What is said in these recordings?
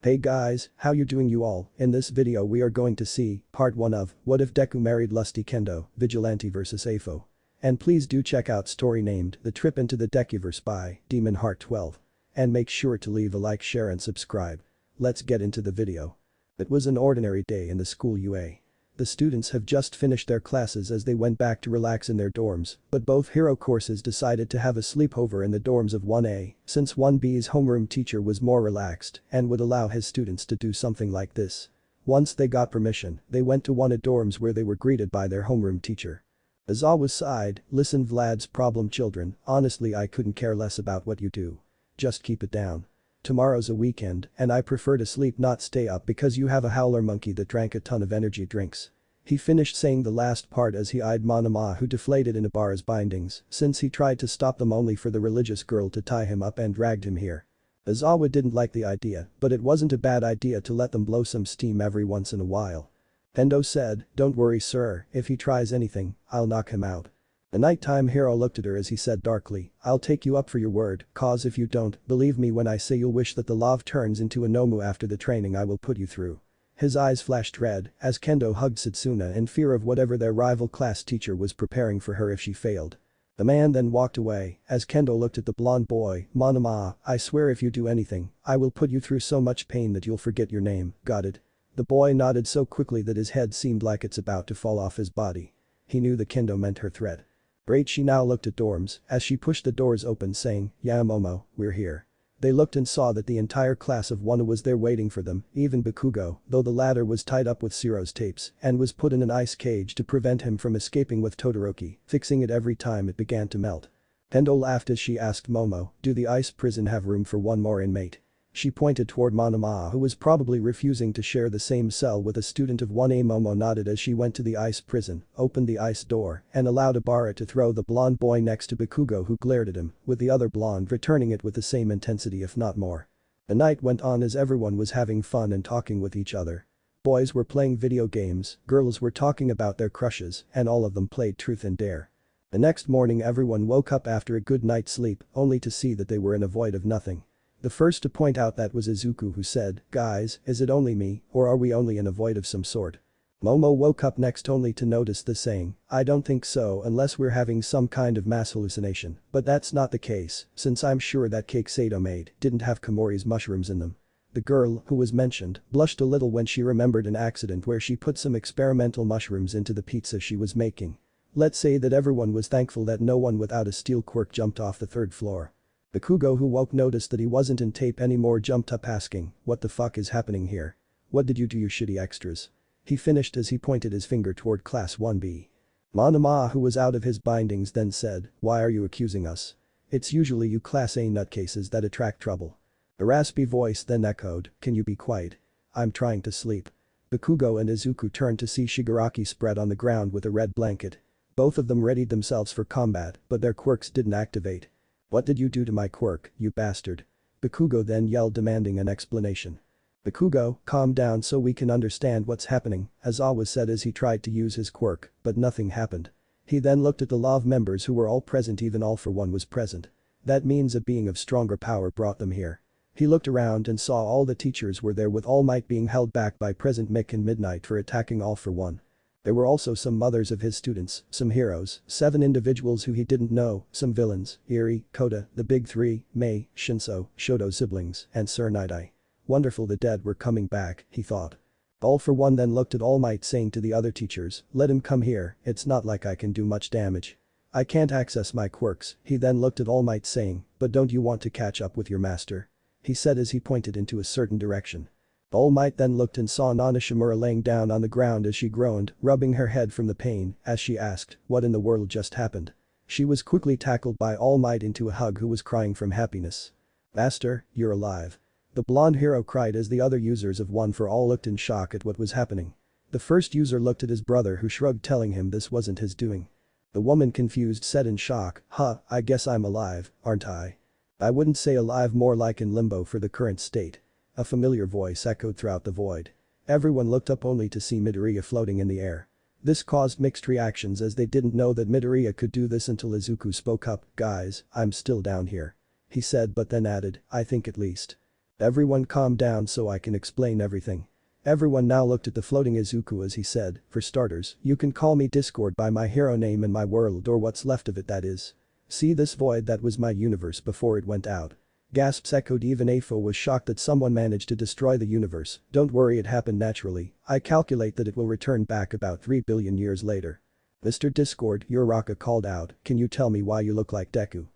Hey guys, how you doing you all? In this video we are going to see part 1 of What If Deku Married Lusty Kendo, Vigilante vs AFO. And please do check out story named The Trip into the Dekuverse by Demon Heart 12. And make sure to leave a like, share and subscribe. Let's get into the video. It was an ordinary day in the school UA. The students have just finished their classes as they went back to relax in their dorms, but both hero courses decided to have a sleepover in the dorms of 1A, since 1B's homeroom teacher was more relaxed and would allow his students to do something like this. Once they got permission, they went to 1A dorms where they were greeted by their homeroom teacher. As always sighed, "Listen Vlad's problem children, honestly I couldn't care less about what you do. Just keep it down. Tomorrow's a weekend and I prefer to sleep not stay up because you have a howler monkey that drank a ton of energy drinks." He finished saying the last part as he eyed Monoma who deflated in Ibarra's bindings since he tried to stop them only for the religious girl to tie him up and dragged him here. Azawa didn't like the idea, but it wasn't a bad idea to let them blow some steam every once in a while. Kendo said, "Don't worry sir, if he tries anything, I'll knock him out." The nighttime hero looked at her as he said darkly, "I'll take you up for your word, cause if you don't, believe me when I say you'll wish that the love turns into a Nomu after the training I will put you through." His eyes flashed red as Kendo hugged Satsuna in fear of whatever their rival class teacher was preparing for her if she failed. The man then walked away as Kendo looked at the blonde boy, "Monoma, I swear if you do anything, I will put you through so much pain that you'll forget your name, got it?" The boy nodded so quickly that his head seemed like it's about to fall off his body. He knew the Kendo meant her threat. Great, she now looked at dorms as she pushed the doors open saying, "Yeah Momo, we're here." They looked and saw that the entire class of 1 was there waiting for them, even Bakugo, though the latter was tied up with Shiro's tapes and was put in an ice cage to prevent him from escaping with Todoroki, fixing it every time it began to melt. Kendo laughed as she asked Momo, "Do the ice prison have room for one more inmate?" She pointed toward Monoma who was probably refusing to share the same cell with a student of 1A. Momo nodded as she went to the ice prison, opened the ice door, and allowed Ibarra to throw the blonde boy next to Bakugo who glared at him, with the other blonde returning it with the same intensity if not more. The night went on as everyone was having fun and talking with each other. Boys were playing video games, girls were talking about their crushes, and all of them played truth and dare. The next morning everyone woke up after a good night's sleep, only to see that they were in a void of nothing. The first to point out that was Izuku who said, "Guys, is it only me, or are we only in a void of some sort?" Momo woke up next only to notice this saying, "I don't think so unless we're having some kind of mass hallucination, but that's not the case, since I'm sure that cake Sato made didn't have Komori's mushrooms in them." The girl, who was mentioned, blushed a little when she remembered an accident where she put some experimental mushrooms into the pizza she was making. Let's say that everyone was thankful that no one without a steel quirk jumped off the 3rd floor. Bakugo who woke noticed that he wasn't in tape anymore jumped up asking, "What the fuck is happening here? What did you do you shitty extras?" He finished as he pointed his finger toward class 1B. Monoma who was out of his bindings then said, "Why are you accusing us? It's usually you class A nutcases that attract trouble." A raspy voice then echoed, "Can you be quiet? I'm trying to sleep." Bakugo and Izuku turned to see Shigaraki spread on the ground with a red blanket. Both of them readied themselves for combat, but their quirks didn't activate. "What did you do to my quirk, you bastard?" Bakugo then yelled demanding an explanation. "Bakugo, calm down so we can understand what's happening," Aizawa said as he tried to use his quirk, but nothing happened. He then looked at the LOV members who were all present, even All For One was present. That means a being of stronger power brought them here. He looked around and saw all the teachers were there with All Might being held back by Present Mick and Midnight for attacking All For One. There were also some mothers of his students, some heroes, 7 individuals who he didn't know, some villains, Eri, Kota, the Big Three, Mei, Shinso, Shoto's siblings, and Sir Night-Eye. Wonderful, the dead were coming back, he thought. All For One then looked at All Might saying to the other teachers, "Let him come here, it's not like I can do much damage. I can't access my quirks." He then looked at All Might saying, "But don't you want to catch up with your master?" he said as he pointed into a certain direction. All Might then looked and saw Nana Shimura laying down on the ground as she groaned, rubbing her head from the pain, as she asked, "What in the world just happened?" She was quickly tackled by All Might into a hug who was crying from happiness. "Master, you're alive." The blonde hero cried as the other users of 1 For All looked in shock at what was happening. The first user looked at his brother who shrugged telling him this wasn't his doing. The woman confused said in shock, "Huh, I guess I'm alive, aren't I? I wouldn't say alive, more like in limbo for the current state." A familiar voice echoed throughout the void. Everyone looked up only to see Midoriya floating in the air. This caused mixed reactions as they didn't know that Midoriya could do this until Izuku spoke up, "Guys, I'm still down here," he said but then added, "I think at least Everyone calm down so I can explain everything. Everyone now looked at the floating Izuku as he said, for starters, you can call me Discord by my hero name in my world or what's left of it that is. See this void that was my universe before it went out. Gasps echoed. Even AFO was shocked that someone managed to destroy the universe. Don't worry, it happened naturally. I calculate that it will return back about 3 billion years later. Mr. Discord, Uraraka called out, can you tell me why you look like Deku?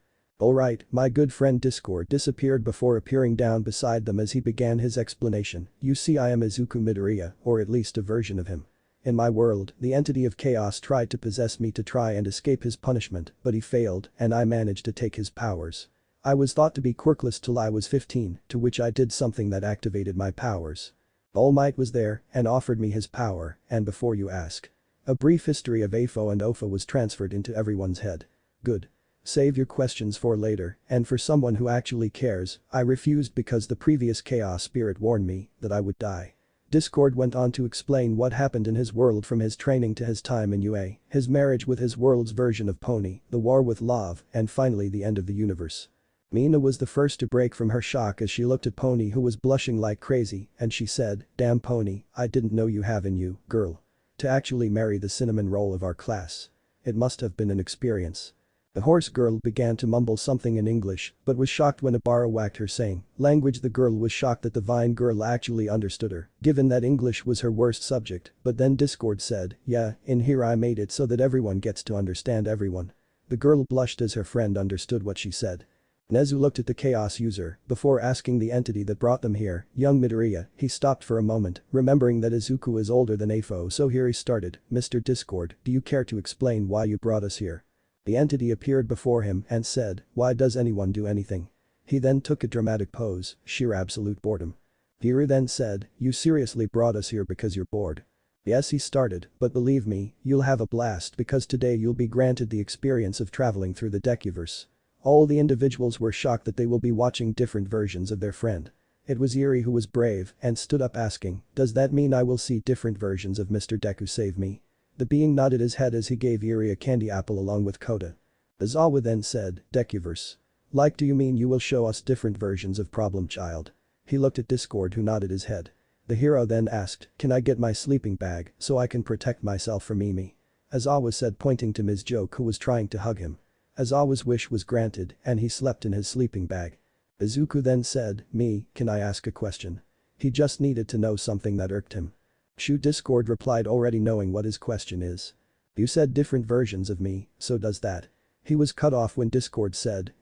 Alright, my good friend Discord disappeared before appearing down beside them as he began his explanation. You see, I am Izuku Midoriya, or at least a version of him. In my world, the entity of chaos tried to possess me to try and escape his punishment, but he failed, and I managed to take his powers. I was thought to be quirkless till I was 15, to which I did something that activated my powers. All Might was there and offered me his power, and before you ask. A brief history of AFO and OFO was transferred into everyone's head. Good. Save your questions for later, and for someone who actually cares, I refused because the previous chaos spirit warned me that I would die. Discord went on to explain what happened in his world from his training to his time in UA, his marriage with his world's version of Pony, the war with Love, and finally the end of the universe. Mina was the first to break from her shock as she looked at Pony, who was blushing like crazy, and she said, damn Pony, I didn't know you have in you, girl. To actually marry the cinnamon roll of our class. It must have been an experience. The horse girl began to mumble something in English, but was shocked when Abara whacked her saying, language. The girl was shocked that the vine girl actually understood her, given that English was her worst subject, but then Discord said, yeah, in here I made it so that everyone gets to understand everyone. The girl blushed as her friend understood what she said. Nezu looked at the chaos user, before asking the entity that brought them here, young Midoriya. He stopped for a moment, remembering that Izuku is older than AFO, so here he started, Mr. Discord, do you care to explain why you brought us here? The entity appeared before him and said, why does anyone do anything? He then took a dramatic pose, sheer absolute boredom. Hiru then said, you seriously brought us here because you're bored? Yes, he started, but believe me, you'll have a blast because today you'll be granted the experience of traveling through the Dekuverse. All the individuals were shocked that they will be watching different versions of their friend. It was Eri who was brave and stood up asking, does that mean I will see different versions of Mr. Deku save me? The being nodded his head as he gave Eri a candy apple along with Kota. Izawa then said, Dekuverse. Like, do you mean you will show us different versions of Problem Child? He looked at Discord, who nodded his head. The hero then asked, can I get my sleeping bag so I can protect myself from Mimi? Izawa said, pointing to Ms. Joke, who was trying to hug him. Izawa's wish was granted and he slept in his sleeping bag. Izuku then said, can I ask a question? He just needed to know something that irked him. Discord replied, already knowing what his question is. You said different versions of me, so does that? He was cut off when Discord said,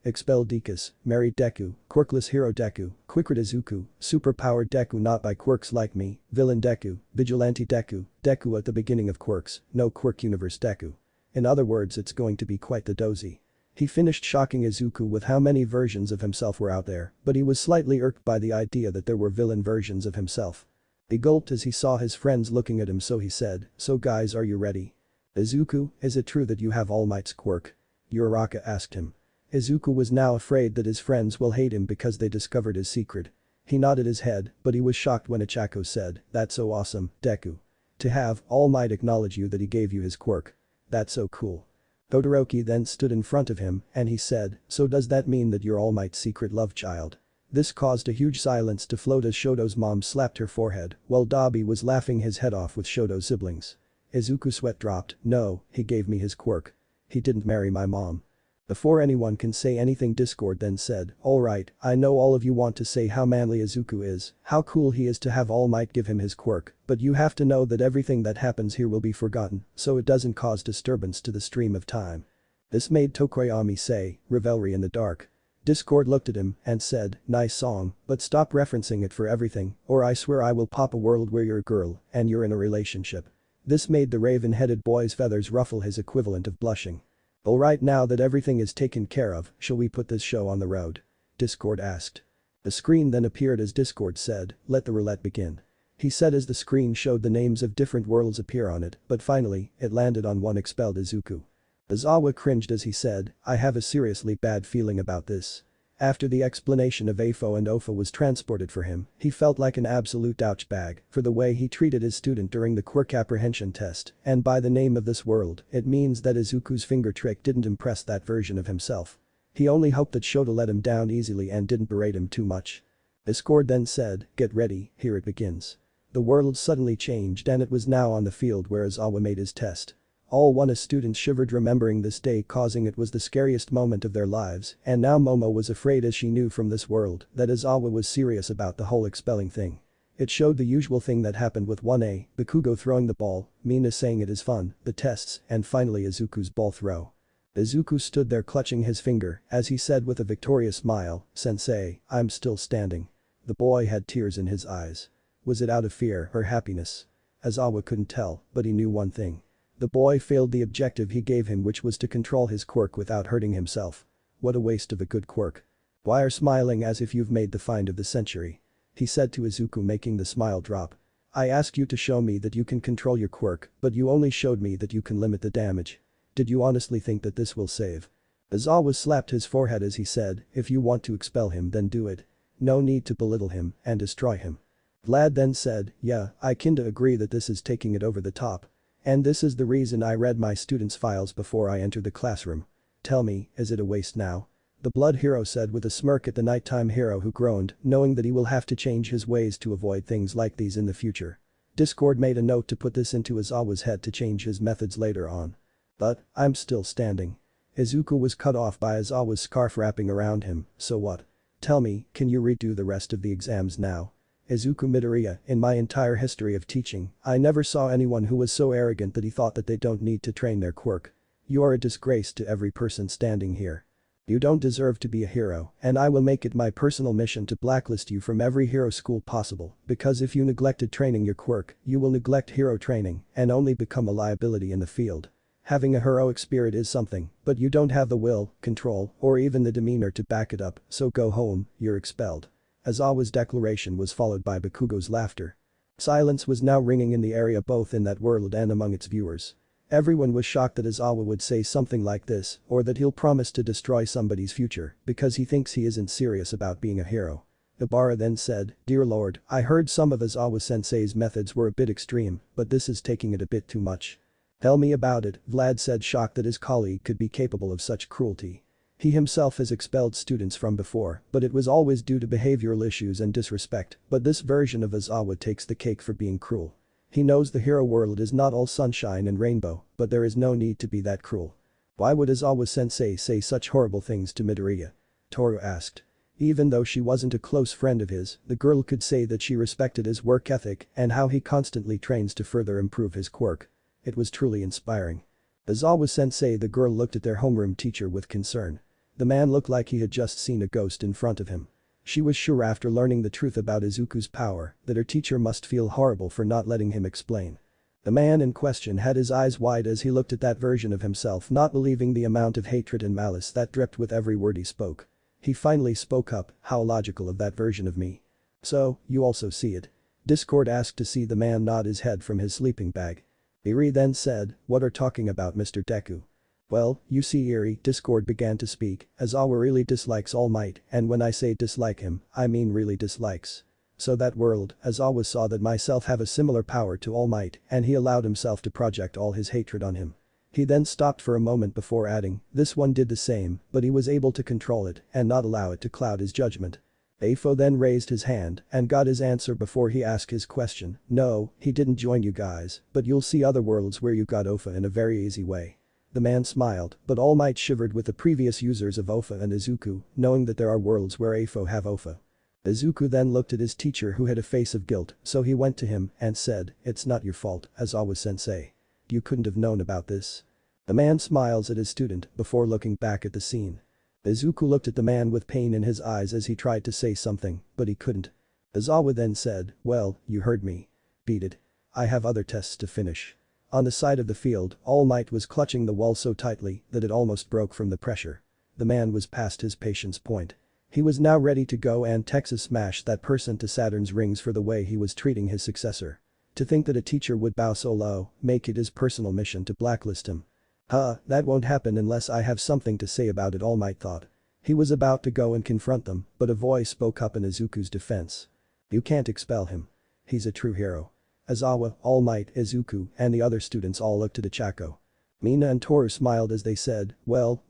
expelled Dekus, married Deku, quirkless hero Deku, quickred Izuku, superpowered Deku not by quirks like me, villain Deku, vigilante Deku, Deku at the beginning of quirks, no quirk universe Deku. In other words, it's going to be quite the dozy. He finished shocking Izuku with how many versions of himself were out there, but he was slightly irked by the idea that there were villain versions of himself. He gulped as he saw his friends looking at him, so he said, so guys, are you ready? Izuku, is it true that you have All Might's quirk? Uraraka asked him. Izuku was now afraid that his friends will hate him because they discovered his secret. He nodded his head, but he was shocked when Ichako said, that's so awesome, Deku. To have All Might acknowledge you that he gave you his quirk. That's so cool. Todoroki then stood in front of him and he said, so does that mean that you're All Might's secret love child? This caused a huge silence to float as Shoto's mom slapped her forehead while Dabi was laughing his head off with Shoto's siblings. Izuku's sweat dropped, no, he gave me his quirk. He didn't marry my mom. Before anyone can say anything, Discord then said, alright, I know all of you want to say how manly Izuku is, how cool he is to have All Might give him his quirk, but you have to know that everything that happens here will be forgotten, so it doesn't cause disturbance to the stream of time. This made Tokoyami say, revelry in the dark. Discord looked at him and said, nice song, but stop referencing it for everything, or I swear I will pop a world where you're a girl and you're in a relationship. This made the raven-headed boy's feathers ruffle, his equivalent of blushing. Alright, now that everything is taken care of, shall we put this show on the road? Discord asked. The screen then appeared as Discord said, let the roulette begin. He said as the screen showed the names of different worlds appear on it, but finally, it landed on one expelled Izuku. Izawa cringed as he said, I have a seriously bad feeling about this. After the explanation of AFO and OFO was transported for him, he felt like an absolute douchebag for the way he treated his student during the quirk apprehension test, and by the name of this world, it means that Izuku's finger trick didn't impress that version of himself. He only hoped that Shota let him down easily and didn't berate him too much. Discord then said, "Get ready, here it begins." The world suddenly changed and it was now on the field where Aizawa made his test. All 1A students shivered remembering this day, causing it was the scariest moment of their lives, and now Momo was afraid as she knew from this world that Aizawa was serious about the whole expelling thing. It showed the usual thing that happened with 1A, Bakugo throwing the ball, Mina saying it is fun, the tests, and finally Izuku's ball throw. Izuku stood there clutching his finger as he said with a victorious smile, "Sensei, I'm still standing." The boy had tears in his eyes. Was it out of fear or happiness? Aizawa couldn't tell, but he knew one thing. The boy failed the objective he gave him, which was to control his quirk without hurting himself. What a waste of a good quirk. "Why are smiling as if you've made the find of the century?" he said to Izuku, making the smile drop. "I asked you to show me that you can control your quirk, but you only showed me that you can limit the damage. Did you honestly think that this will save?" Aizawa slapped his forehead as he said, "If you want to expel him then do it. No need to belittle him and destroy him." Vlad then said, "Yeah, I kinda agree that this is taking it over the top. And this is the reason I read my students' files before I entered the classroom. Tell me, is it a waste now?" The blood hero said with a smirk at the nighttime hero who groaned, knowing that he will have to change his ways to avoid things like these in the future. Discord made a note to put this into Aizawa's head to change his methods later on. "But, I'm still standing." Izuku was cut off by Aizawa's scarf wrapping around him, "So what? Tell me, can you redo the rest of the exams now?" Izuku Midoriya, in my entire history of teaching, I never saw anyone who was so arrogant that he thought that they don't need to train their quirk. You are a disgrace to every person standing here. You don't deserve to be a hero, and I will make it my personal mission to blacklist you from every hero school possible, because if you neglected training your quirk, you will neglect hero training and only become a liability in the field. Having a heroic spirit is something, but you don't have the will, control, or even the demeanor to back it up, so go home, you're expelled." Aizawa's declaration was followed by Bakugo's laughter. Silence was now ringing in the area, both in that world and among its viewers. Everyone was shocked that Aizawa would say something like this, or that he'll promise to destroy somebody's future because he thinks he isn't serious about being a hero. Ibarra then said, "Dear Lord, I heard some of Aizawa-sensei's methods were a bit extreme, but this is taking it a bit too much." "Tell me about it," Vlad said, shocked that his colleague could be capable of such cruelty. He himself has expelled students from before, but it was always due to behavioral issues and disrespect, but this version of Aizawa takes the cake for being cruel. He knows the hero world is not all sunshine and rainbow, but there is no need to be that cruel. "Why would Aizawa-sensei say such horrible things to Midoriya?" Toru asked. Even though she wasn't a close friend of his, the girl could say that she respected his work ethic and how he constantly trains to further improve his quirk. It was truly inspiring. Aizawa-sensei, the girl looked at their homeroom teacher with concern. The man looked like he had just seen a ghost in front of him. She was sure after learning the truth about Izuku's power that her teacher must feel horrible for not letting him explain. The man in question had his eyes wide as he looked at that version of himself, not believing the amount of hatred and malice that dripped with every word he spoke. He finally spoke up, "How logical of that version of me." "So, you also see it?" Discord asked to see the man nod his head from his sleeping bag. Eri then said, "What are talking about, Mr. Deku?" "Well, you see Eri," Discord began to speak, "Aizawa really dislikes All Might, and when I say dislike him, I mean really dislikes. So that world, Aizawa saw that myself have a similar power to All Might and he allowed himself to project all his hatred on him." He then stopped for a moment before adding, "This one did the same, but he was able to control it and not allow it to cloud his judgment." AFO then raised his hand and got his answer before he asked his question. "No, he didn't join you guys, but you'll see other worlds where you got OFA in a very easy way." The man smiled, but All Might shivered with the previous users of OFA and Izuku, knowing that there are worlds where AFO have OFA. Izuku then looked at his teacher, who had a face of guilt, so he went to him and said, "It's not your fault, Aizawa-sensei. You couldn't have known about this." The man smiles at his student before looking back at the scene. Izuku looked at the man with pain in his eyes as he tried to say something, but he couldn't. Aizawa then said, "Well, you heard me. Beat it. I have other tests to finish." On the side of the field, All Might was clutching the wall so tightly that it almost broke from the pressure. The man was past his patience point. He was now ready to go and Texas smash that person to Saturn's rings for the way he was treating his successor. To think that a teacher would bow so low, make it his personal mission to blacklist him. That won't happen unless I have something to say about it, All Might thought. He was about to go and confront them, but a voice spoke up in Izuku's defense. "You can't expel him. He's a true hero." Aizawa, All Might, Izuku, and the other students all looked at Ichako. Mina and Toru smiled as they said, well,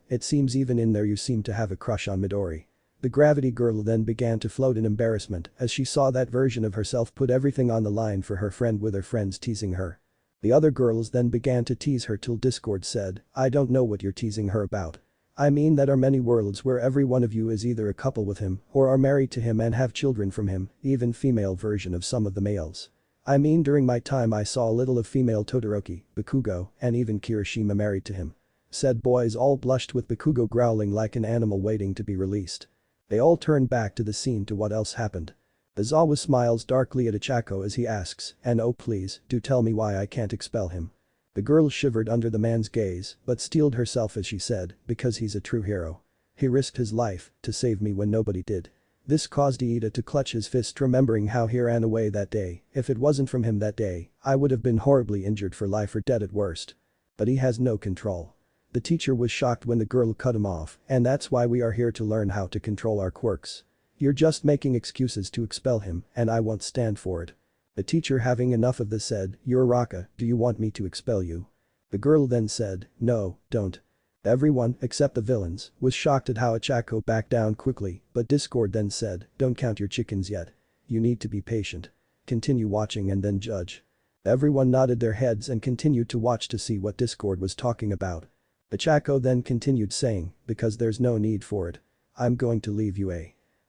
it seems even in there you seem to have a crush on Midori." The gravity girl then began to float in embarrassment as she saw that version of herself put everything on the line for her friend with her friends teasing her. The other girls then began to tease her till Discord said, I don't know what you're teasing her about. I mean that are many worlds where every one of you is either a couple with him or are married to him and have children from him, even female version of some of the males. I mean during my time I saw a little of female Todoroki, Bakugo, and even Kirishima married to him. Said boys all blushed with Bakugo growling like an animal waiting to be released. They all turned back to the scene to what else happened. Izawa smiles darkly at Ochako as he asks, and oh please, do tell me why I can't expel him. The girl shivered under the man's gaze, but steeled herself as she said, because he's a true hero. He risked his life to save me when nobody did. This caused Iida to clutch his fist remembering how he ran away that day. If it wasn't from him that day, I would have been horribly injured for life or dead at worst. But he has no control. The teacher was shocked when the girl cut him off, and that's why we are here to learn how to control our quirks. You're just making excuses to expel him, and I won't stand for it. The teacher having enough of this said, you're Raka, do you want me to expel you? The girl then said, no, don't. Everyone, except the villains, was shocked at how Ochako backed down quickly, but Discord then said, don't count your chickens yet. You need to be patient. Continue watching and then judge. Everyone nodded their heads and continued to watch to see what Discord was talking about. Ochako then continued saying, because there's no need for it. I'm going to leave UA.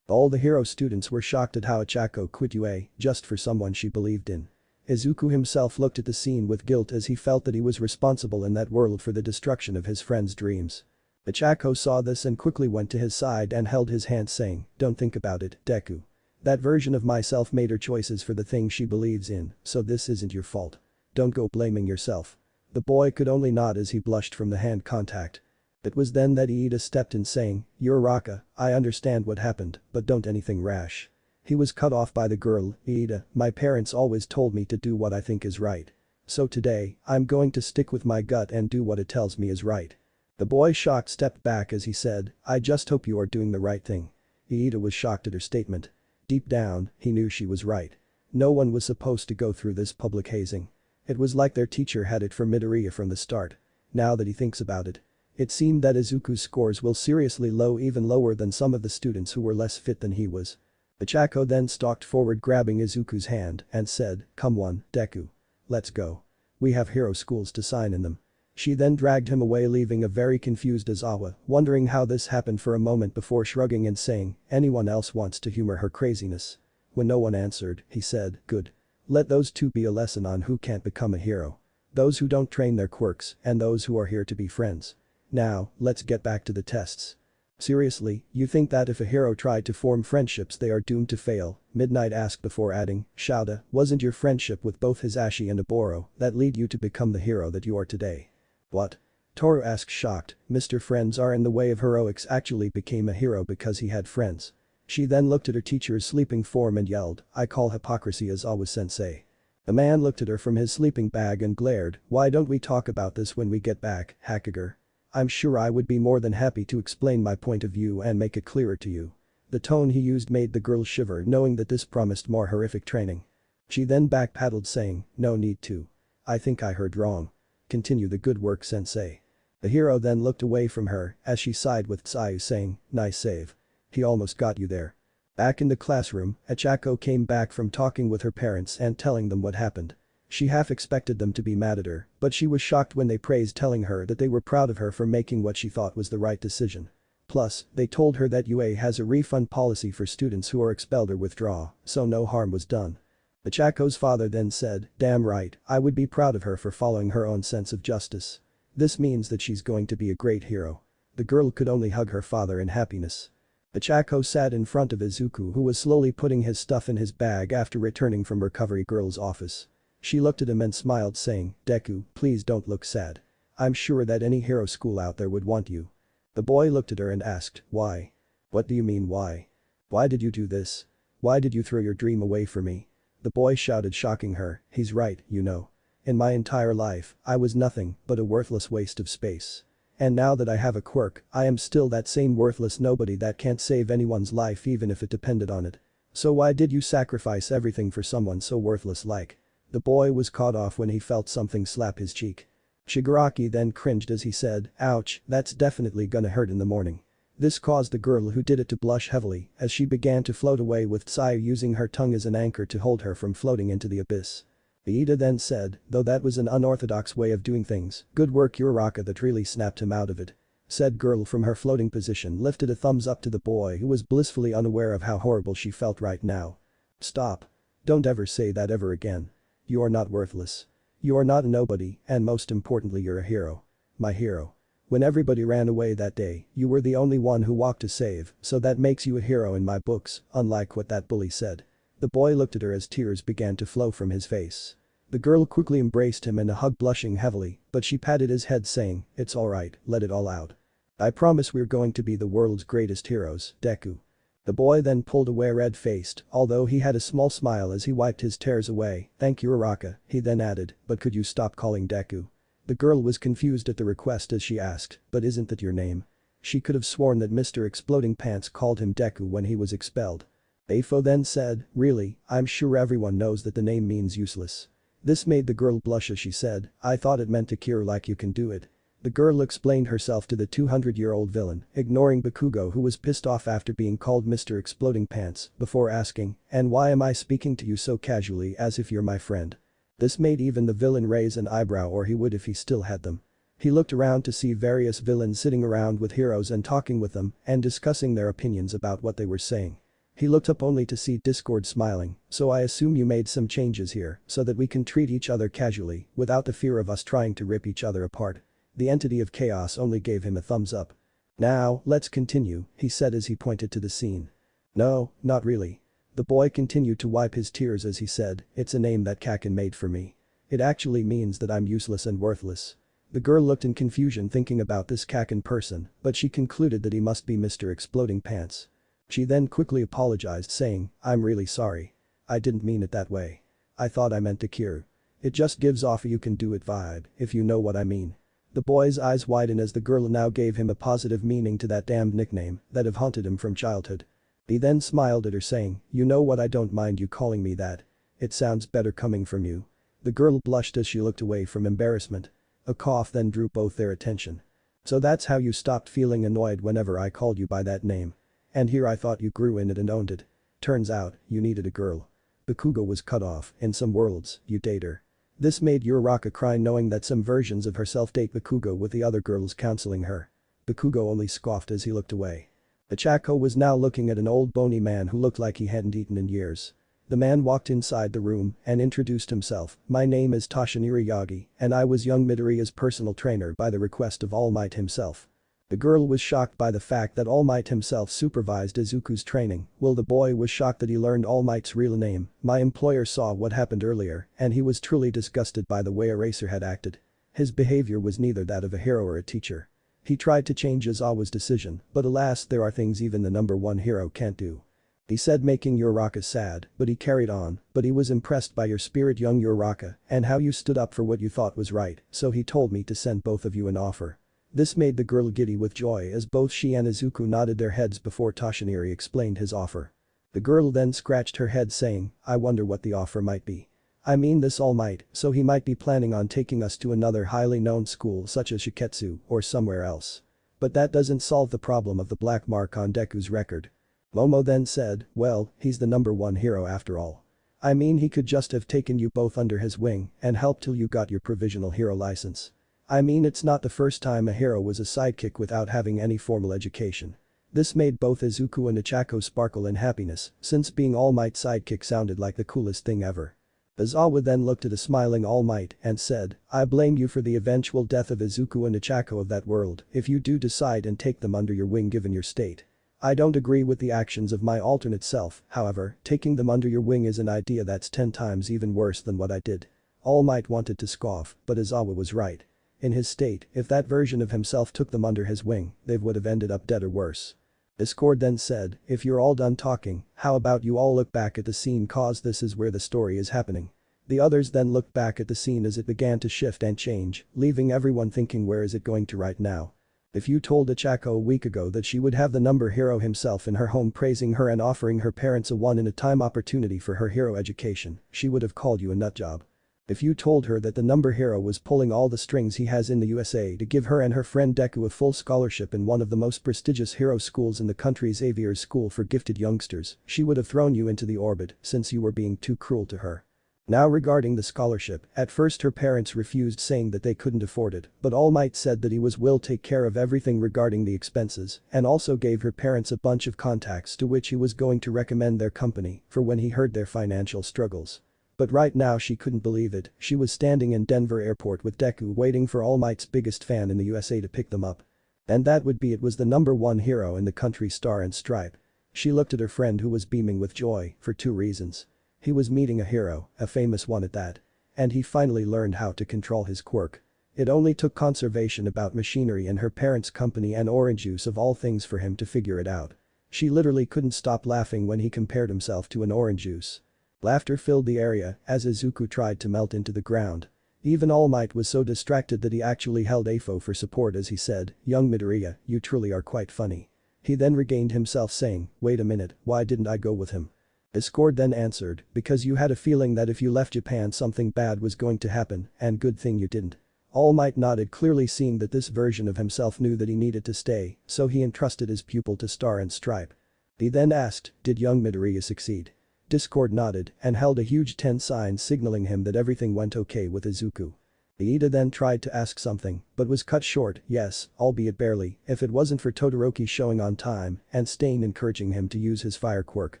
All the hero students were shocked at how Ochako quit UA just for someone she believed in. Izuku himself looked at the scene with guilt as he felt that he was responsible in that world for the destruction of his friend's dreams. Ochako saw this and quickly went to his side and held his hand saying, don't think about it, Deku. That version of myself made her choices for the things she believes in, so this isn't your fault. Don't go blaming yourself. The boy could only nod as he blushed from the hand contact. It was then that Iida stepped in saying, you're Raka, I understand what happened, but don't anything rash. He was cut off by the girl, Iida, my parents always told me to do what I think is right. So today, I'm going to stick with my gut and do what it tells me is right. The boy shocked stepped back as he said, I just hope you are doing the right thing. Iida was shocked at her statement. Deep down, he knew she was right. No one was supposed to go through this public hazing. It was like their teacher had it for Midoriya from the start. Now that he thinks about it. It seemed that Izuku's scores were seriously low, even lower than some of the students who were less fit than he was. Ochako then stalked forward grabbing Izuku's hand and said, come on, Deku. Let's go. We have hero schools to sign in them. She then dragged him away leaving a very confused Izawa, wondering how this happened for a moment before shrugging and saying, anyone else wants to humor her craziness. When no one answered, he said, good. Let those two be a lesson on who can't become a hero. Those who don't train their quirks and those who are here to be friends. Now, let's get back to the tests. Seriously, you think that if a hero tried to form friendships they are doomed to fail? Midnight asked before adding, Shouta, wasn't your friendship with both Hisashi and Oboro that lead you to become the hero that you are today? What? Toru asked shocked, Mr. Friends are in the way of heroics actually became a hero because he had friends. She then looked at her teacher's sleeping form and yelled, I call hypocrisy Izawa-sensei. The man looked at her from his sleeping bag and glared, why don't we talk about this when we get back, Hakuger? I'm sure I would be more than happy to explain my point of view and make it clearer to you. The tone he used made the girl shiver knowing that this promised more horrific training. She then backpedaled saying, no need to. I think I heard wrong. Continue the good work sensei. The hero then looked away from her as she sighed with Tsuyu saying, nice save. He almost got you there. Back in the classroom, Ochako came back from talking with her parents and telling them what happened. She half expected them to be mad at her, but she was shocked when they praised telling her that they were proud of her for making what she thought was the right decision. Plus, they told her that UA has a refund policy for students who are expelled or withdraw, so no harm was done. Ochako's father then said, damn right, I would be proud of her for following her own sense of justice. This means that she's going to be a great hero. The girl could only hug her father in happiness. Ochako sat in front of Izuku who was slowly putting his stuff in his bag after returning from Recovery Girl's office. She looked at him and smiled saying, Deku, please don't look sad. I'm sure that any hero school out there would want you. The boy looked at her and asked, why? What do you mean why? Why did you do this? Why did you throw your dream away for me? The boy shouted shocking her, he's right, you know. In my entire life, I was nothing but a worthless waste of space. And now that I have a quirk, I am still that same worthless nobody that can't save anyone's life even if it depended on it. So why did you sacrifice everything for someone so worthless like? The boy was caught off when he felt something slap his cheek. Shigaraki then cringed as he said, ouch, that's definitely gonna hurt in the morning. This caused the girl who did it to blush heavily as she began to float away with Tsai using her tongue as an anchor to hold her from floating into the abyss. Iida then said, though that was an unorthodox way of doing things, "Good work Uraraka, that really snapped him out of it." Said girl from her floating position lifted a thumbs up to the boy who was blissfully unaware of how horrible she felt right now. "Stop. Don't ever say that ever again. You are not worthless. You are not a nobody, and most importantly you're a hero. My hero. When everybody ran away that day, you were the only one who walked to save, so that makes you a hero in my books, unlike what that bully said." The boy looked at her as tears began to flow from his face. The girl quickly embraced him in a hug, blushing heavily, but she patted his head saying, "It's alright, let it all out. I promise we're going to be the world's greatest heroes, Deku." The boy then pulled away red-faced, although he had a small smile as he wiped his tears away. "Thank you Uraraka," he then added, "but could you stop calling Deku?" The girl was confused at the request as she asked, "But isn't that your name?" She could have sworn that Mr. Exploding Pants called him Deku when he was expelled. AFO then said, "Really, I'm sure everyone knows that the name means useless." This made the girl blush as she said, "I thought it meant to cure like you can do it." The girl explained herself to the 200-year-old villain, ignoring Bakugo who was pissed off after being called Mr. Exploding Pants, before asking, "And why am I speaking to you so casually as if you're my friend?" This made even the villain raise an eyebrow, or he would if he still had them. He looked around to see various villains sitting around with heroes and talking with them and discussing their opinions about what they were saying. He looked up only to see Discord smiling, "So I assume you made some changes here so that we can treat each other casually without the fear of us trying to rip each other apart." The entity of chaos only gave him a thumbs up. "Now, let's continue," he said as he pointed to the scene. "No, not really." The boy continued to wipe his tears as he said, "It's a name that Kakin made for me. It actually means that I'm useless and worthless." The girl looked in confusion thinking about this Kakin person, but she concluded that he must be Mr. Exploding Pants. She then quickly apologized saying, "I'm really sorry. I didn't mean it that way. I thought I meant to cure. It just gives off a you can do it vibe, if you know what I mean." The boy's eyes widened as the girl now gave him a positive meaning to that damned nickname that have haunted him from childhood. He then smiled at her saying, "You know what, I don't mind you calling me that. It sounds better coming from you." The girl blushed as she looked away from embarrassment. A cough then drew both their attention. "So that's how you stopped feeling annoyed whenever I called you by that name. And here I thought you grew in it and owned it. Turns out, you needed a girl. Bakugo was cut off, in some worlds, you date her." This made Uraraka cry knowing that some versions of herself date Bakugo with the other girls counseling her. Bakugo only scoffed as he looked away. Ichako was now looking at an old bony man who looked like he hadn't eaten in years. The man walked inside the room and introduced himself, "My name is Toshinori Yagi, and I was young Midoriya's personal trainer by the request of All Might himself." The girl was shocked by the fact that All Might himself supervised Izuku's training, while the boy was shocked that he learned All Might's real name. "My employer saw what happened earlier, and he was truly disgusted by the way Eraser had acted. His behavior was neither that of a hero or a teacher. He tried to change Izawa's decision, but alas, there are things even the number one hero can't do." He said, making Uraraka sad, but he carried on, "But he was impressed by your spirit, young Uraraka, and how you stood up for what you thought was right, so he told me to send both of you an offer." This made the girl giddy with joy as both she and Izuku nodded their heads before Toshinori explained his offer. The girl then scratched her head saying, "I wonder what the offer might be. I mean, this All Might, so he might be planning on taking us to another highly known school such as Shiketsu or somewhere else. But that doesn't solve the problem of the black mark on Deku's record." Momo then said, "Well, he's the number one hero after all. I mean, he could just have taken you both under his wing and helped till you got your provisional hero license. I mean, it's not the first time a hero was a sidekick without having any formal education." This made both Izuku and Ichako sparkle in happiness, since being All Might's sidekick sounded like the coolest thing ever. Izawa then looked at a smiling All Might and said, "I blame you for the eventual death of Izuku and Ichako of that world if you do decide and take them under your wing given your state. I don't agree with the actions of my alternate self, however, taking them under your wing is an idea that's 10 times even worse than what I did." All Might wanted to scoff, but Izawa was right. In his state, if that version of himself took them under his wing, they would have ended up dead or worse. Discord then said, "If you're all done talking, how about you all look back at the scene, cause this is where the story is happening." The others then looked back at the scene as it began to shift and change, leaving everyone thinking, where is it going to right now? If you told Ichako a week ago that she would have the number hero himself in her home praising her and offering her parents a one-in-a-time opportunity for her hero education, she would have called you a nutjob. If you told her that the number hero was pulling all the strings he has in the USA to give her and her friend Deku a full scholarship in one of the most prestigious hero schools in the country's Aviar's school for gifted youngsters, she would have thrown you into the orbit since you were being too cruel to her. Now regarding the scholarship, at first her parents refused, saying that they couldn't afford it, but All Might said that he will take care of everything regarding the expenses and also gave her parents a bunch of contacts to which he was going to recommend their company for when he heard their financial struggles. But right now she couldn't believe it, she was standing in Denver airport with Deku waiting for All Might's biggest fan in the USA to pick them up. And that would be it was the number one hero in the country, Star and Stripe. She looked at her friend who was beaming with joy for two reasons. He was meeting a hero, a famous one at that. And he finally learned how to control his quirk. It only took conservation about machinery and her parents' company and orange juice of all things for him to figure it out. She literally couldn't stop laughing when he compared himself to an orange juice. Laughter filled the area as Izuku tried to melt into the ground. Even All Might was so distracted that he actually held AFO for support as he said, "Young Midoriya, you truly are quite funny." He then regained himself saying, "Wait a minute, why didn't I go with him?" Discord then answered, "Because you had a feeling that if you left Japan something bad was going to happen, and good thing you didn't." All Might nodded, clearly seeing that this version of himself knew that he needed to stay, so he entrusted his pupil to Star and Stripe. He then asked, "Did young Midoriya succeed?" Discord nodded and held a huge 10 sign signaling him that everything went okay with Izuku. Iida then tried to ask something, but was cut short, yes, albeit barely, if it wasn't for Todoroki showing on time and Stain encouraging him to use his fire quirk.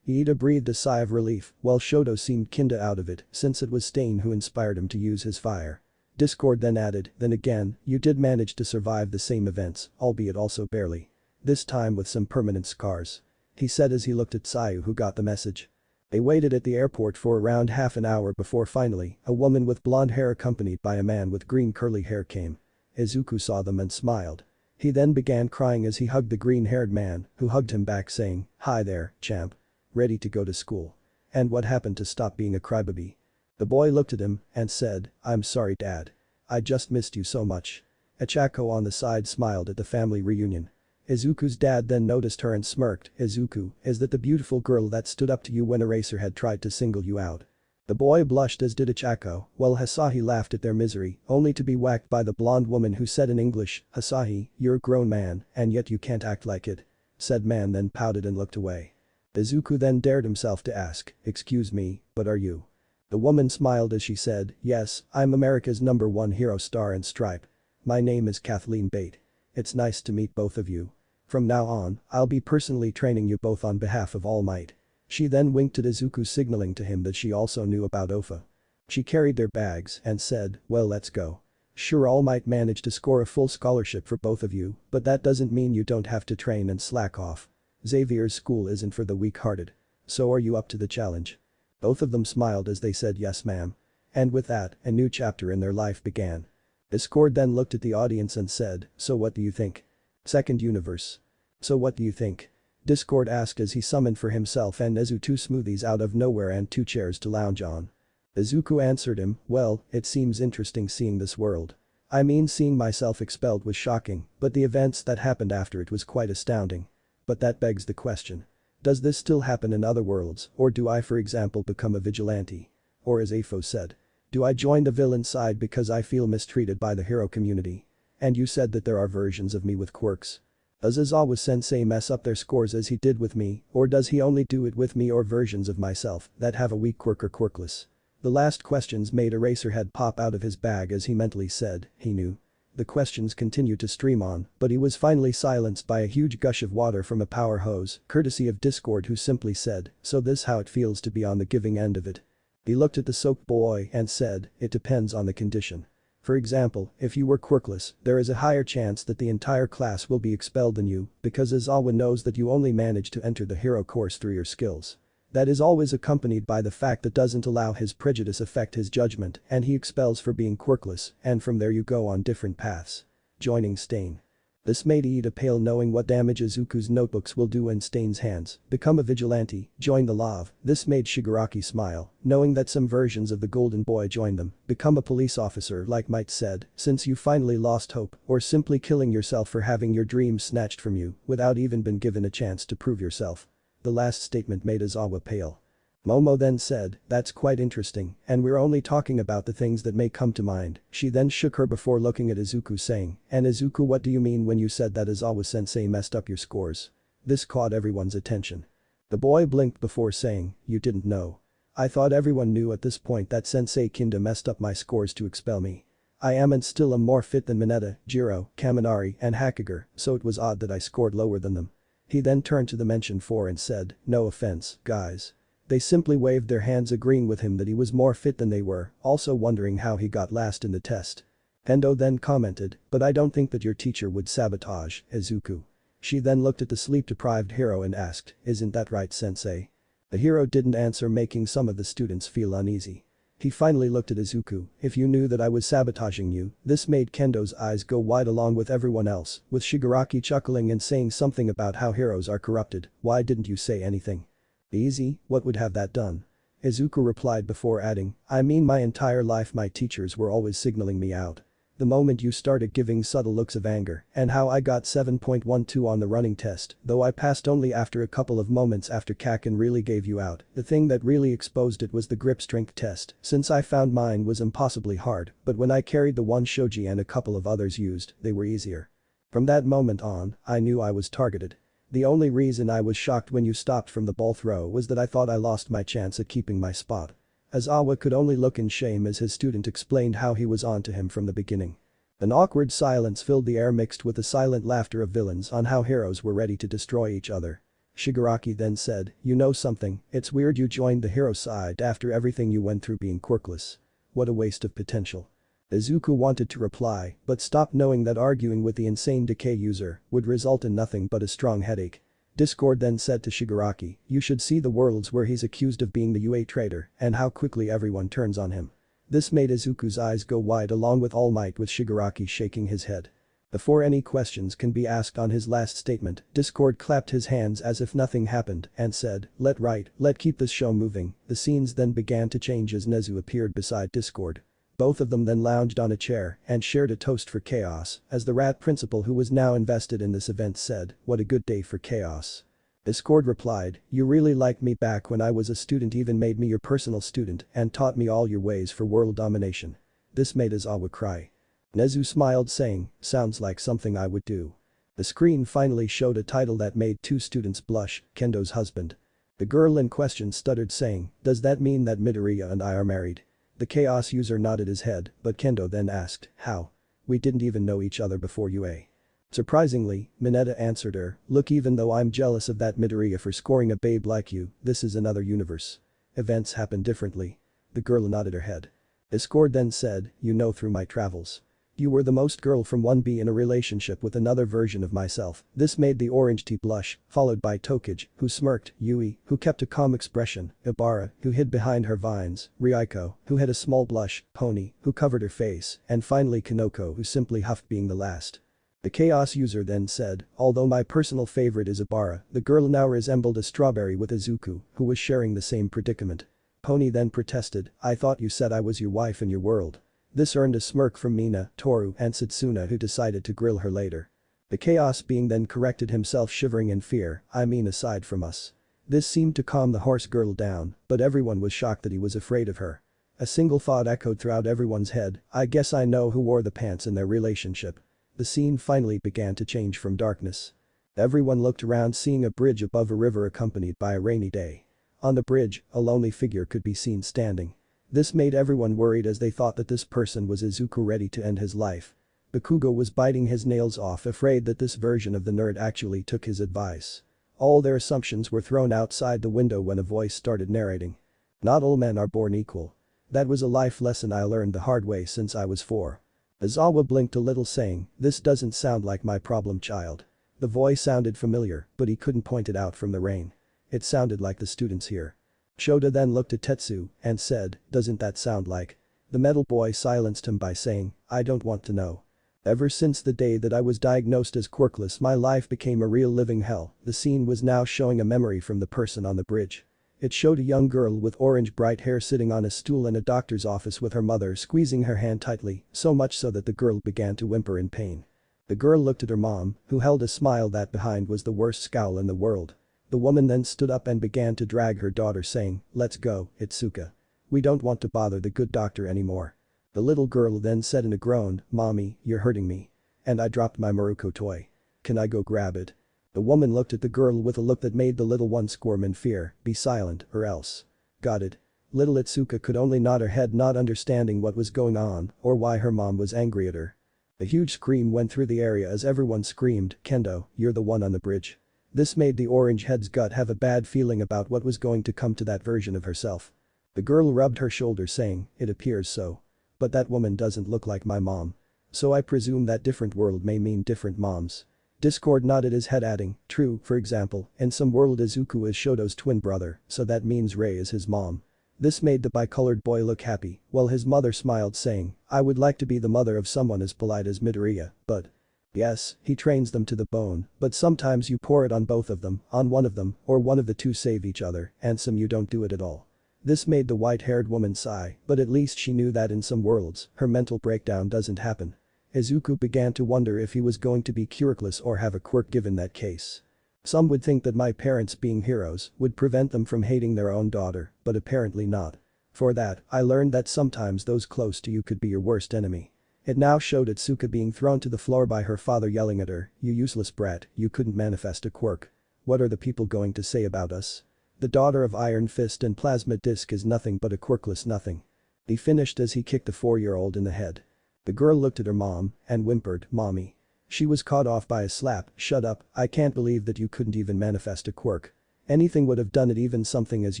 Iida breathed a sigh of relief while Shoto seemed kinda out of it since it was Stain who inspired him to use his fire. Discord then added, "Then again, you did manage to survive the same events, albeit also barely. This time with some permanent scars." He said as he looked at Sayu, who got the message. They waited at the airport for around half an hour before finally, a woman with blonde hair accompanied by a man with green curly hair came. Izuku saw them and smiled. He then began crying as he hugged the green-haired man, who hugged him back saying, "Hi there, champ. Ready to go to school? And what happened to stop being a crybaby?" The boy looked at him and said, "I'm sorry, Dad. I just missed you so much." Achako on the side smiled at the family reunion. Izuku's dad then noticed her and smirked, "Izuku, is that the beautiful girl that stood up to you when Eraserhead tried to single you out?" The boy blushed, as did Achako, while Hasahi laughed at their misery, only to be whacked by the blonde woman who said in English, "Hasahi, you're a grown man, and yet you can't act like it." Said man then pouted and looked away. Izuku then dared himself to ask, "Excuse me, but are you?" The woman smiled as she said, "Yes, I'm America's #1 hero, Star and Stripe. My name is Kathleen Bate. It's nice to meet both of you. From now on, I'll be personally training you both on behalf of All Might." She then winked at Izuku, signaling to him that she also knew about AFO. She carried their bags and said, "Well, let's go. Sure, All Might managed to score a full scholarship for both of you, but that doesn't mean you don't have to train and slack off. Xavier's school isn't for the weak-hearted. So are you up to the challenge?" Both of them smiled as they said, "Yes, ma'am." And with that, a new chapter in their life began. Discord then looked at the audience and said, "So what do you think? Second universe. So what do you think?" Discord asked as he summoned for himself and Nezu 2 smoothies out of nowhere and 2 chairs to lounge on. Izuku answered him, "Well, it seems interesting seeing this world. I mean, seeing myself expelled was shocking, but the events that happened after it was quite astounding. But that begs the question. Does this still happen in other worlds, or do I, for example, become a vigilante? Or as AFO said, do I join the villain side because I feel mistreated by the hero community? And you said that there are versions of me with quirks. Does Izawa-sensei mess up their scores as he did with me, or does he only do it with me or versions of myself that have a weak quirk or quirkless?" The last questions made Eraserhead pop out of his bag as he mentally said, he knew. The questions continued to stream on, but he was finally silenced by a huge gush of water from a power hose, courtesy of Discord, who simply said, "So this how it feels to be on the giving end of it?" He looked at the soaked boy and said, "It depends on the condition. For example, if you were quirkless, there is a higher chance that the entire class will be expelled than you, because Izawa knows that you only managed to enter the hero course through your skills. That is always accompanied by the fact that doesn't allow his prejudice affect his judgment, and he expels for being quirkless, and from there you go on different paths. Joining Stain. This made Iida pale, knowing what damage Izuku's notebooks will do in Stain's hands. Become a vigilante, join the LAV. This made Shigaraki smile, knowing that some versions of the Golden Boy joined them. Become a police officer, like Might said, since you finally lost hope, or simply killing yourself for having your dreams snatched from you without even been given a chance to prove yourself. The last statement made Izawa pale. Momo then said, that's quite interesting, and we're only talking about the things that may come to mind. She then shook her before looking at Izuku saying, and Izuku, what do you mean when you said that Izawa-sensei messed up your scores? This caught everyone's attention. The boy blinked before saying, you didn't know. I thought everyone knew at this point that Sensei Kendo messed up my scores to expel me. I am and still am more fit than Mineta, Jiro, Kaminari, and Hakuger, so it was odd that I scored lower than them. He then turned to the mentioned four and said, no offense, guys. They simply waved their hands agreeing with him that he was more fit than they were, also wondering how he got last in the test. Kendo then commented, but I don't think that your teacher would sabotage, Izuku. She then looked at the sleep-deprived hero and asked, isn't that right, sensei? The hero didn't answer, making some of the students feel uneasy. He finally looked at Izuku, if you knew that I was sabotaging you. This made Kendo's eyes go wide along with everyone else, with Shigaraki chuckling and saying something about how heroes are corrupted. Why didn't you say anything? Easy, what would have that done? Izuku replied before adding, I mean my entire life my teachers were always signaling me out. The moment you started giving subtle looks of anger, and how I got 7.12 on the running test, though I passed only after a couple of moments after Kaken really gave you out, the thing that really exposed it was the grip strength test, since I found mine was impossibly hard, but when I carried the one Shoji and a couple of others used, they were easier. From that moment on, I knew I was targeted. The only reason I was shocked when you stopped from the ball throw was that I thought I lost my chance at keeping my spot. Azawa could only look in shame as his student explained how he was on to him from the beginning. An awkward silence filled the air mixed with the silent laughter of villains on how heroes were ready to destroy each other. Shigaraki then said, you know something, it's weird you joined the hero side after everything you went through being quirkless. What a waste of potential. Izuku wanted to reply, but stopped knowing that arguing with the insane decay user would result in nothing but a strong headache. Discord then said to Shigaraki, you should see the worlds where he's accused of being the UA traitor and how quickly everyone turns on him. This made Izuku's eyes go wide along with All Might, with Shigaraki shaking his head. Before any questions can be asked on his last statement, Discord clapped his hands as if nothing happened and said, let's keep this show moving. The scenes then began to change as Nezu appeared beside Discord. Both of them then lounged on a chair and shared a toast for chaos, as the rat principal who was now invested in this event said, what a good day for chaos. Discord replied, you really liked me back when I was a student, even made me your personal student and taught me all your ways for world domination. This made Azawa cry. Nezu smiled saying, sounds like something I would do. The screen finally showed a title that made two students blush, Kendo's husband. The girl in question stuttered saying, does that mean that Midoriya and I are married? The chaos user nodded his head, but Kendo then asked, how? We didn't even know each other before UA. Surprisingly, Mineta answered her, look, even though I'm jealous of that Midoriya for scoring a babe like you, this is another universe. Events happen differently. The girl nodded her head. Discord then said, you know, through my travels. You were the most girl from 1B in a relationship with another version of myself. This made the orange tea blush, followed by Tokage, who smirked, Yui, who kept a calm expression, Ibara, who hid behind her vines, Ryuko, who had a small blush, Pony, who covered her face, and finally Kanoko, who simply huffed, being the last. The chaos user then said, although my personal favorite is Ibara, the girl now resembled a strawberry with Izuku, who was sharing the same predicament. Pony then protested, I thought you said I was your wife in your world. This earned a smirk from Mina, Toru, and Satsuna, who decided to grill her later. The chaos being then corrected himself, shivering in fear, I mean aside from us. This seemed to calm the horse girl down, but everyone was shocked that he was afraid of her. A single thought echoed throughout everyone's head, I guess I know who wore the pants in their relationship. The scene finally began to change from darkness. Everyone looked around, seeing a bridge above a river accompanied by a rainy day. On the bridge, a lonely figure could be seen standing. This made everyone worried as they thought that this person was Izuku, ready to end his life. Bakugo was biting his nails off, afraid that this version of the nerd actually took his advice. All their assumptions were thrown outside the window when a voice started narrating. Not all men are born equal. That was a life lesson I learned the hard way since I was 4. Azawa blinked a little saying, this doesn't sound like my problem child. The voice sounded familiar, but he couldn't point it out from the rain. It sounded like the students here. Shoda then looked at Tetsu and said, doesn't that sound like? The metal boy silenced him by saying, I don't want to know. Ever since the day that I was diagnosed as quirkless, my life became a real living hell. The scene was now showing a memory from the person on the bridge. It showed a young girl with orange bright hair sitting on a stool in a doctor's office with her mother squeezing her hand tightly, so much so that the girl began to whimper in pain. The girl looked at her mom, who held a smile that behind was the worst scowl in the world. The woman then stood up and began to drag her daughter saying, "Let's go, Itsuka. We don't want to bother the good doctor anymore." The little girl then said in a groan, "Mommy, you're hurting me. And I dropped my Maruko toy. Can I go grab it?" The woman looked at the girl with a look that made the little one squirm in fear, "Be silent or else." "Got it." Little Itsuka could only nod her head, not understanding what was going on or why her mom was angry at her. A huge scream went through the area as everyone screamed, "Kendo, you're the one on the bridge." This made the orange head's gut have a bad feeling about what was going to come to that version of herself. The girl rubbed her shoulder saying, "It appears so. But that woman doesn't look like my mom. So I presume that different world may mean different moms." Discord nodded his head adding, "True, for example, in some world Izuku is Shoto's twin brother, so that means Rei is his mom." This made the bicolored boy look happy, while his mother smiled saying, "I would like to be the mother of someone as polite as Midoriya, but..." Yes, he trains them to the bone, but sometimes you pour it on both of them, on one of them, or one of the two save each other, and some you don't do it at all. This made the white-haired woman sigh, but at least she knew that in some worlds, her mental breakdown doesn't happen. Izuku began to wonder if he was going to be quirkless or have a quirk given that case. Some would think that my parents being heroes would prevent them from hating their own daughter, but apparently not. For that, I learned that sometimes those close to you could be your worst enemy. It now showed Itsuka being thrown to the floor by her father yelling at her, "You useless brat, you couldn't manifest a quirk. What are the people going to say about us? The daughter of Iron Fist and Plasma Disc is nothing but a quirkless nothing." He finished as he kicked the 4-year-old in the head. The girl looked at her mom and whimpered, "Mommy." She was caught off by a slap, "Shut up, I can't believe that you couldn't even manifest a quirk. Anything would have done it, even something as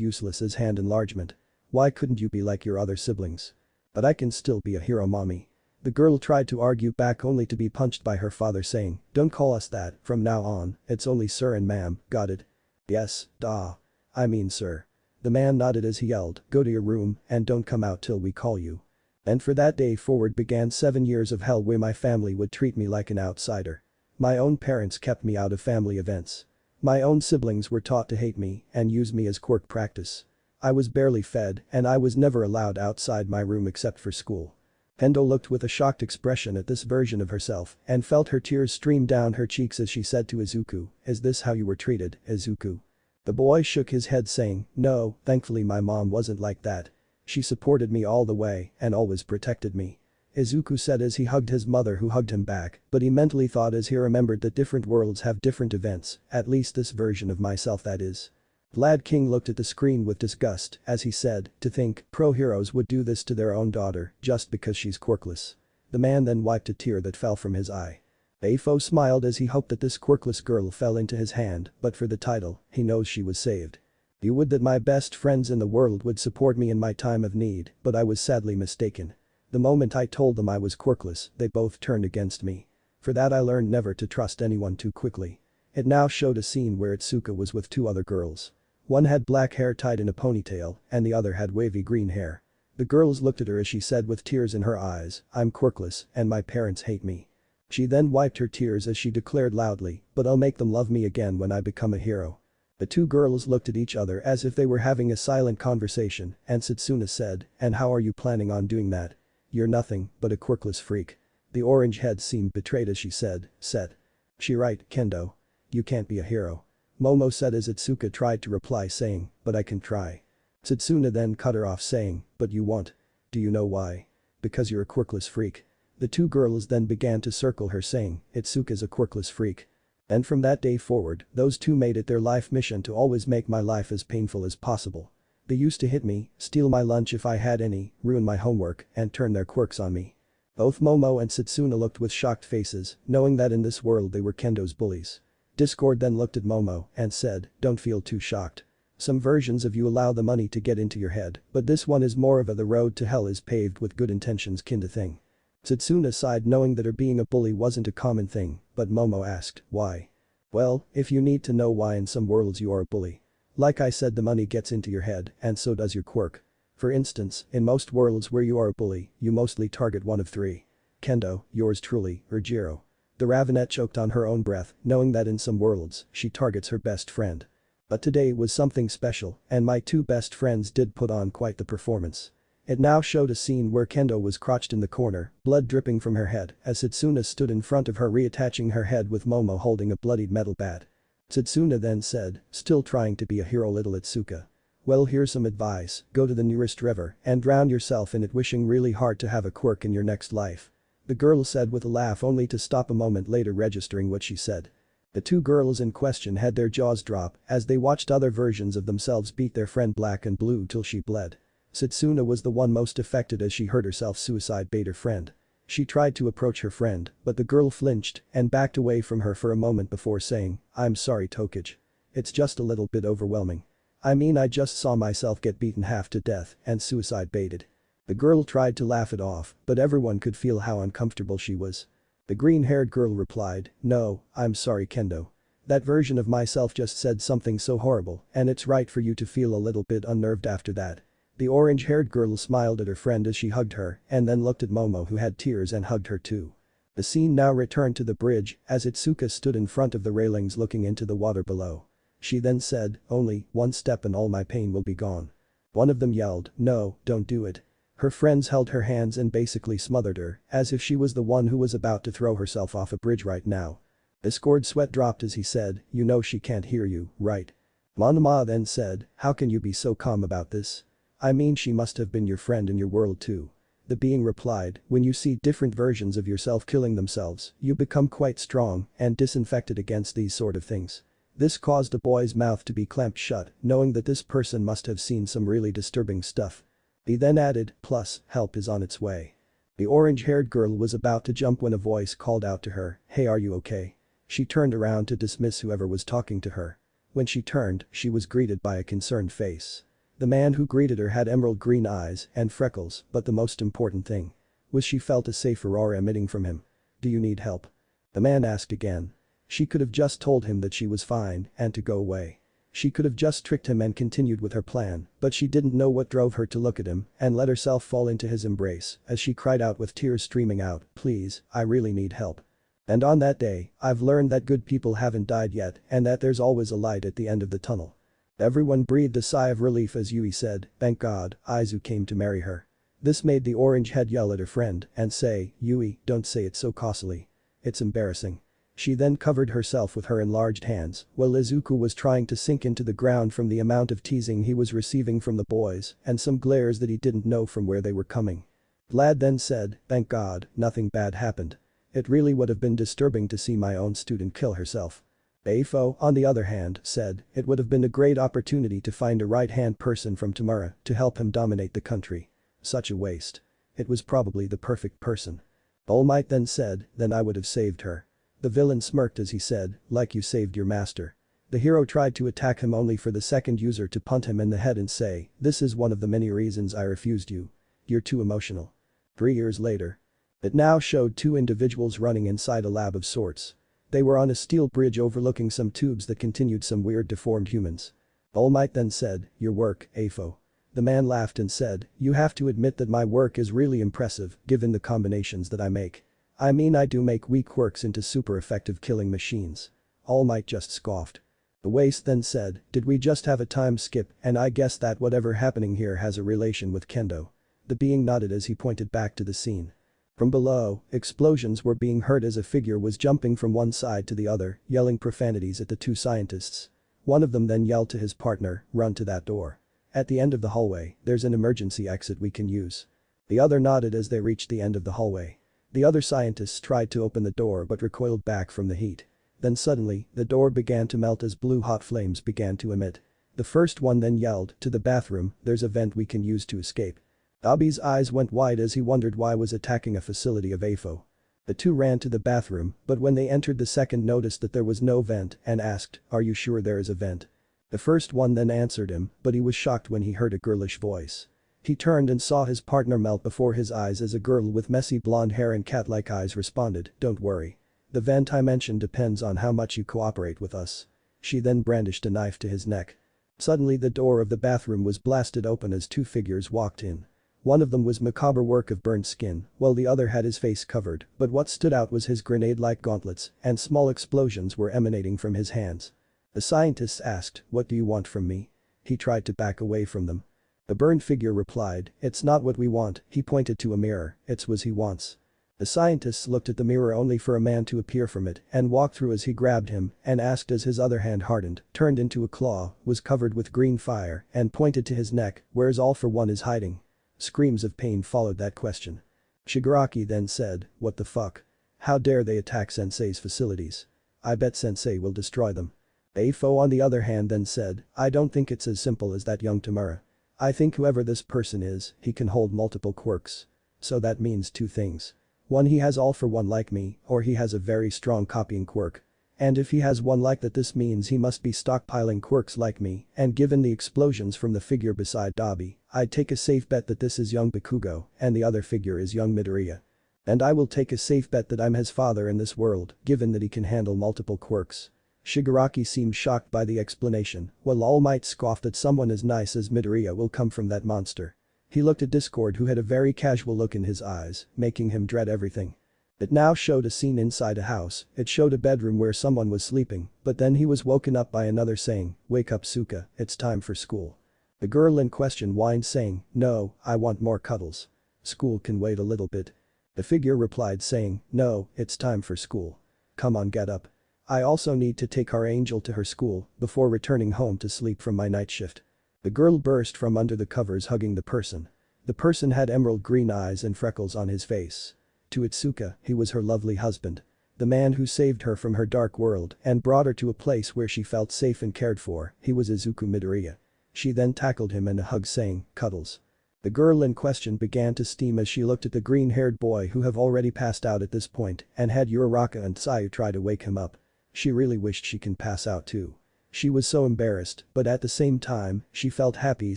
useless as hand enlargement. Why couldn't you be like your other siblings?" "But I can still be a hero, mommy." The girl tried to argue back only to be punched by her father saying, "Don't call us that, from now on, it's only sir and ma'am, got it?" "Yes, duh. I mean sir." The man nodded as he yelled, "Go to your room and don't come out till we call you." And for that day forward began 7 years of hell where my family would treat me like an outsider. My own parents kept me out of family events. My own siblings were taught to hate me and use me as quirk practice. I was barely fed and I was never allowed outside my room except for school. Endo looked with a shocked expression at this version of herself and felt her tears stream down her cheeks as she said to Izuku, "Is this how you were treated, Izuku?" The boy shook his head saying, "No, thankfully my mom wasn't like that. She supported me all the way and always protected me." Izuku said as he hugged his mother, who hugged him back, but he mentally thought as he remembered that different worlds have different events, at least this version of myself that is. Vlad King looked at the screen with disgust as he said, "To think pro-heroes would do this to their own daughter just because she's quirkless." The man then wiped a tear that fell from his eye. AFO smiled as he hoped that this quirkless girl fell into his hand, but for the title, he knows she was saved. "You would that my best friends in the world would support me in my time of need, but I was sadly mistaken. The moment I told them I was quirkless, they both turned against me. For that I learned never to trust anyone too quickly." It now showed a scene where Itsuka was with 2 other girls. One had black hair tied in a ponytail and the other had wavy green hair. The girls looked at her as she said with tears in her eyes, "I'm quirkless and my parents hate me." She then wiped her tears as she declared loudly, "But I'll make them love me again when I become a hero." The 2 girls looked at each other as if they were having a silent conversation and Setsuna said, "And how are you planning on doing that? You're nothing but a quirkless freak." The orange head seemed betrayed as she said, "Set. She right, Kendo. You can't be a hero." Momo said as Itsuka tried to reply saying, "But I can try." Setsuna then cut her off saying, "But you won't. Do you know why? Because you're a quirkless freak." The 2 girls then began to circle her saying, "Itsuka's a quirkless freak." And from that day forward, those 2 made it their life mission to always make my life as painful as possible. They used to hit me, steal my lunch if I had any, ruin my homework, and turn their quirks on me. Both Momo and Setsuna looked with shocked faces, knowing that in this world they were Kendo's bullies. Discord then looked at Momo and said, "Don't feel too shocked. Some versions of you allow the money to get into your head, but this one is more of a the road to hell is paved with good intentions kinda thing." Setsuna sighed knowing that her being a bully wasn't a common thing, but Momo asked, "Why?" "Well, if you need to know why in some worlds you are a bully. Like I said, the money gets into your head and so does your quirk. For instance, in most worlds where you are a bully, you mostly target one of 3. Kendo, yours truly, or Jiro." The Ravenet choked on her own breath, knowing that in some worlds, she targets her best friend. But today was something special and my 2 best friends did put on quite the performance. It now showed a scene where Kendo was crouched in the corner, blood dripping from her head as Setsuna stood in front of her reattaching her head with Momo holding a bloodied metal bat. Setsuna then said, still trying to be a hero. Little Itsuka. Well, here's some advice, go to the nearest river and drown yourself in it, wishing really hard to have a quirk in your next life. The girl said with a laugh, only to stop a moment later, registering what she said. The two girls in question had their jaws drop as they watched other versions of themselves beat their friend Black and Blue till she bled. Setsuna was the one most affected as she heard herself suicide bait her friend. She tried to approach her friend, but the girl flinched and backed away from her for a moment before saying, "I'm sorry, Tokage. It's just a little bit overwhelming. I mean, I just saw myself get beaten half to death and suicide baited." The girl tried to laugh it off, but everyone could feel how uncomfortable she was. The green-haired girl replied, "No, I'm sorry, Kendo. That version of myself just said something so horrible, and it's right for you to feel a little bit unnerved after that." The orange-haired girl smiled at her friend as she hugged her and then looked at Momo, who had tears, and hugged her too. The scene now returned to the bridge as Itsuka stood in front of the railings looking into the water below. She then said, "Only one step and all my pain will be gone." One of them yelled, "No, don't do it." Her friends held her hands and basically smothered her, as if she was the one who was about to throw herself off a bridge right now. The scored sweat dropped as he said, "You know she can't hear you, right?" Monoma then said, "How can you be so calm about this? I mean, she must have been your friend in your world too." The being replied, "When you see different versions of yourself killing themselves, you become quite strong and disinfected against these sort of things." This caused the boy's mouth to be clamped shut, knowing that this person must have seen some really disturbing stuff. He then added, "Plus, help is on its way." The orange-haired girl was about to jump when a voice called out to her, "Hey, are you okay?" She turned around to dismiss whoever was talking to her. When she turned, she was greeted by a concerned face. The man who greeted her had emerald green eyes and freckles, but the most important thing was she felt a safe aura emitting from him. "Do you need help?" the man asked again. She could have just told him that she was fine and to go away. She could have just tricked him and continued with her plan, but she didn't know what drove her to look at him and let herself fall into his embrace as she cried out with tears streaming out, "Please, I really need help. And on that day, I've learned that good people haven't died yet and that there's always a light at the end of the tunnel." Everyone breathed a sigh of relief as Yui said, "Thank God, Aizu came to marry her." This made the orange head yell at her friend and say, "Yui, don't say it so costly. It's embarrassing." She then covered herself with her enlarged hands while Izuku was trying to sink into the ground from the amount of teasing he was receiving from the boys and some glares that he didn't know from where they were coming. Vlad then said, "Thank God, nothing bad happened. It really would have been disturbing to see my own student kill herself." AFO, on the other hand, said, "It would have been a great opportunity to find a right-hand person from Tamura to help him dominate the country. Such a waste. It was probably the perfect person." All Might then said, "Then I would have saved her." The villain smirked as he said, "Like you saved your master." The hero tried to attack him only for the second user to punt him in the head and say, "This is one of the many reasons I refused you. You're too emotional." 3 years later. It now showed two individuals running inside a lab of sorts. They were on a steel bridge overlooking some tubes that continued some weird deformed humans. All Might then said, "Your work, AFO." The man laughed and said, "You have to admit that my work is really impressive given the combinations that I make. I mean, I do make weak quirks into super effective killing machines." All Might just scoffed. The Waste then said, "Did we just have a time skip, and I guess that whatever happening here has a relation with Kendo." The being nodded as he pointed back to the scene. From below, explosions were being heard as a figure was jumping from one side to the other, yelling profanities at the two scientists. One of them then yelled to his partner, "Run to that door. At the end of the hallway, there's an emergency exit we can use." The other nodded as they reached the end of the hallway. The other scientists tried to open the door but recoiled back from the heat. Then suddenly, the door began to melt as blue hot flames began to emit. The first one then yelled, "To the bathroom, there's a vent we can use to escape." Abi's eyes went wide as he wondered why was attacking a facility of AFO. The two ran to the bathroom, but when they entered the second noticed that there was no vent and asked, "Are you sure there is a vent?" The first one then answered him, but he was shocked when he heard a girlish voice. He turned and saw his partner melt before his eyes as a girl with messy blonde hair and cat-like eyes responded, "Don't worry. The vent I mentioned depends on how much you cooperate with us." She then brandished a knife to his neck. Suddenly the door of the bathroom was blasted open as two figures walked in. One of them was macabre work of burnt skin, while the other had his face covered, but what stood out was his grenade-like gauntlets, and small explosions were emanating from his hands. The scientists asked, "What do you want from me?" He tried to back away from them. The burned figure replied, "It's not what we want," he pointed to a mirror, "it's what he wants." The scientists looked at the mirror only for a man to appear from it and walk through as he grabbed him and asked as his other hand hardened, turned into a claw, was covered with green fire, and pointed to his neck, where's All for One is hiding. Screams of pain followed that question. Shigaraki then said, what the fuck? How dare they attack Sensei's facilities? I bet Sensei will destroy them. AFO on the other hand then said, I don't think it's as simple as that, young Tamura. I think whoever this person is, he can hold multiple quirks. So that means two things. One, he has All for One like me, or he has a very strong copying quirk. And if he has one like that, this means he must be stockpiling quirks like me, and given the explosions from the figure beside Dabi, I'd take a safe bet that this is young Bakugo and the other figure is young Midoriya. And I will take a safe bet that I'm his father in this world, given that he can handle multiple quirks. Shigaraki seemed shocked by the explanation, while All Might scoffed that someone as nice as Midoriya will come from that monster. He looked at Discord, who had a very casual look in his eyes, making him dread everything. It now showed a scene inside a house. It showed a bedroom where someone was sleeping, but then he was woken up by another saying, wake up Suka, it's time for school. The girl in question whined saying, no, I want more cuddles. School can wait a little bit. The figure replied saying, no, it's time for school. Come on, get up. I also need to take our angel to her school before returning home to sleep from my night shift. The girl burst from under the covers hugging the person. The person had emerald green eyes and freckles on his face. To Itsuka, he was her lovely husband. The man who saved her from her dark world and brought her to a place where she felt safe and cared for, he was Izuku Midoriya. She then tackled him in a hug saying, cuddles. The girl in question began to steam as she looked at the green-haired boy who have already passed out at this point and had Uraraka and Sayu try to wake him up. She really wished she can pass out too. She was so embarrassed, but at the same time, she felt happy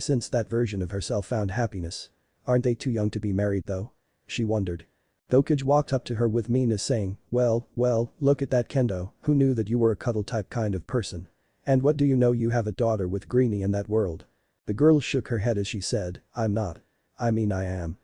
since that version of herself found happiness. Aren't they too young to be married though? She wondered. Dokage walked up to her with meanness saying, well, look at that Kendo, who knew that you were a cuddle type kind of person? And what do you know, you have a daughter with Greenie in that world? The girl shook her head as she said, I'm not. I mean I am.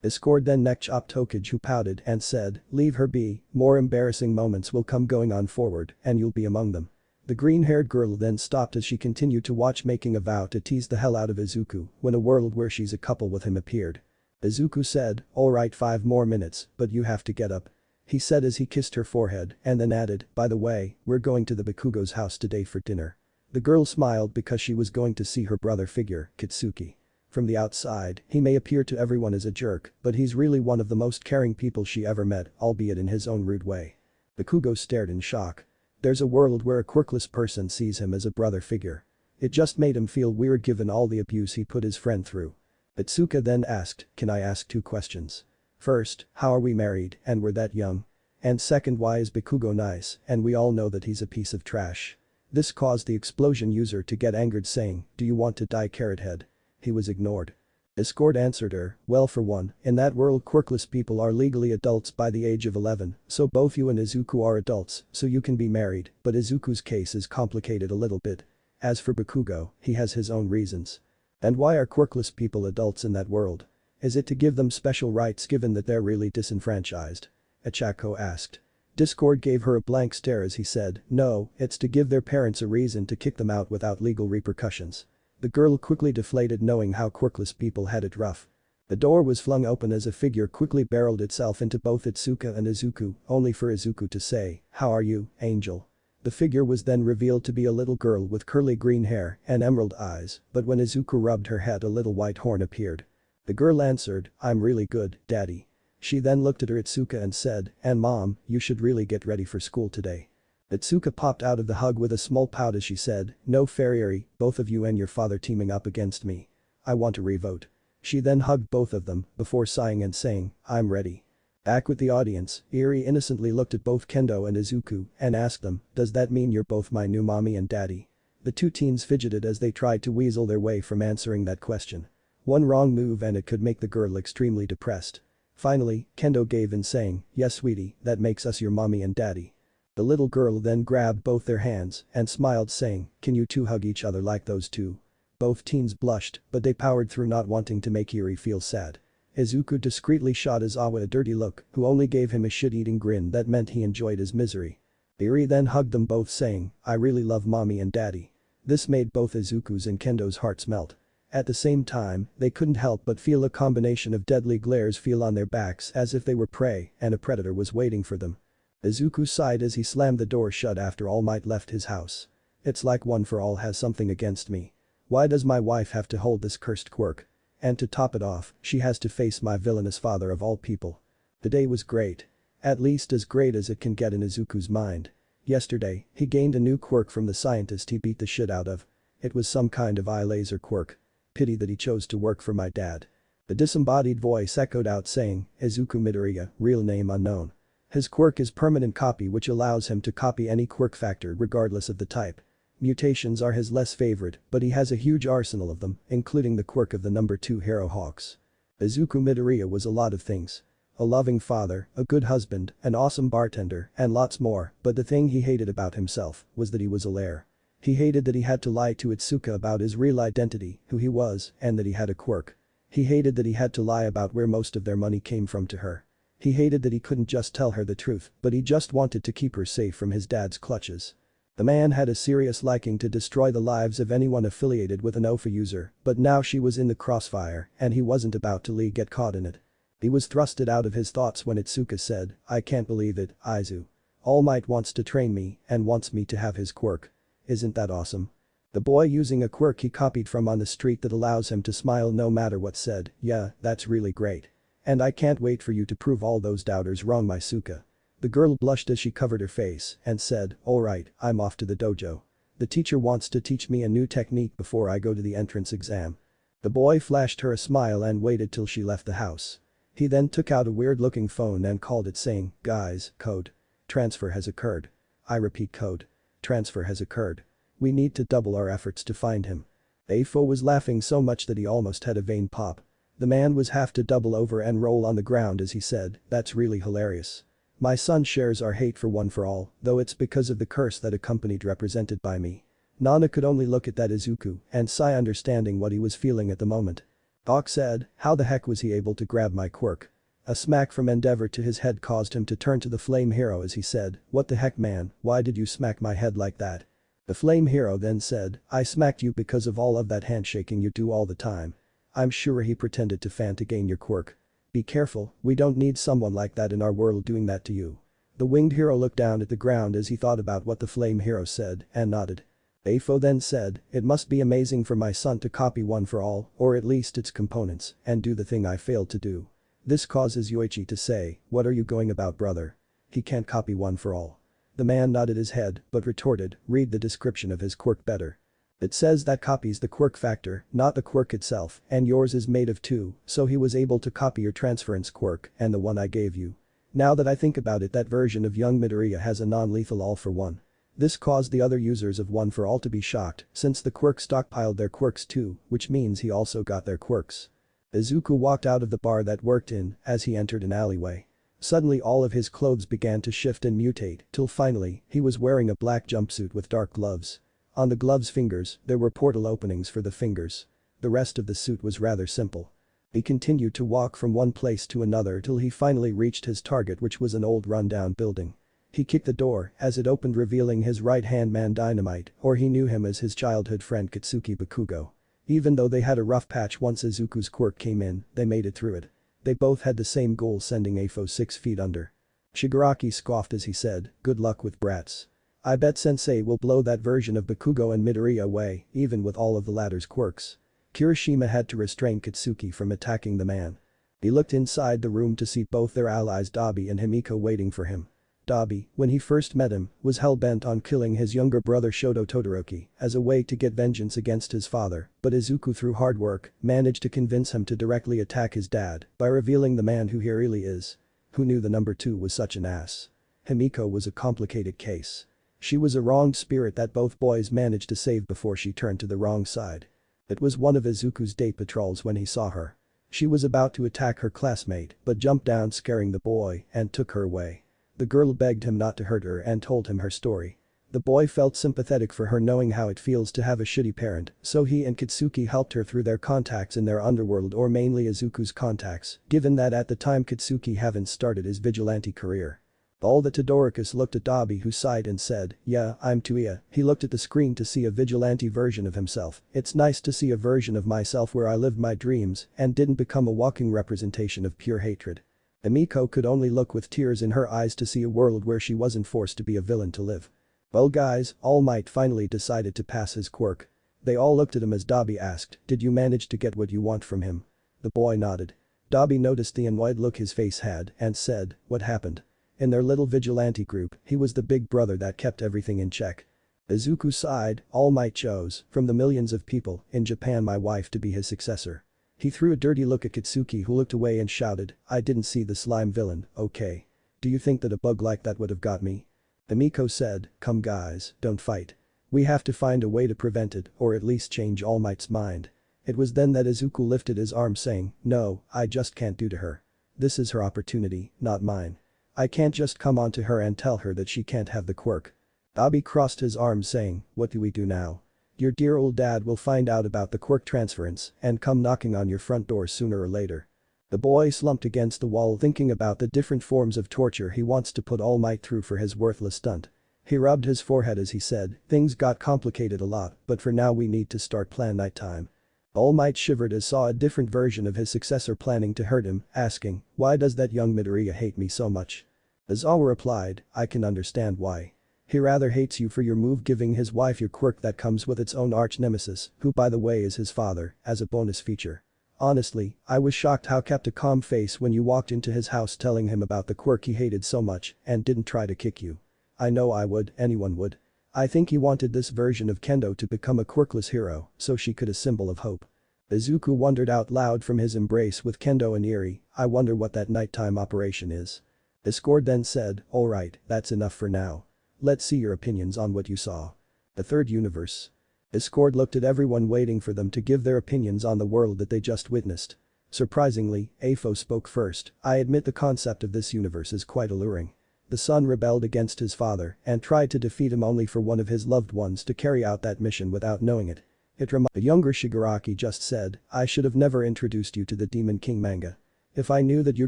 Discord then neck-chopped Dokage, who pouted and said, leave her be, more embarrassing moments will come going on forward and you'll be among them. The green-haired girl then stopped as she continued to watch, making a vow to tease the hell out of Izuku when a world where she's a couple with him appeared. Izuku said, alright, 5 more minutes, but you have to get up. He said as he kissed her forehead and then added, by the way, we're going to the Bakugo's house today for dinner. The girl smiled because she was going to see her brother figure, Kitsuki. From the outside, he may appear to everyone as a jerk, but he's really one of the most caring people she ever met, albeit in his own rude way. Bakugo stared in shock. There's a world where a quirkless person sees him as a brother figure. It just made him feel weird given all the abuse he put his friend through. Itsuka then asked, can I ask 2 questions? First, how are we married and we're that young? And second, why is Bakugo nice and we all know that he's a piece of trash? This caused the explosion user to get angered saying, do you want to die, carrot head? He was ignored. Discord answered her, well, for one, in that world quirkless people are legally adults by the age of 11, so both you and Izuku are adults, so you can be married, but Izuku's case is complicated a little bit. As for Bakugo, he has his own reasons. And why are quirkless people adults in that world? Is it to give them special rights given that they're really disenfranchised? Achako asked. Discord gave her a blank stare as he said, no, it's to give their parents a reason to kick them out without legal repercussions. The girl quickly deflated knowing how quirkless people had it rough. The door was flung open as a figure quickly barreled itself into both Itsuka and Izuku, only for Izuku to say, how are you, Angel? The figure was then revealed to be a little girl with curly green hair and emerald eyes, but when Izuku rubbed her head, a little white horn appeared. The girl answered, I'm really good, Daddy. She then looked at her Itsuka and said, and Mom, you should really get ready for school today. Itsuka popped out of the hug with a small pout as she said, no fair, Eri, both of you and your father teaming up against me. I want to revote. She then hugged both of them before sighing and saying, I'm ready. Back with the audience, Eri innocently looked at both Kendo and Izuku and asked them, does that mean you're both my new mommy and daddy? The two teens fidgeted as they tried to weasel their way from answering that question. One wrong move and it could make the girl extremely depressed. Finally, Kendo gave in saying, yes sweetie, that makes us your mommy and daddy. The little girl then grabbed both their hands and smiled saying, can you two hug each other like those two? Both teens blushed, but they powered through, not wanting to make Eri feel sad. Izuku discreetly shot Izawa a dirty look, who only gave him a shit-eating grin that meant he enjoyed his misery. Eri then hugged them both saying, I really love mommy and daddy. This made both Izuku's and Kendo's hearts melt. At the same time, they couldn't help but feel a combination of deadly glares feel on their backs as if they were prey and a predator was waiting for them. Izuku sighed as he slammed the door shut after All Might left his house. It's like One for All has something against me. Why does my wife have to hold this cursed quirk? And to top it off, she has to face my villainous father of all people. The day was great. At least as great as it can get in Izuku's mind. Yesterday, he gained a new quirk from the scientist he beat the shit out of. It was some kind of eye laser quirk. Pity that he chose to work for my dad. The disembodied voice echoed out saying, Izuku Midoriya, real name unknown. His quirk is permanent copy which allows him to copy any quirk factor regardless of the type. Mutations are his less favorite, but he has a huge arsenal of them, including the quirk of the number 2 hero Hawks. Izuku Midoriya was a lot of things. A loving father, a good husband, an awesome bartender, and lots more, but the thing he hated about himself was that he was a liar. He hated that he had to lie to Itsuka about his real identity, who he was, and that he had a quirk. He hated that he had to lie about where most of their money came from to her. He hated that he couldn't just tell her the truth, but he just wanted to keep her safe from his dad's clutches. The man had a serious liking to destroy the lives of anyone affiliated with an AFO user, but now she was in the crossfire, and he wasn't about to get caught in it. He was thrusted out of his thoughts when Itsuka said, I can't believe it, Aizu. All Might wants to train me and wants me to have his quirk. Isn't that awesome? The boy using a quirk he copied from on the street that allows him to smile no matter what said, yeah, that's really great. And I can't wait for you to prove all those doubters wrong, Maisuka. The girl blushed as she covered her face and said, alright, I'm off to the dojo. The teacher wants to teach me a new technique before I go to the entrance exam. The boy flashed her a smile and waited till she left the house. He then took out a weird-looking phone and called it saying, guys, code. Transfer has occurred. I repeat, code. Transfer has occurred. We need to double our efforts to find him. AFO was laughing so much that he almost had a vein pop. The man was have to double over and roll on the ground as he said, that's really hilarious. My son shares our hate for One for All, though it's because of the curse that accompanied represented by me. Nana could only look at that Izuku and sigh understanding what he was feeling at the moment. Doc said, how the heck was he able to grab my quirk? A smack from Endeavor to his head caused him to turn to the flame hero as he said, what the heck man, why did you smack my head like that? The flame hero then said, I smacked you because of all of that handshaking you do all the time. I'm sure he pretended to fan to gain your quirk. Be careful, we don't need someone like that in our world doing that to you. The winged hero looked down at the ground as he thought about what the flame hero said and nodded. AFO then said, it must be amazing for my son to copy One for All, or at least its components, and do the thing I failed to do. This causes Yoichi to say, what are you going about brother? He can't copy One for All. The man nodded his head but retorted, read the description of his quirk better. It says that copies the quirk factor, not the quirk itself, and yours is made of 2, so he was able to copy your transference quirk and the one I gave you. Now that I think about it, that version of young Midoriya has a non-lethal all for one. This caused the other users of One for All to be shocked since the quirk stockpiled their quirks too, which means he also got their quirks. Izuku walked out of the bar that worked in as he entered an alleyway. Suddenly all of his clothes began to shift and mutate till finally he was wearing a black jumpsuit with dark gloves. On the gloves' fingers, there were portal openings for the fingers. The rest of the suit was rather simple. He continued to walk from one place to another till he finally reached his target, which was an old rundown building. He kicked the door as it opened, revealing his right-hand man Dynamite, or he knew him as his childhood friend Katsuki Bakugo. Even though they had a rough patch once Izuku's quirk came in, they made it through it. They both had the same goal, sending AFO 6 feet under. Shigaraki scoffed as he said, good luck with brats. I bet Sensei will blow that version of Bakugo and Midoriya away, even with all of the latter's quirks. Kirishima had to restrain Katsuki from attacking the man. He looked inside the room to see both their allies Dabi and Himiko waiting for him. Dabi, when he first met him, was hell-bent on killing his younger brother Shoto Todoroki as a way to get vengeance against his father, but Izuku through hard work managed to convince him to directly attack his dad by revealing the man who he really is. Who knew the number 2 was such an ass? Himiko was a complicated case. She was a wronged spirit that both boys managed to save before she turned to the wrong side. It was one of Izuku's day patrols when he saw her. She was about to attack her classmate but jumped down, scaring the boy, and took her away. The girl begged him not to hurt her and told him her story. The boy felt sympathetic for her, knowing how it feels to have a shitty parent, so he and Katsuki helped her through their contacts in their underworld, or mainly Izuku's contacts, given that at the time Katsuki hadn't started his vigilante career. All the Todoricus looked at Dobby, who sighed and said, "Yeah, I'm Tuia." He looked at the screen to see a vigilante version of himself. "It's nice to see a version of myself where I lived my dreams and didn't become a walking representation of pure hatred." Emiko could only look with tears in her eyes to see a world where she wasn't forced to be a villain to live. "Well guys, All Might finally decided to pass his quirk." They all looked at him as Dobby asked, "Did you manage to get what you want from him?" The boy nodded. Dobby noticed the annoyed look his face had and said, "What happened?" In their little vigilante group, he was the big brother that kept everything in check. Izuku sighed. All Might chose, from the millions of people in Japan, my wife to be his successor. He threw a dirty look at Kitsuki, who looked away and shouted, "I didn't see the slime villain, okay? Do you think that a bug like that would have got me?" Emiko said, "Come guys, don't fight. We have to find a way to prevent it or at least change All Might's mind." It was then that Izuku lifted his arm saying, "No, I just can't do to her. This is her opportunity, not mine. I can't just come on to her and tell her that she can't have the quirk." Dobby crossed his arms saying, "What do we do now? Your dear old dad will find out about the quirk transference and come knocking on your front door sooner or later." The boy slumped against the wall thinking about the different forms of torture he wants to put All Might through for his worthless stunt. He rubbed his forehead as he said, "Things got complicated a lot, but for now we need to start plan nighttime." All Might shivered as saw a different version of his successor planning to hurt him, asking, "Why does that young Midoriya hate me so much?" Izawa replied, "I can understand why. He rather hates you for your move giving his wife your quirk that comes with its own arch nemesis, who by the way is his father, as a bonus feature. Honestly, I was shocked how kept a calm face when you walked into his house telling him about the quirk he hated so much and didn't try to kick you. I know I would, anyone would. I think he wanted this version of Kendo to become a quirkless hero so she could a symbol of hope." Izuku wondered out loud from his embrace with Kendo and Eri, "I wonder what that nighttime operation is." Discord then said, "Alright, that's enough for now. Let's see your opinions on what you saw." The third universe. Discord looked at everyone waiting for them to give their opinions on the world that they just witnessed. Surprisingly, AFO spoke first. "I admit the concept of this universe is quite alluring. The son rebelled against his father and tried to defeat him only for one of his loved ones to carry out that mission without knowing it. The younger Shigaraki just said, "I should have never introduced you to the Demon King manga. If I knew that you're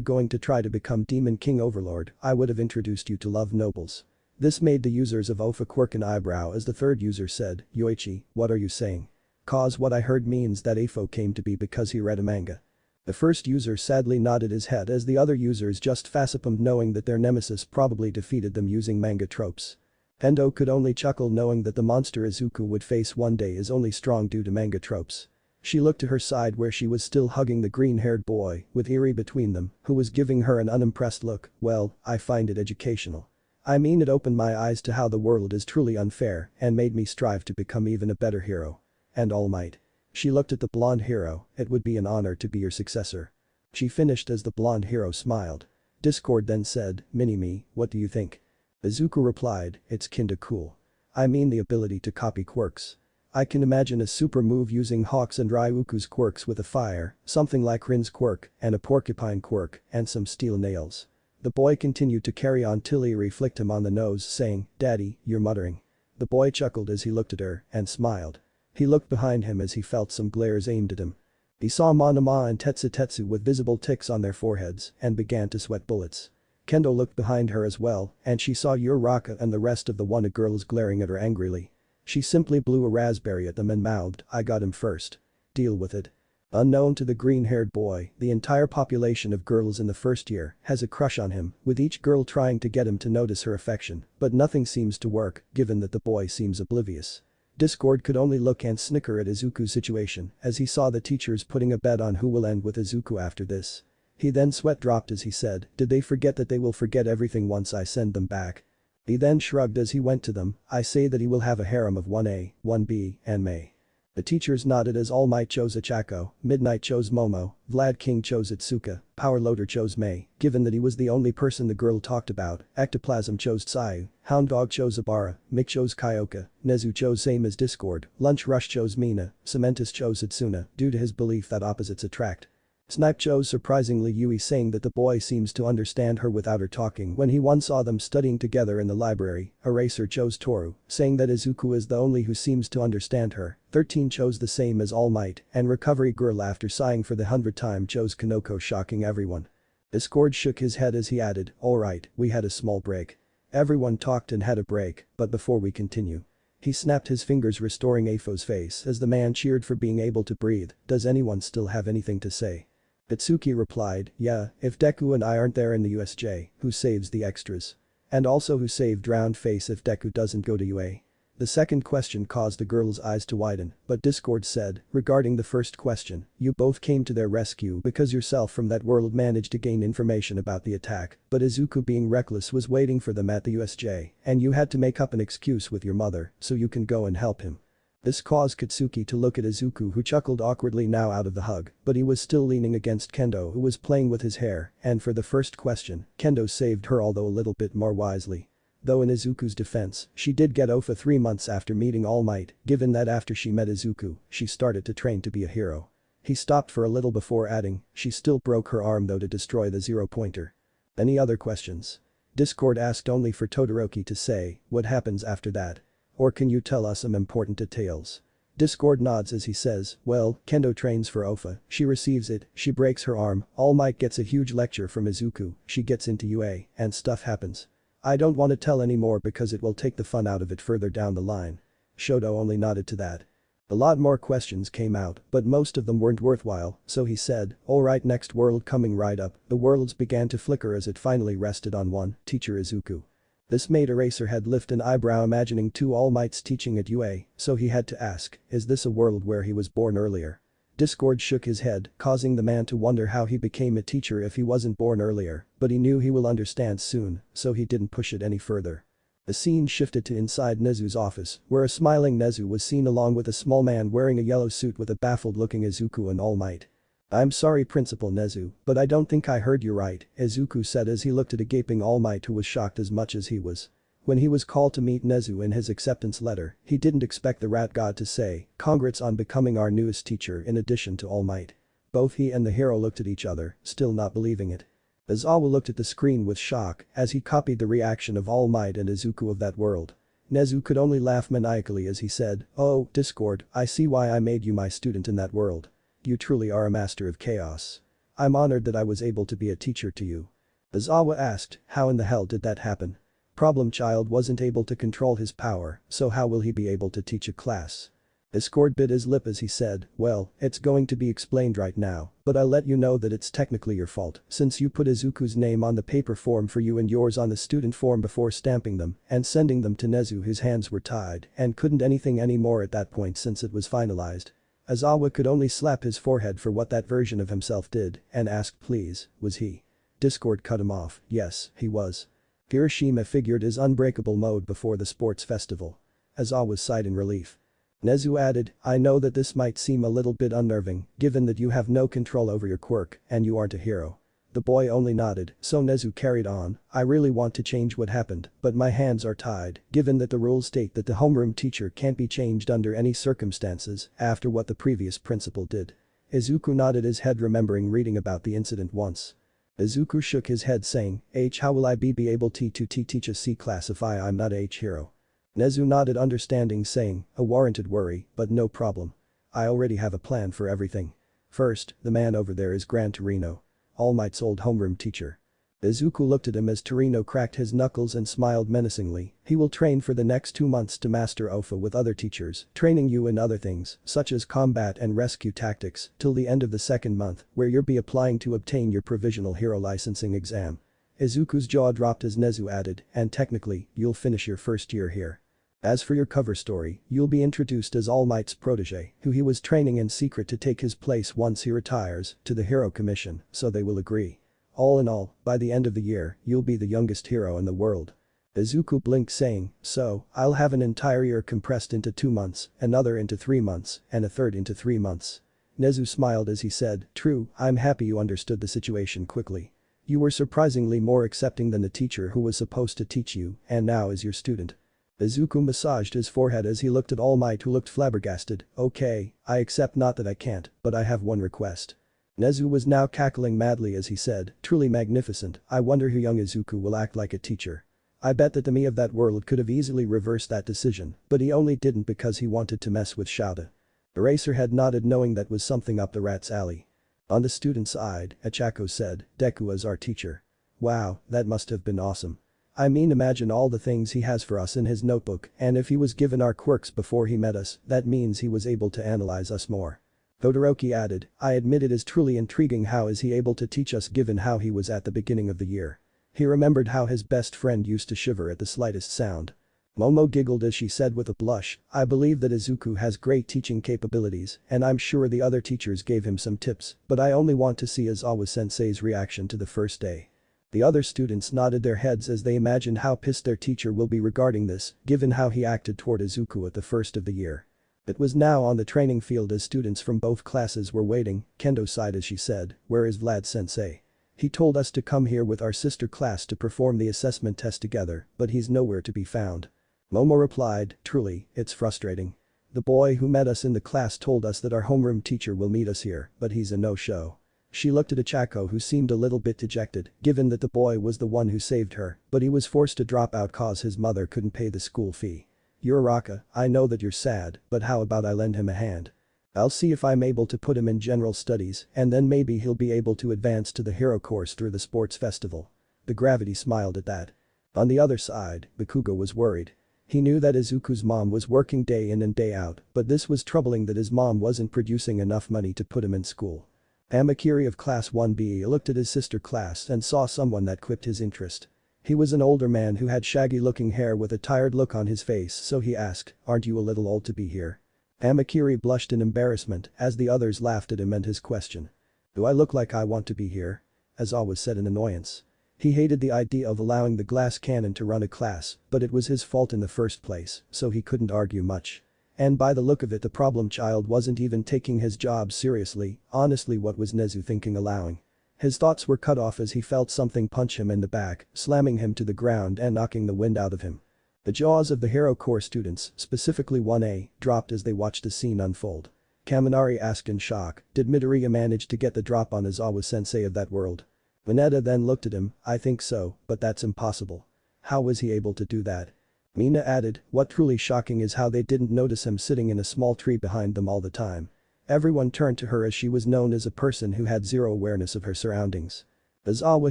going to try to become Demon King Overlord, I would have introduced you to Love Nobles." This made the users of OFA quirk an eyebrow as the third user said, "Yoichi, what are you saying? Cause what I heard means that AFO came to be because he read a manga." The first user sadly nodded his head as the other users just facepalmed knowing that their nemesis probably defeated them using manga tropes. Endo could only chuckle knowing that the monster Izuku would face one day is only strong due to manga tropes. She looked to her side where she was still hugging the green-haired boy with Eri between them, who was giving her an unimpressed look. "Well, I find it educational. I mean, it opened my eyes to how the world is truly unfair and made me strive to become even a better hero. And All Might." She looked at the blonde hero, "It would be an honor to be your successor." She finished as the blonde hero smiled. Discord then said, "Mini-me, what do you think?" Izuku replied, "It's kinda cool. I mean the ability to copy quirks. I can imagine a super move using Hawks and Ryuku's quirks with a fire, something like Rin's quirk, and a porcupine quirk, and some steel nails." The boy continued to carry on till Eri flicked him on the nose saying, "Daddy, you're muttering." The boy chuckled as he looked at her and smiled. He looked behind him as he felt some glares aimed at him. He saw Monoma and Tetsu with visible ticks on their foreheads and began to sweat bullets. Kendo looked behind her as well and she saw Uraraka and the rest of the Wanna girls glaring at her angrily. She simply blew a raspberry at them and mouthed, "I got him first. Deal with it." Unknown to the green-haired boy, the entire population of girls in the first year has a crush on him, with each girl trying to get him to notice her affection, but nothing seems to work given that the boy seems oblivious. Discord could only look and snicker at Izuku's situation as he saw the teachers putting a bet on who will end with Izuku after this. He then sweat dropped as he said, "Did they forget that they will forget everything once I send them back?" He then shrugged as he went to them, "I say that he will have a harem of 1A, 1B, and May." The teachers nodded as All Might chose Achako, Midnight chose Momo, Vlad King chose Itsuka, Power Loader chose May, given that he was the only person the girl talked about, Ectoplasm chose Tsayu, Hound Dog chose Abara, Mick chose Kyoka, Nezu chose same as Discord, Lunch Rush chose Mina, Cementus chose Itsuna due to his belief that opposites attract. Snipe chose surprisingly Yui saying that the boy seems to understand her without her talking when he once saw them studying together in the library. Eraser chose Toru, saying that Izuku is the only who seems to understand her. 13 chose the same as All Might and Recovery Girl after sighing for the 100th time chose Kanoko shocking everyone. Discord shook his head as he added, alright, we had a small break. Everyone talked and had a break, but before we continue. He snapped his fingers restoring AFO's face as the man cheered for being able to breathe. Does anyone still have anything to say? Itsuki replied, yeah, if Deku and I aren't there in the USJ, who saves the extras? And also who saved Drowned Face if Deku doesn't go to UA? The second question caused the girl's eyes to widen, but Discord said, regarding the first question, you both came to their rescue because yourself from that world managed to gain information about the attack, but Izuku being reckless was waiting for them at the USJ, and you had to make up an excuse with your mother so you can go and help him. This caused Katsuki to look at Izuku who chuckled awkwardly now out of the hug, but he was still leaning against Kendo who was playing with his hair, and for the first question, Kendo saved her although a little bit more wisely. Though in Izuku's defense, she did get AFO 3 months after meeting All Might, given that after she met Izuku, she started to train to be a hero. He stopped for a little before adding, she still broke her arm though to destroy the zero-pointer. Any other questions? Discord asked only for Todoroki to say, what happens after that? Or can you tell us some important details? Discord nods as he says, well, Kendo trains for AFO, she receives it, she breaks her arm, All Might gets a huge lecture from Izuku, she gets into UA, and stuff happens. I don't want to tell any more because it will take the fun out of it further down the line. Shoto only nodded to that. A lot more questions came out, but most of them weren't worthwhile, so he said, alright, next world coming right up. The worlds began to flicker as it finally rested on one, Teacher Izuku. This made Eraserhead lift an eyebrow imagining two All Mights teaching at UA, so he had to ask, is this a world where he was born earlier? Discord shook his head, causing the man to wonder how he became a teacher if he wasn't born earlier, but he knew he will understand soon, so he didn't push it any further. The scene shifted to inside Nezu's office, where a smiling Nezu was seen along with a small man wearing a yellow suit with a baffled-looking Izuku and All Might. I'm sorry Principal Nezu, but I don't think I heard you right, Izuku said as he looked at a gaping All Might who was shocked as much as he was. When he was called to meet Nezu in his acceptance letter, he didn't expect the rat god to say, congrats on becoming our newest teacher in addition to All Might. Both he and the hero looked at each other, still not believing it. Izawa looked at the screen with shock as he copied the reaction of All Might and Izuku of that world. Nezu could only laugh maniacally as he said, oh, Discord, I see why I made you my student in that world. You truly are a master of chaos. I'm honored that I was able to be a teacher to you. Izawa asked, how in the hell did that happen? Problem Child wasn't able to control his power, so how will he be able to teach a class? Discord bit his lip as he said, well, it's going to be explained right now, but I'll let you know that it's technically your fault since you put Izuku's name on the paper form for you and yours on the student form before stamping them and sending them to Nezu. His hands were tied and couldn't anything anymore at that point since it was finalized. Izawa could only slap his forehead for what that version of himself did and asked, please, was he? Discord cut him off, yes, he was. Kirishima figured his unbreakable mode before the sports festival. Izawa sighed in relief. Nezu added, I know that this might seem a little bit unnerving, given that you have no control over your quirk and you aren't a hero. The boy only nodded, so Nezu carried on, I really want to change what happened, but my hands are tied, given that the rules state that the homeroom teacher can't be changed under any circumstances after what the previous principal did. Izuku nodded his head remembering reading about the incident once. Izuku shook his head saying, how will I be able to teach a C class if I'm not a hero? Nezu nodded understanding saying, a warranted worry, but no problem. I already have a plan for everything. First, the man over there is Gran Torino. All Might's old homeroom teacher. Izuku looked at him as Torino cracked his knuckles and smiled menacingly, he will train for the next 2 months to master AFO with other teachers, training you in other things, such as combat and rescue tactics, till the end of the 2nd month, where you'll be applying to obtain your provisional hero licensing exam. Izuku's jaw dropped as Nezu added, and technically, you'll finish your 1st year here. As for your cover story, you'll be introduced as All Might's protege, who he was training in secret to take his place once he retires, to the hero commission, so they will agree. All in all, by the end of the year, you'll be the youngest hero in the world. Izuku blinked saying, so, I'll have an entire year compressed into 2 months, another into 3 months, and a third into 3 months. Nezu smiled as he said, true, I'm happy you understood the situation quickly. You were surprisingly more accepting than the teacher who was supposed to teach you, and now is your student. Izuku massaged his forehead as he looked at All Might who looked flabbergasted, okay, I accept not that I can't, but I have one request. Nezu was now cackling madly as he said, truly magnificent, I wonder who young Izuku will act like a teacher. I bet that the me of that world could have easily reversed that decision, but he only didn't because he wanted to mess with Shouta. Eraserhead nodded knowing that was something up the rat's alley. On the student side, Achako said, Deku as our teacher. Wow, that must have been awesome. I mean, imagine all the things he has for us in his notebook, and if he was given our quirks before he met us, that means he was able to analyze us more. Todoroki added, I admit it is truly intriguing how is he able to teach us given how he was at the beginning of the year. He remembered how his best friend used to shiver at the slightest sound. Momo giggled as she said with a blush, I believe that Izuku has great teaching capabilities and I'm sure the other teachers gave him some tips, but I only want to see Izawa-sensei's reaction to the first day. The other students nodded their heads as they imagined how pissed their teacher will be regarding this, given how he acted toward Izuku at the first of the year. It was now on the training field as students from both classes were waiting. Kendo sighed as she said, where is Vlad-sensei? He told us to come here with our sister class to perform the assessment test together, but he's nowhere to be found. Momo replied, truly, it's frustrating. The boy who met us in the class told us that our homeroom teacher will meet us here, but he's a no-show. She looked at Achako who seemed a little bit dejected, given that the boy was the one who saved her, but he was forced to drop out cause his mother couldn't pay the school fee. Uraraka, I know that you're sad, but how about I lend him a hand? I'll see if I'm able to put him in general studies and then maybe he'll be able to advance to the hero course through the sports festival. The gravity smiled at that. On the other side, Bakugo was worried. He knew that Izuku's mom was working day in and day out, but this was troubling that his mom wasn't producing enough money to put him in school. Amakiri of class 1B looked at his sister class and saw someone that quipped his interest. He was an older man who had shaggy-looking hair with a tired look on his face, so he asked, aren't you a little old to be here? Amakiri blushed in embarrassment as the others laughed at him and his question. Do I look like I want to be here? Aizawa said in annoyance. He hated the idea of allowing the glass cannon to run a class, but it was his fault in the first place, so he couldn't argue much. And by the look of it the problem child wasn't even taking his job seriously, honestly what was Nezu thinking allowing? His thoughts were cut off as he felt something punch him in the back, slamming him to the ground and knocking the wind out of him. The jaws of the Hero Corps students, specifically 1A, dropped as they watched the scene unfold. Kaminari asked in shock, did Midoriya manage to get the drop on Izawa-sensei of that world? Mineta then looked at him, I think so, but that's impossible. How was he able to do that? Mina added, what truly shocking is how they didn't notice him sitting in a small tree behind them all the time. Everyone turned to her as she was known as a person who had zero awareness of her surroundings. Aizawa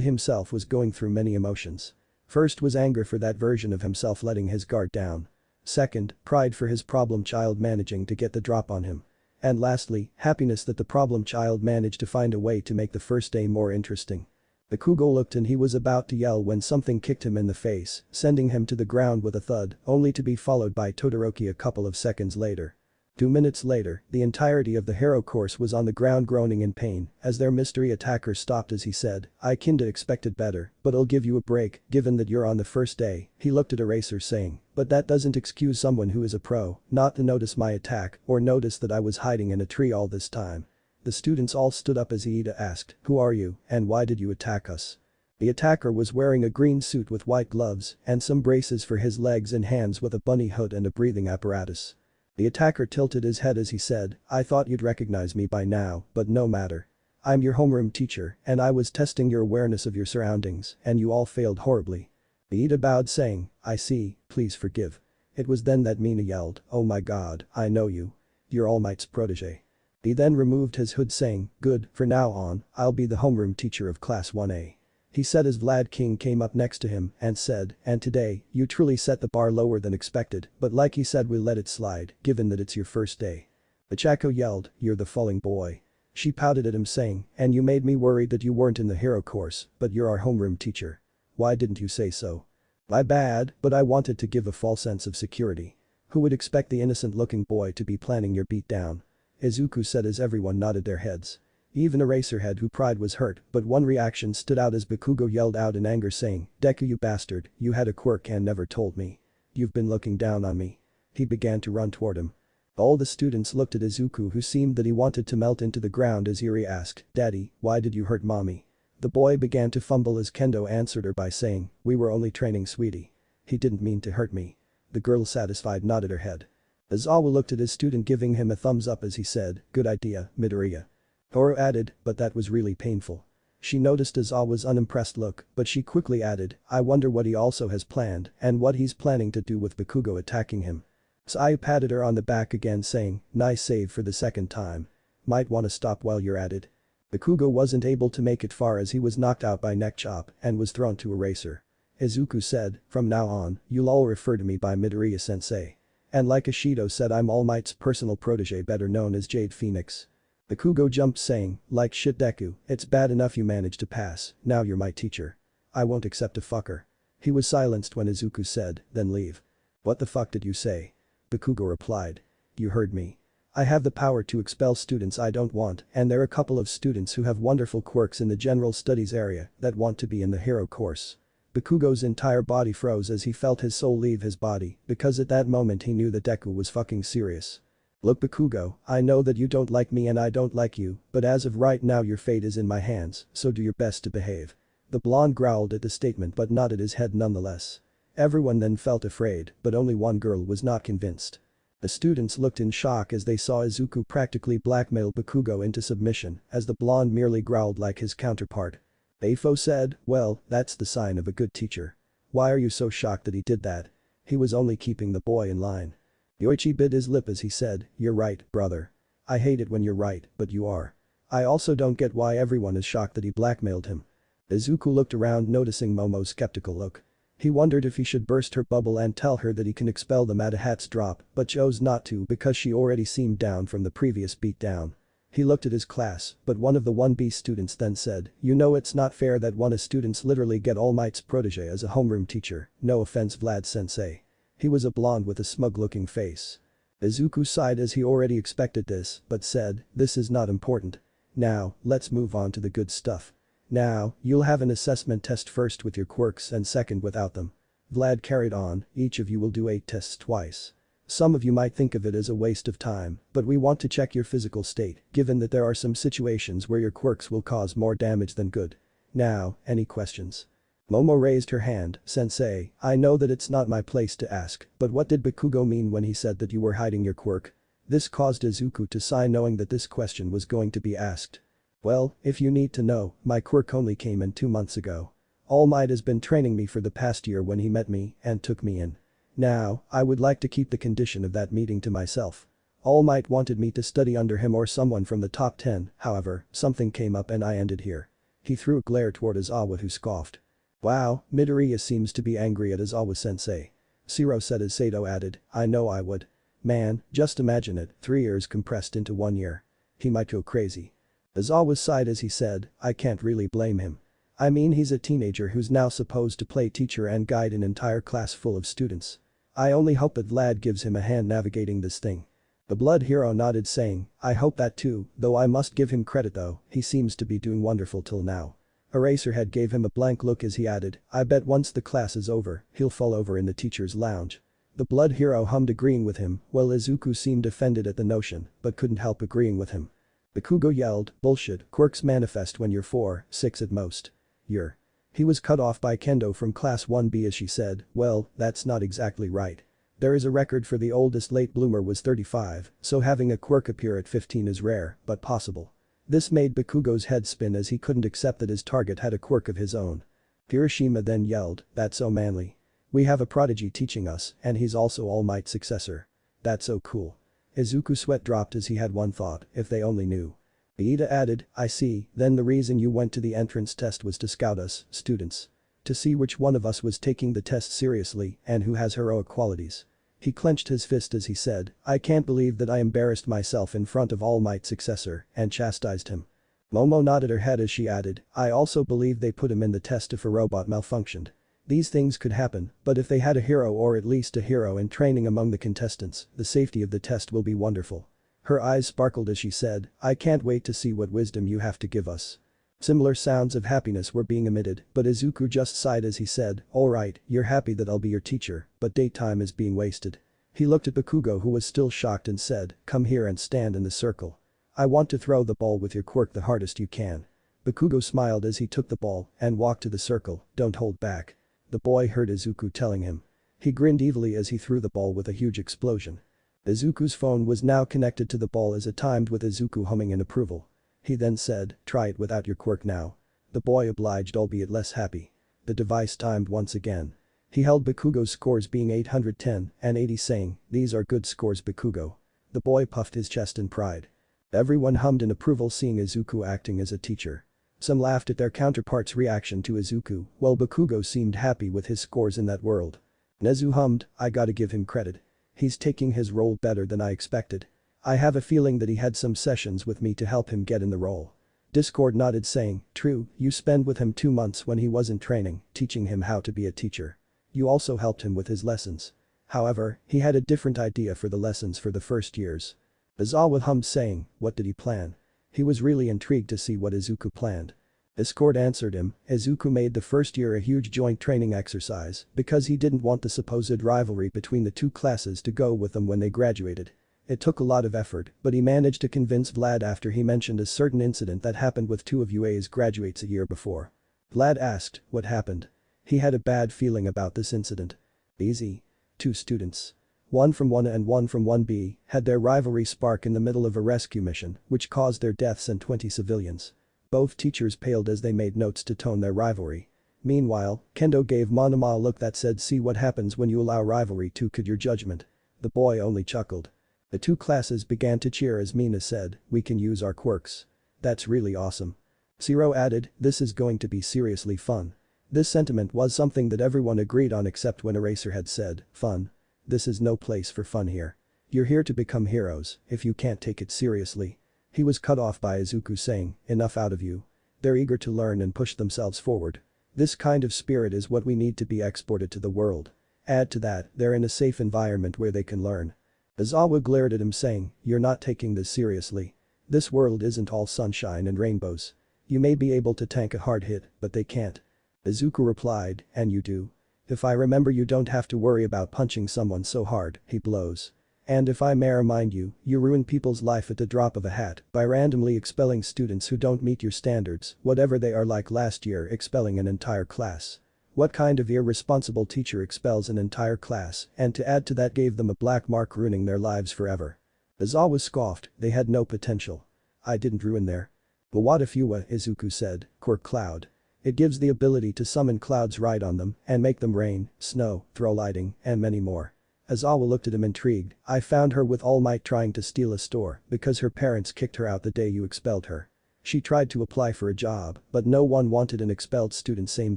himself was going through many emotions. First was anger for that version of himself letting his guard down. Second, pride for his problem child managing to get the drop on him. And lastly, happiness that the problem child managed to find a way to make the first day more interesting. Bakugo looked and he was about to yell when something kicked him in the face, sending him to the ground with a thud, only to be followed by Todoroki a couple of seconds later. 2 minutes later, the entirety of the Hero Course was on the ground groaning in pain as their mystery attacker stopped as he said, I kinda expected better, but I'll give you a break given that you're on the first day. He looked at Eraser saying, but that doesn't excuse someone who is a pro not to notice my attack or notice that I was hiding in a tree all this time. The students all stood up as Iida asked, who are you and why did you attack us? The attacker was wearing a green suit with white gloves and some braces for his legs and hands with a bunny hood and a breathing apparatus. The attacker tilted his head as he said, I thought you'd recognize me by now, but no matter. I'm your homeroom teacher and I was testing your awareness of your surroundings and you all failed horribly. Iida bowed saying, I see, please forgive. It was then that Mina yelled, oh my god, I know you. You're All Might's protege. He then removed his hood saying, good, for now on, I'll be the homeroom teacher of class 1A. He said as Vlad King came up next to him and said, and today, you truly set the bar lower than expected, but like he said we'll let it slide, given that it's your first day. Achako yelled, you're the falling boy. She pouted at him saying, and you made me worried that you weren't in the hero course, but you're our homeroom teacher. Why didn't you say so? My bad, but I wanted to give a false sense of security. Who would expect the innocent-looking boy to be planning your beatdown? Izuku said as everyone nodded their heads. Even Eraserhead who pride was hurt, but one reaction stood out as Bakugo yelled out in anger saying, Deku you bastard, you had a quirk and never told me. You've been looking down on me. He began to run toward him. All the students looked at Izuku who seemed that he wanted to melt into the ground as Eri asked, Daddy, why did you hurt mommy? The boy began to fumble as Kendo answered her by saying, we were only training sweetie. He didn't mean to hurt me. The girl satisfied nodded her head. Aizawa looked at his student giving him a thumbs up as he said, good idea, Midoriya. Toru added, but that was really painful. She noticed Aizawa's unimpressed look, but she quickly added, I wonder what he also has planned and what he's planning to do with Bakugo attacking him. Sayu patted her on the back again saying, nice save for the second time. Might wanna stop while you're at it. Bakugo wasn't able to make it far as he was knocked out by neck chop and was thrown to Eraser. Izuku said, "From now on, you'll all refer to me by Midoriya-sensei. And like Ishido said, I'm All Might's personal protege, better known as Jade Phoenix." Bakugo jumped saying, "Like shit Deku, it's bad enough you managed to pass, now you're my teacher. I won't accept a fucker." He was silenced when Izuku said, "Then leave." "What the fuck did you say?" Bakugo replied. "You heard me. I have the power to expel students I don't want, and there are a couple of students who have wonderful quirks in the general studies area that want to be in the hero course." Bakugo's entire body froze as he felt his soul leave his body because at that moment he knew that Deku was fucking serious. "Look Bakugo, I know that you don't like me and I don't like you, but as of right now your fate is in my hands, so do your best to behave." The blonde growled at the statement but nodded his head nonetheless. Everyone then felt afraid, but only one girl was not convinced. The students looked in shock as they saw Izuku practically blackmail Bakugo into submission as the blonde merely growled like his counterpart. AFO said, "Well, that's the sign of a good teacher. Why are you so shocked that he did that? He was only keeping the boy in line." Yoichi bit his lip as he said, "You're right, brother. I hate it when you're right, but you are. I also don't get why everyone is shocked that he blackmailed him." Izuku looked around noticing Momo's skeptical look. He wondered if he should burst her bubble and tell her that he can expel them at a hat's drop but chose not to because she already seemed down from the previous beatdown. He looked at his class, but one of the 1B students then said, "You know it's not fair that one of students literally get All Might's protege as a homeroom teacher, no offense Vlad-sensei." He was a blonde with a smug-looking face. Izuku sighed as he already expected this, but said, "This is not important. Now, let's move on to the good stuff. Now, you'll have an assessment test first with your quirks and second without them." Vlad carried on, "Each of you will do 8 tests twice. Some of you might think of it as a waste of time, but we want to check your physical state, given that there are some situations where your quirks will cause more damage than good. Now, any questions?" Momo raised her hand, "Sensei, I know that it's not my place to ask, but what did Bakugo mean when he said that you were hiding your quirk?" This caused Izuku to sigh knowing that this question was going to be asked. "Well, if you need to know, my quirk only came in 2 months ago. All Might has been training me for the past year when he met me and took me in. Now, I would like to keep the condition of that meeting to myself. All Might wanted me to study under him or someone from the top 10, however, something came up and I ended here." He threw a glare toward Izawa who scoffed. "Wow, Midoriya seems to be angry at Izawa-sensei." Shiro said as Sato added, "I know I would. Man, just imagine it, 3 years compressed into 1 year. He might go crazy." Izawa sighed as he said, "I can't really blame him. I mean he's a teenager who's now supposed to play teacher and guide an entire class full of students. I only hope that Vlad gives him a hand navigating this thing." The blood hero nodded saying, "I hope that too, though I must give him credit though, he seems to be doing wonderful till now." Eraserhead gave him a blank look as he added, "I bet once the class is over, he'll fall over in the teacher's lounge." The blood hero hummed agreeing with him, while Izuku seemed offended at the notion, but couldn't help agreeing with him. Bakugo yelled, "Bullshit, quirks manifest when you're 4, 6 at most. You're." He was cut off by Kendo from class 1B as she said, "Well, that's not exactly right. There is a record for the oldest late bloomer was 35, so having a quirk appear at 15 is rare, but possible." This made Bakugo's head spin as he couldn't accept that his target had a quirk of his own. Hiroshima then yelled, "That's so manly. We have a prodigy teaching us, and he's also All Might's successor. That's so cool." Izuku's sweat dropped as he had one thought, if they only knew. Iida added, "I see, then the reason you went to the entrance test was to scout us, students. To see which one of us was taking the test seriously and who has heroic qualities." He clenched his fist as he said, "I can't believe that I embarrassed myself in front of All Might's successor and chastised him." Momo nodded her head as she added, "I also believe they put him in the test if a robot malfunctioned. These things could happen, but if they had a hero or at least a hero in training among the contestants, the safety of the test will be wonderful." Her eyes sparkled as she said, "I can't wait to see what wisdom you have to give us." Similar sounds of happiness were being emitted, but Izuku just sighed as he said, "Alright, you're happy that I'll be your teacher, but daytime is being wasted." He looked at Bakugo who was still shocked and said, "Come here and stand in the circle. I want to throw the ball with your quirk the hardest you can." Bakugo smiled as he took the ball and walked to the circle, "Don't hold back." The boy heard Izuku telling him. He grinned evilly as he threw the ball with a huge explosion. Izuku's phone was now connected to the ball as it timed with Izuku humming in approval. He then said, "Try it without your quirk now." The boy obliged albeit less happy. The device timed once again. He held Bakugo's scores being 810 and 80 saying, "These are good scores Bakugo." The boy puffed his chest in pride. Everyone hummed in approval seeing Izuku acting as a teacher. Some laughed at their counterparts' reaction to Izuku, while Bakugo seemed happy with his scores in that world. Nezu hummed, I gotta give him credit. He's taking his role better than I expected. I have a feeling that he had some sessions with me to help him get in the role. Discord nodded saying, true, you spent with him 2 months when he wasn't training, teaching him how to be a teacher. You also helped him with his lessons. However, he had a different idea for the lessons for the first years. Izawa hummed saying, what did he plan? He was really intrigued to see what Izuku planned. Discord answered him, Izuku made the first year a huge joint training exercise because he didn't want the supposed rivalry between the two classes to go with them when they graduated. It took a lot of effort, but he managed to convince Vlad after he mentioned a certain incident that happened with two of UA's graduates a year before. Vlad asked, what happened? He had a bad feeling about this incident. Easy. 2 students. One from 1A and one from 1B had their rivalry spark in the middle of a rescue mission, which caused their deaths and 20 civilians. Both teachers paled as they made notes to tone their rivalry. Meanwhile, Kendo gave Monoma a look that said see what happens when you allow rivalry to cut your judgment. The boy only chuckled. The 2 classes began to cheer as Mina said, we can use our quirks. That's really awesome. Zero added, this is going to be seriously fun. This sentiment was something that everyone agreed on except when Eraserhead said, fun. This is no place for fun here. You're here to become heroes, if you can't take it seriously. He was cut off by Izuku saying, enough out of you. They're eager to learn and push themselves forward. This kind of spirit is what we need to be exported to the world. Add to that, they're in a safe environment where they can learn. Izawa glared at him saying, you're not taking this seriously. This world isn't all sunshine and rainbows. You may be able to tank a hard hit, but they can't. Izuku replied, and you do. If I remember you don't have to worry about punching someone so hard, he blows. And if I may remind you, you ruin people's life at the drop of a hat by randomly expelling students who don't meet your standards, whatever they are like last year expelling an entire class. What kind of irresponsible teacher expels an entire class and to add to that gave them a black mark ruining their lives forever? Izawa scoffed, they had no potential. I didn't ruin their. But what if you were, Izuku said, quirk cloud. It gives the ability to summon clouds right on them and make them rain, snow, throw lightning, and many more. Izawa looked at him intrigued, I found her with All Might trying to steal a store because her parents kicked her out the day you expelled her. She tried to apply for a job, but no one wanted an expelled student, same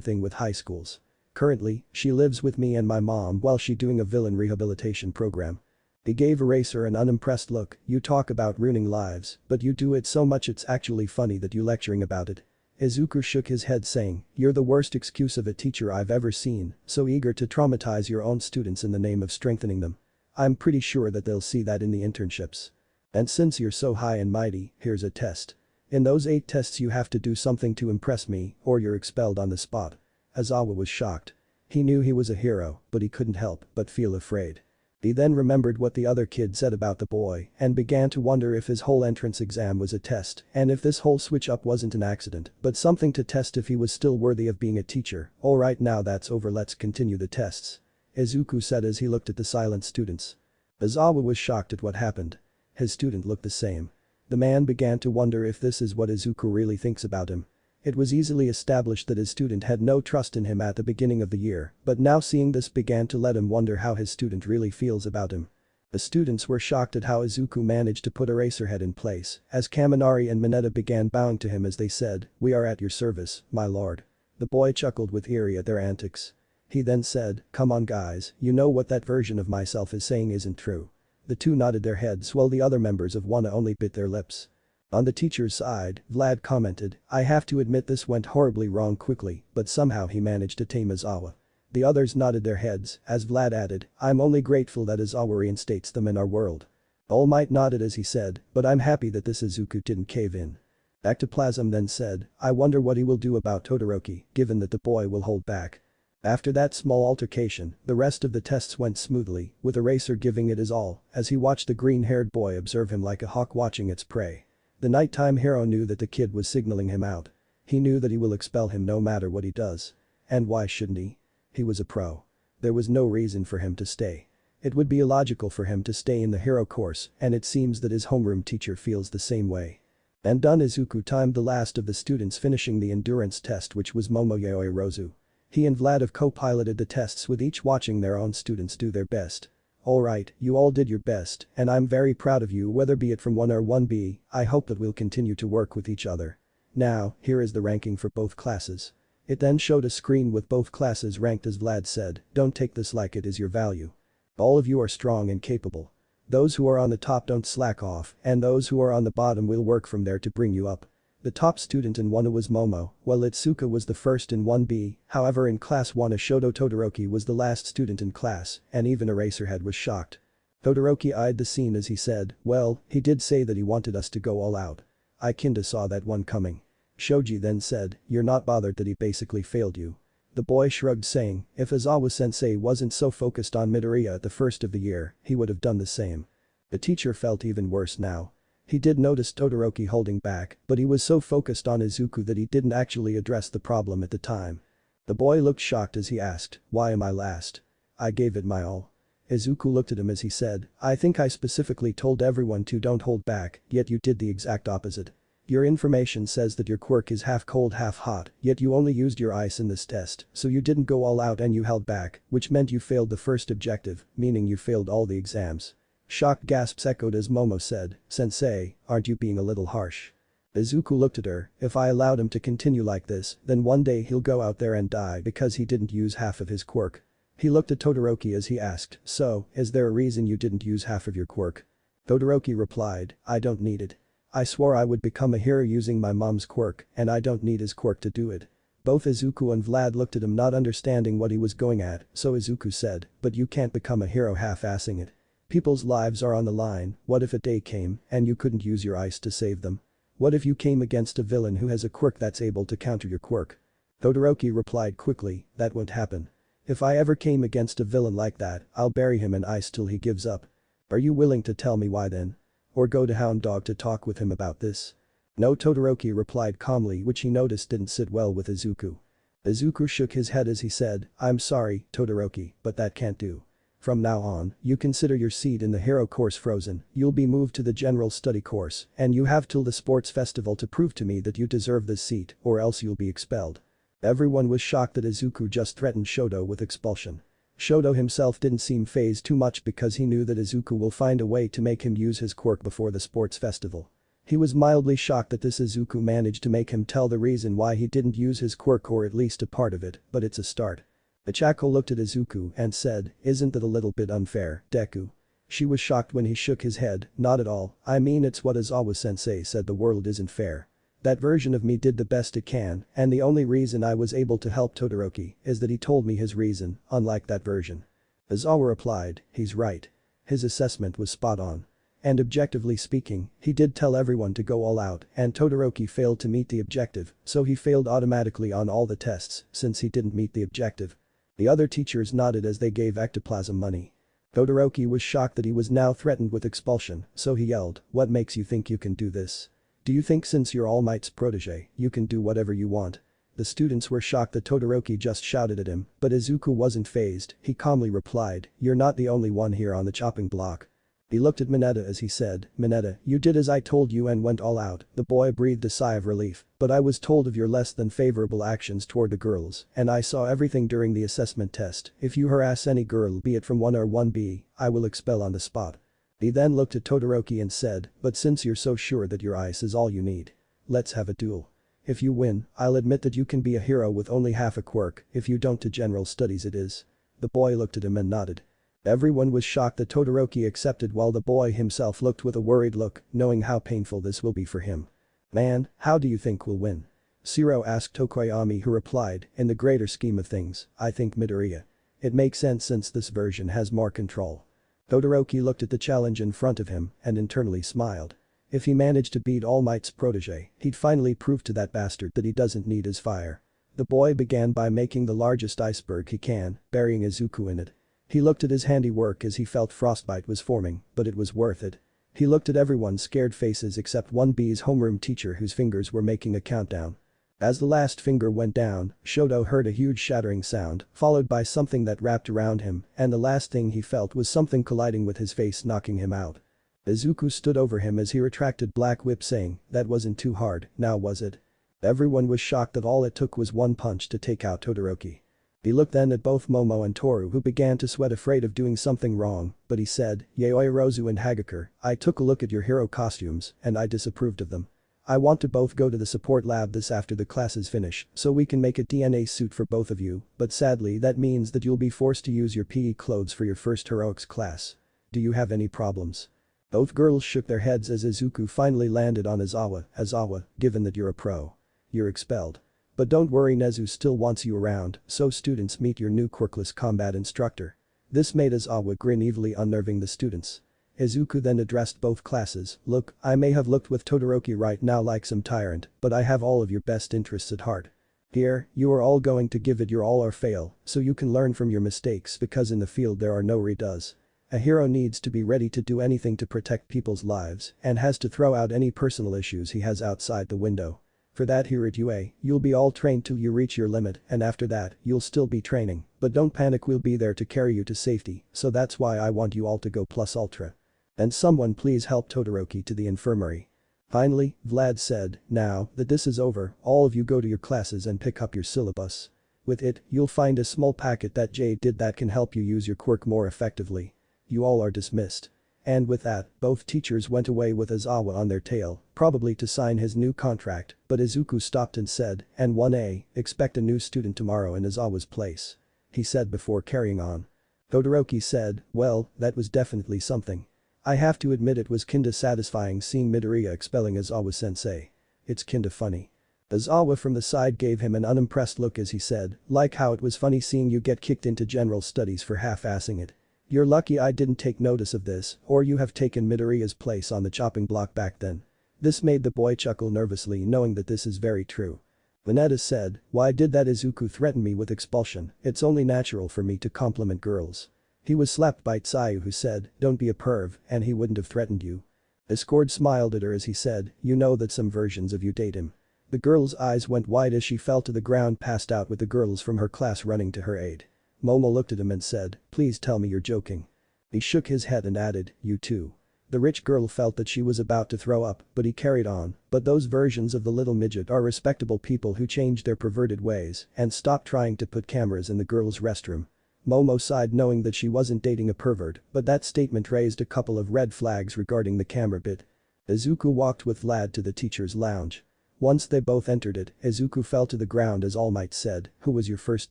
thing with high schools. Currently, she lives with me and my mom while she doing a villain rehabilitation program. He gave Eraser an unimpressed look, you talk about ruining lives, but you do it so much it's actually funny that you lecturing about it. Izuku shook his head saying, you're the worst excuse of a teacher I've ever seen, so eager to traumatize your own students in the name of strengthening them. I'm pretty sure that they'll see that in the internships. And since you're so high and mighty, here's a test. In those 8 tests you have to do something to impress me or you're expelled on the spot. Izawa was shocked. He knew he was a hero, but he couldn't help but feel afraid. He then remembered what the other kid said about the boy and began to wonder if his whole entrance exam was a test and if this whole switch up wasn't an accident but something to test if he was still worthy of being a teacher. Alright, now that's over, let's continue the tests. Izuku said as he looked at the silent students. Izawa was shocked at what happened. His student looked the same. The man began to wonder if this is what Izuku really thinks about him. It was easily established that his student had no trust in him at the beginning of the year, but now seeing this began to let him wonder how his student really feels about him. The students were shocked at how Izuku managed to put Eraserhead in place, as Kaminari and Mineta began bowing to him as they said, we are at your service, my lord. The boy chuckled with eerie at their antics. He then said, come on guys, you know what that version of myself is saying isn't true. The 2 nodded their heads while the other members of WANA only bit their lips. On the teacher's side, Vlad commented, I have to admit this went horribly wrong quickly, but somehow he managed to tame Izawa. The others nodded their heads, as Vlad added, I'm only grateful that Izawa reinstates them in our world. All Might nodded as he said, but I'm happy that this Izuku didn't cave in. Ectoplasm then said, I wonder what he will do about Todoroki, given that the boy will hold back. After that small altercation, the rest of the tests went smoothly, with Eraser giving it his all, as he watched the green-haired boy observe him like a hawk watching its prey. The nighttime hero knew that the kid was signaling him out. He knew that he will expel him no matter what he does. And why shouldn't he? He was a pro. There was no reason for him to stay. It would be illogical for him to stay in the hero course, and it seems that his homeroom teacher feels the same way. And done, Izuku timed the last of the students finishing the endurance test, which was Momoyoi Rozu. He and Vlad have co-piloted the tests with each watching their own students do their best. Alright, you all did your best, and I'm very proud of you whether be it from 1 or 1B, I hope that we'll continue to work with each other. Now, here is the ranking for both classes. It then showed a screen with both classes ranked as Vlad said, don't take this like it is your value. All of you are strong and capable. Those who are on the top don't slack off, and those who are on the bottom will work from there to bring you up. The top student in 1A was Momo, while Itsuka was the first in 1B, however in class 1A Shoto Todoroki was the last student in class, and even Eraserhead was shocked. Todoroki eyed the scene as he said, well, he did say that he wanted us to go all out. I kinda saw that one coming. Shoji then said, you're not bothered that he basically failed you. The boy shrugged saying, if Izawa-sensei wasn't so focused on Midoriya at the first of the year, he would have done the same. The teacher felt even worse now. He did notice Todoroki holding back, but he was so focused on Izuku that he didn't actually address the problem at the time. The boy looked shocked as he asked, why am I last? I gave it my all. Izuku looked at him as he said, I think I specifically told everyone to don't hold back, yet you did the exact opposite. Your information says that your quirk is half cold half hot, yet you only used your ice in this test, so you didn't go all out and you held back, which meant you failed the first objective, meaning you failed all the exams. Shocked gasps echoed as Momo said, Sensei, aren't you being a little harsh? Izuku looked at her, if I allowed him to continue like this, then one day he'll go out there and die because he didn't use half of his quirk. He looked at Todoroki as he asked, so, is there a reason you didn't use half of your quirk? Todoroki replied, I don't need it. I swore I would become a hero using my mom's quirk, and I don't need his quirk to do it. Both Izuku and Vlad looked at him not understanding what he was going at, so Izuku said, but you can't become a hero half-assing it. People's lives are on the line, what if a day came and you couldn't use your ice to save them? What if you came against a villain who has a quirk that's able to counter your quirk? Todoroki replied quickly, that won't happen. If I ever came against a villain like that, I'll bury him in ice till he gives up. Are you willing to tell me why then? Or go to Hound Dog to talk with him about this? No, Todoroki replied calmly, which he noticed didn't sit well with Izuku. Izuku shook his head as he said, I'm sorry, Todoroki, but that can't do. From now on, you consider your seat in the hero course frozen, you'll be moved to the general study course, and you have till the sports festival to prove to me that you deserve this seat, or else you'll be expelled. Everyone was shocked that Izuku just threatened Shoto with expulsion. Shoto himself didn't seem fazed too much because he knew that Izuku will find a way to make him use his quirk before the sports festival. He was mildly shocked that this Izuku managed to make him tell the reason why he didn't use his quirk or at least a part of it, but it's a start. Ichako looked at Izuku and said, isn't that a little bit unfair, Deku? She was shocked when he shook his head, not at all, I mean it's what Izawa-sensei said, the world isn't fair. That version of me did the best it can, and the only reason I was able to help Todoroki is that he told me his reason, unlike that version. Izawa replied, he's right. His assessment was spot on. And objectively speaking, he did tell everyone to go all out and Todoroki failed to meet the objective, so he failed automatically on all the tests since he didn't meet the objective. The other teachers nodded as they gave ectoplasm money. Todoroki was shocked that he was now threatened with expulsion, so he yelled, what makes you think you can do this? Do you think since you're All Might's protege, you can do whatever you want? The students were shocked that Todoroki just shouted at him, but Izuku wasn't fazed, he calmly replied, you're not the only one here on the chopping block. He looked at Mineta as he said, Mineta, you did as I told you and went all out. The boy breathed a sigh of relief, but I was told of your less than favorable actions toward the girls, and I saw everything during the assessment test. If you harass any girl, be it from 1 or 1B, I will expel on the spot. He then looked at Todoroki and said, but since you're so sure that your ice is all you need, let's have a duel. If you win, I'll admit that you can be a hero with only half a quirk, if you don't to general studies it is. The boy looked at him and nodded. Everyone was shocked that Todoroki accepted while the boy himself looked with a worried look, knowing how painful this will be for him. Man, how do you think we'll win? Shiro asked Tokoyami, who replied, in the greater scheme of things, I think Midoriya. It makes sense since this version has more control. Todoroki looked at the challenge in front of him and internally smiled. If he managed to beat All Might's protege, he'd finally prove to that bastard that he doesn't need his fire. The boy began by making the largest iceberg he can, burying Izuku in it. He looked at his handiwork as he felt frostbite was forming, but it was worth it. He looked at everyone's scared faces except 1B's homeroom teacher whose fingers were making a countdown. As the last finger went down, Shoto heard a huge shattering sound, followed by something that wrapped around him, and the last thing he felt was something colliding with his face, knocking him out. Izuku stood over him as he retracted Black Whip, saying, that wasn't too hard, now was it? Everyone was shocked that all it took was one punch to take out Todoroki. He looked then at both Momo and Toru, who began to sweat, afraid of doing something wrong, but he said, "Yayoi Rozu and Hagakure, I took a look at your hero costumes and I disapproved of them. I want to both go to the support lab this after the classes finish so we can make a DNA suit for both of you, but sadly that means that you'll be forced to use your PE clothes for your first heroics class. Do you have any problems?" Both girls shook their heads as Izuku finally landed on Aizawa. "Aizawa, given that you're a pro. You're expelled. But don't worry, Nezu still wants you around, so students meet your new quirkless combat instructor." This made Aizawa grin evilly, unnerving the students. Izuku then addressed both classes, "Look, I may have looked with Todoroki right now like some tyrant, but I have all of your best interests at heart. Here, you are all going to give it your all or fail, so you can learn from your mistakes, because in the field there are no redos. A hero needs to be ready to do anything to protect people's lives and has to throw out any personal issues he has outside the window. For that here at UA, you'll be all trained till you reach your limit, and after that, you'll still be training, but don't panic, we'll be there to carry you to safety, so that's why I want you all to go plus ultra. And someone please help Todoroki to the infirmary." Finally, Vlad said, "Now that this is over, all of you go to your classes and pick up your syllabus. With it, you'll find a small packet that Jade did that can help you use your quirk more effectively. You all are dismissed." And with that, both teachers went away with Aizawa on their tail, probably to sign his new contract, but Izuku stopped and said, "And 1A, expect a new student tomorrow in Aizawa's place," he said before carrying on. Todoroki said, "Well, that was definitely something. I have to admit it was kinda satisfying seeing Midoriya expelling Aizawa-sensei. It's kinda funny." Aizawa from the side gave him an unimpressed look as he said, "Like how it was funny seeing you get kicked into general studies for half-assing it. You're lucky I didn't take notice of this, or you have taken Midoriya's place on the chopping block back then." This made the boy chuckle nervously, knowing that this is very true. Vegeta said, "Why did that Izuku threaten me with expulsion? It's only natural for me to compliment girls." He was slapped by Tsuyu, who said, "Don't be a perv, and he wouldn't have threatened you." Discord smiled at her as he said, "You know that some versions of you date him." The girl's eyes went wide as she fell to the ground, passed out, with the girls from her class running to her aid. Momo looked at him and said, "Please tell me you're joking." He shook his head and added, "You too." The rich girl felt that she was about to throw up, but he carried on, "But those versions of the little midget are respectable people who changed their perverted ways and stopped trying to put cameras in the girls' restroom." Momo sighed, knowing that she wasn't dating a pervert, but that statement raised a couple of red flags regarding the camera bit. Izuku walked with Vlad to the teacher's lounge. Once they both entered it, Izuku fell to the ground as All Might said, "Who was your first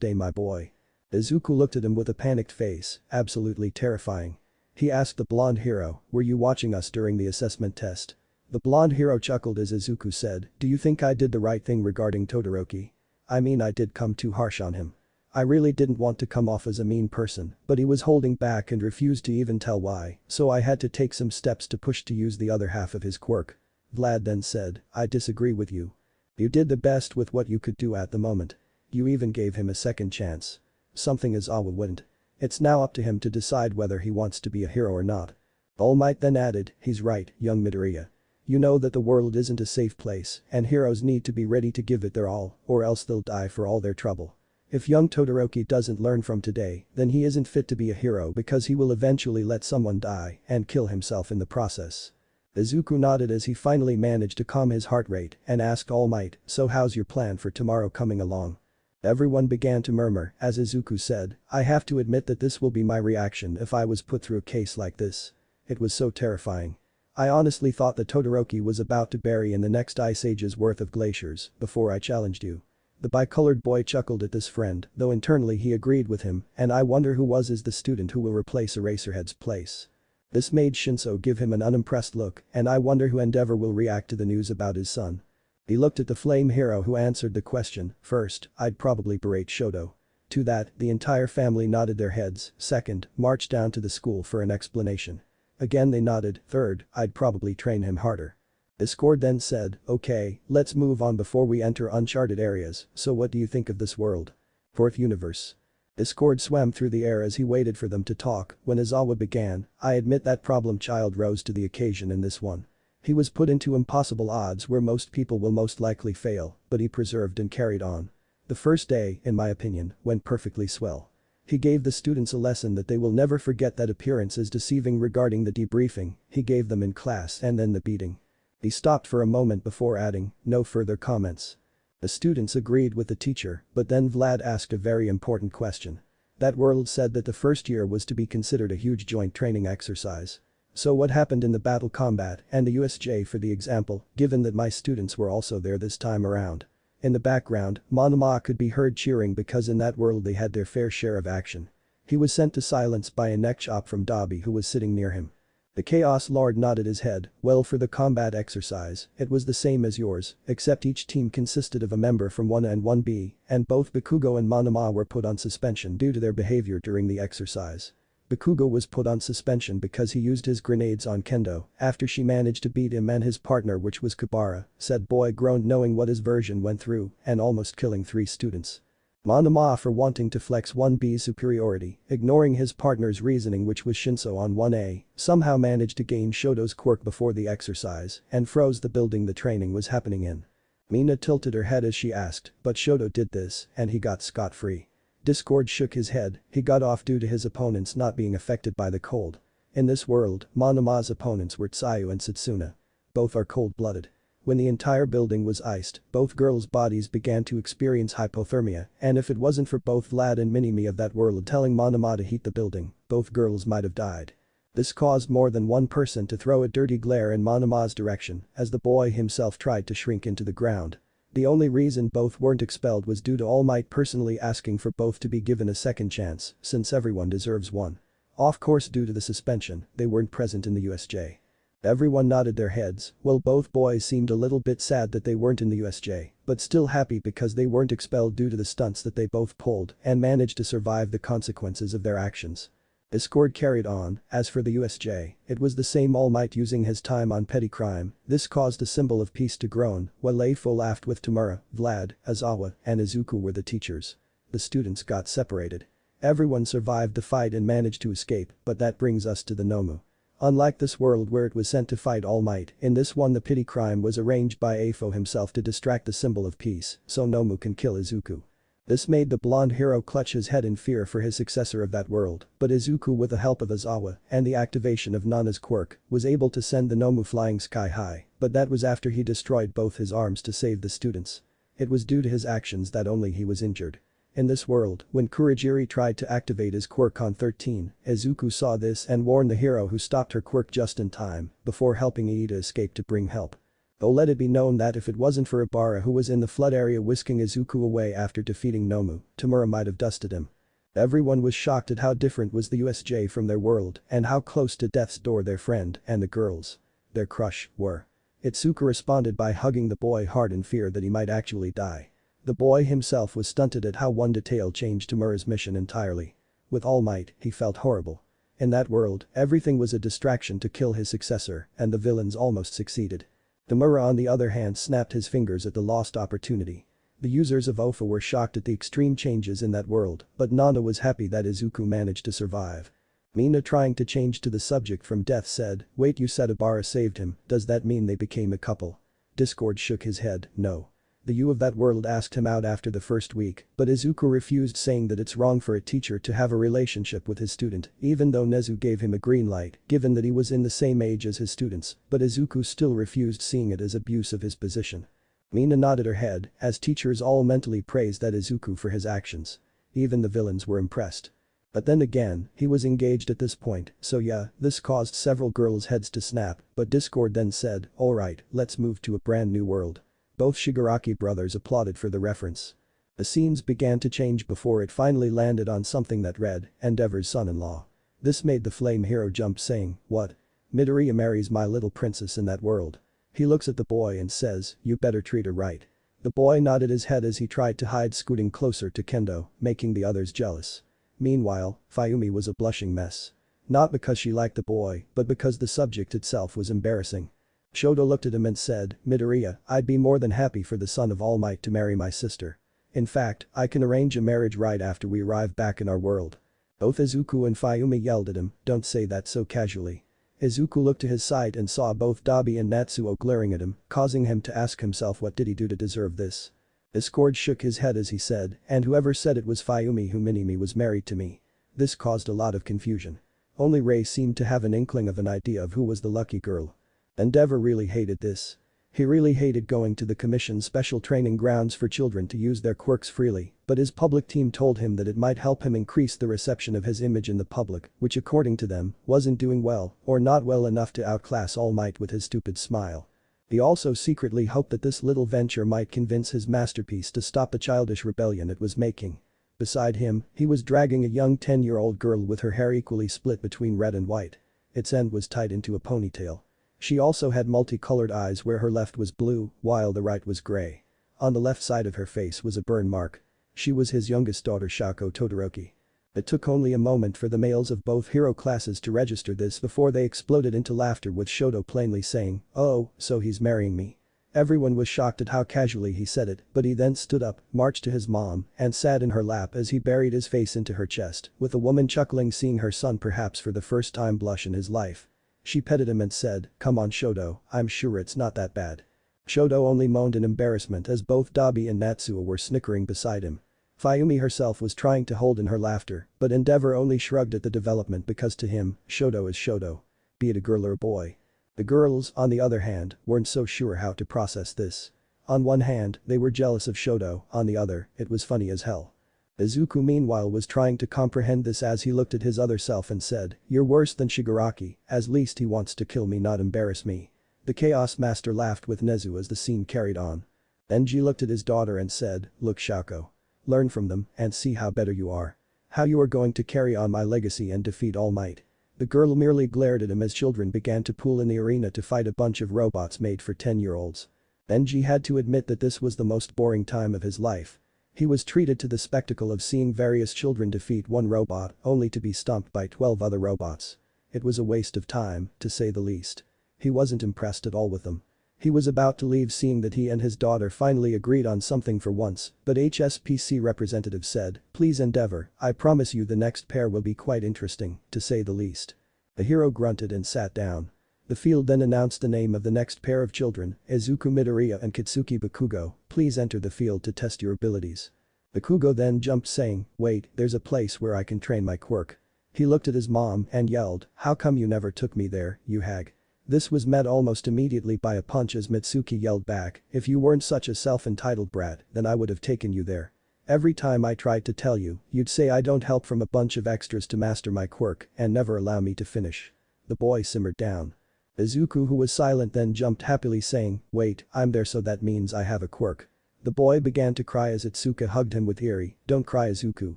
day, my boy?" Izuku looked at him with a panicked face, absolutely terrifying. He asked the blonde hero, "Were you watching us during the assessment test?" The blonde hero chuckled as Izuku said, "Do you think I did the right thing regarding Todoroki? I mean, I did come too harsh on him. I really didn't want to come off as a mean person, but he was holding back and refused to even tell why, so I had to take some steps to push to use the other half of his quirk." Vlad then said, "I disagree with you. You did the best with what you could do at the moment. You even gave him a second chance. Something Aizawa wouldn't. It's now up to him to decide whether he wants to be a hero or not." All Might then added, "He's right, young Midoriya. You know that the world isn't a safe place and heroes need to be ready to give it their all, or else they'll die for all their trouble. If young Todoroki doesn't learn from today, then he isn't fit to be a hero because he will eventually let someone die and kill himself in the process." Izuku nodded as he finally managed to calm his heart rate and asked All Might, "So how's your plan for tomorrow coming along?" Everyone began to murmur as Izuku said, "I have to admit that this will be my reaction if I was put through a case like this. It was so terrifying. I honestly thought that Todoroki was about to bury in the next ice age's worth of glaciers before I challenged you." The bicolored boy chuckled at this friend, though internally he agreed with him, and I wonder who is the student who will replace Eraserhead's place. This made Shinso give him an unimpressed look, and I wonder who Endeavor will react to the news about his son. He looked at the flame hero who answered the question. "First, I'd probably berate Shoto." To that, the entire family nodded their heads. "Second, march down to the school for an explanation." Again they nodded. "Third, I'd probably train him harder." Discord then said, "Okay, let's move on before we enter uncharted areas, so what do you think of this world? Fourth universe." Discord swam through the air as he waited for them to talk. When Aizawa began, "I admit that problem child rose to the occasion in this one. He was put into impossible odds where most people will most likely fail, but he persevered and carried on. The first day, in my opinion, went perfectly swell. He gave the students a lesson that they will never forget, that appearance is deceiving regarding the debriefing he gave them in class and then the beating." He stopped for a moment before adding, "No further comments." The students agreed with the teacher, but then Vlad asked a very important question. That world said that the first year was to be considered a huge joint training exercise. So what happened in the battle combat and the USJ for the example, given that my students were also there this time around? In the background, Monoma could be heard cheering because in that world they had their fair share of action. He was sent to silence by a neck chop from Dobby who was sitting near him. The Chaos Lord nodded his head. Well, for the combat exercise, it was the same as yours, except each team consisted of a member from 1A and 1B, and both Bakugo and Monoma were put on suspension due to their behavior during the exercise. Bakugo was put on suspension because he used his grenades on Kendo after she managed to beat him and his partner, which was Kabara, said boy groaned knowing what his version went through and almost killing 3 students. Monoma for wanting to flex 1B's superiority, ignoring his partner's reasoning which was Shinso on 1A, somehow managed to gain Shoto's quirk before the exercise and froze the building the training was happening in. Mina tilted her head as she asked, but Shoto did this and he got scot-free. Discord shook his head, he got off due to his opponents not being affected by the cold. In this world, Monoma's opponents were Tsuyu and Satsuna. Both are cold-blooded. When the entire building was iced, both girls' bodies began to experience hypothermia, and if it wasn't for both Vlad and Minimi of that world telling Monoma to heat the building, both girls might have died. This caused more than one person to throw a dirty glare in Monoma's direction as the boy himself tried to shrink into the ground. The only reason both weren't expelled was due to All Might personally asking for both to be given a second chance, since everyone deserves one. Of course, due to the suspension, they weren't present in the USJ. Everyone nodded their heads, well both boys seemed a little bit sad that they weren't in the USJ, but still happy because they weren't expelled due to the stunts that they both pulled and managed to survive the consequences of their actions. Discord carried on. As for the USJ, it was the same All Might using his time on petty crime. This caused a symbol of peace to groan, while AFO laughed with Tamura, Vlad, Azawa, and Izuku were the teachers. The students got separated. Everyone survived the fight and managed to escape, but that brings us to the Nomu. Unlike this world where it was sent to fight All Might, in this one the pity crime was arranged by AFO himself to distract the symbol of peace, so Nomu can kill Izuku. This made the blonde hero clutch his head in fear for his successor of that world, but Izuku with the help of Azawa and the activation of Nana's quirk was able to send the Nomu flying sky high, but that was after he destroyed both his arms to save the students. It was due to his actions that only he was injured. In this world, when Kurogiri tried to activate his quirk on 13, Izuku saw this and warned the hero who stopped her quirk just in time before helping Iida escape to bring help. Though let it be known that if it wasn't for Ibara who was in the flood area whisking Izuku away after defeating Nomu, Tamura might have dusted him. Everyone was shocked at how different was the USJ from their world and how close to death's door their friend and the girls, their crush, were. Itsuka responded by hugging the boy hard in fear that he might actually die. The boy himself was stunted at how one detail changed Tamura's mission entirely. With All Might, he felt horrible. In that world, everything was a distraction to kill his successor, and the villains almost succeeded. Tamura on the other hand snapped his fingers at the lost opportunity. The users of AFO were shocked at the extreme changes in that world, but Nana was happy that Izuku managed to survive. Mina trying to change to the subject from death said, wait, you said Ibara saved him, does that mean they became a couple? Discord shook his head, no. The U of that world asked him out after the first week, but Izuku refused, saying that it's wrong for a teacher to have a relationship with his student, even though Nezu gave him a green light, given that he was in the same age as his students, but Izuku still refused, seeing it as abuse of his position. Mina nodded her head, as teachers all mentally praised that Izuku for his actions. Even the villains were impressed. But then again, he was engaged at this point, so yeah, this caused several girls' heads to snap, but Discord then said, alright, let's move to a brand new world. Both Shigaraki brothers applauded for the reference. The scenes began to change before it finally landed on something that read, Endeavor's son-in-law. This made the flame hero jump, saying, what? Midoriya marries my little princess in that world. He looks at the boy and says, you better treat her right. The boy nodded his head as he tried to hide, scooting closer to Kendo, making the others jealous. Meanwhile, Fayumi was a blushing mess. Not because she liked the boy, but because the subject itself was embarrassing. Shoto looked at him and said, Midoriya, I'd be more than happy for the son of All Might to marry my sister. In fact, I can arrange a marriage right after we arrive back in our world. Both Izuku and Fayumi yelled at him, don't say that so casually. Izuku looked to his side and saw both Dabi and Natsuo glaring at him, causing him to ask himself what did he do to deserve this. Discord shook his head as he said, and whoever said it was Fayumi who Minimi was married to me. This caused a lot of confusion. Only Rei seemed to have an inkling of an idea of who was the lucky girl. Endeavor really hated this. He really hated going to the commission's special training grounds for children to use their quirks freely, but his public team told him that it might help him increase the reception of his image in the public, which according to them, wasn't doing well or not well enough to outclass All Might with his stupid smile. He also secretly hoped that this little venture might convince his masterpiece to stop the childish rebellion it was making. Beside him, he was dragging a young 10-year-old girl with her hair equally split between red and white. Its end was tied into a ponytail. She also had multicolored eyes where her left was blue, while the right was gray. On the left side of her face was a burn mark. She was his youngest daughter Shako Todoroki. It took only a moment for the males of both hero classes to register this before they exploded into laughter with Shoto plainly saying, "Oh, so he's marrying me." Everyone was shocked at how casually he said it, but he then stood up, marched to his mom, and sat in her lap as he buried his face into her chest, with the woman chuckling seeing her son perhaps for the first time blush in his life. She petted him and said, "Come on Shoto, I'm sure it's not that bad." Shoto only moaned in embarrassment as both Dabi and Natsuo were snickering beside him. Fayumi herself was trying to hold in her laughter, but Endeavor only shrugged at the development because to him, Shoto is Shoto. Be it a girl or a boy. The girls, on the other hand, weren't so sure how to process this. On one hand, they were jealous of Shoto, on the other, it was funny as hell. Izuku meanwhile was trying to comprehend this as he looked at his other self and said, "You're worse than Shigaraki, at least he wants to kill me not embarrass me." The Chaos Master laughed with Nezu as the scene carried on. Denji looked at his daughter and said, "Look Shako. Learn from them and see how better you are. How you are going to carry on my legacy and defeat All Might." The girl merely glared at him as children began to pool in the arena to fight a bunch of robots made for 10-year-olds. Denji had to admit that this was the most boring time of his life. He was treated to the spectacle of seeing various children defeat one robot only to be stomped by 12 other robots. It was a waste of time, to say the least. He wasn't impressed at all with them. He was about to leave seeing that he and his daughter finally agreed on something for once, but HSPC representative said, "Please Endeavor, I promise you the next pair will be quite interesting, to say the least." The hero grunted and sat down. The field then announced the name of the next pair of children, Izuku Midoriya and Kitsuki Bakugo, "Please enter the field to test your abilities." Bakugo then jumped saying, "Wait, there's a place where I can train my quirk." He looked at his mom and yelled, "How come you never took me there, you hag?" This was met almost immediately by a punch as Mitsuki yelled back, "If you weren't such a self-entitled brat, then I would have taken you there. Every time I tried to tell you, you'd say I don't help from a bunch of extras to master my quirk and never allow me to finish." The boy simmered down. Izuku who was silent then jumped happily saying, "Wait, I'm there so that means I have a quirk." The boy began to cry as Itsuka hugged him with eerie, "Don't cry Izuku,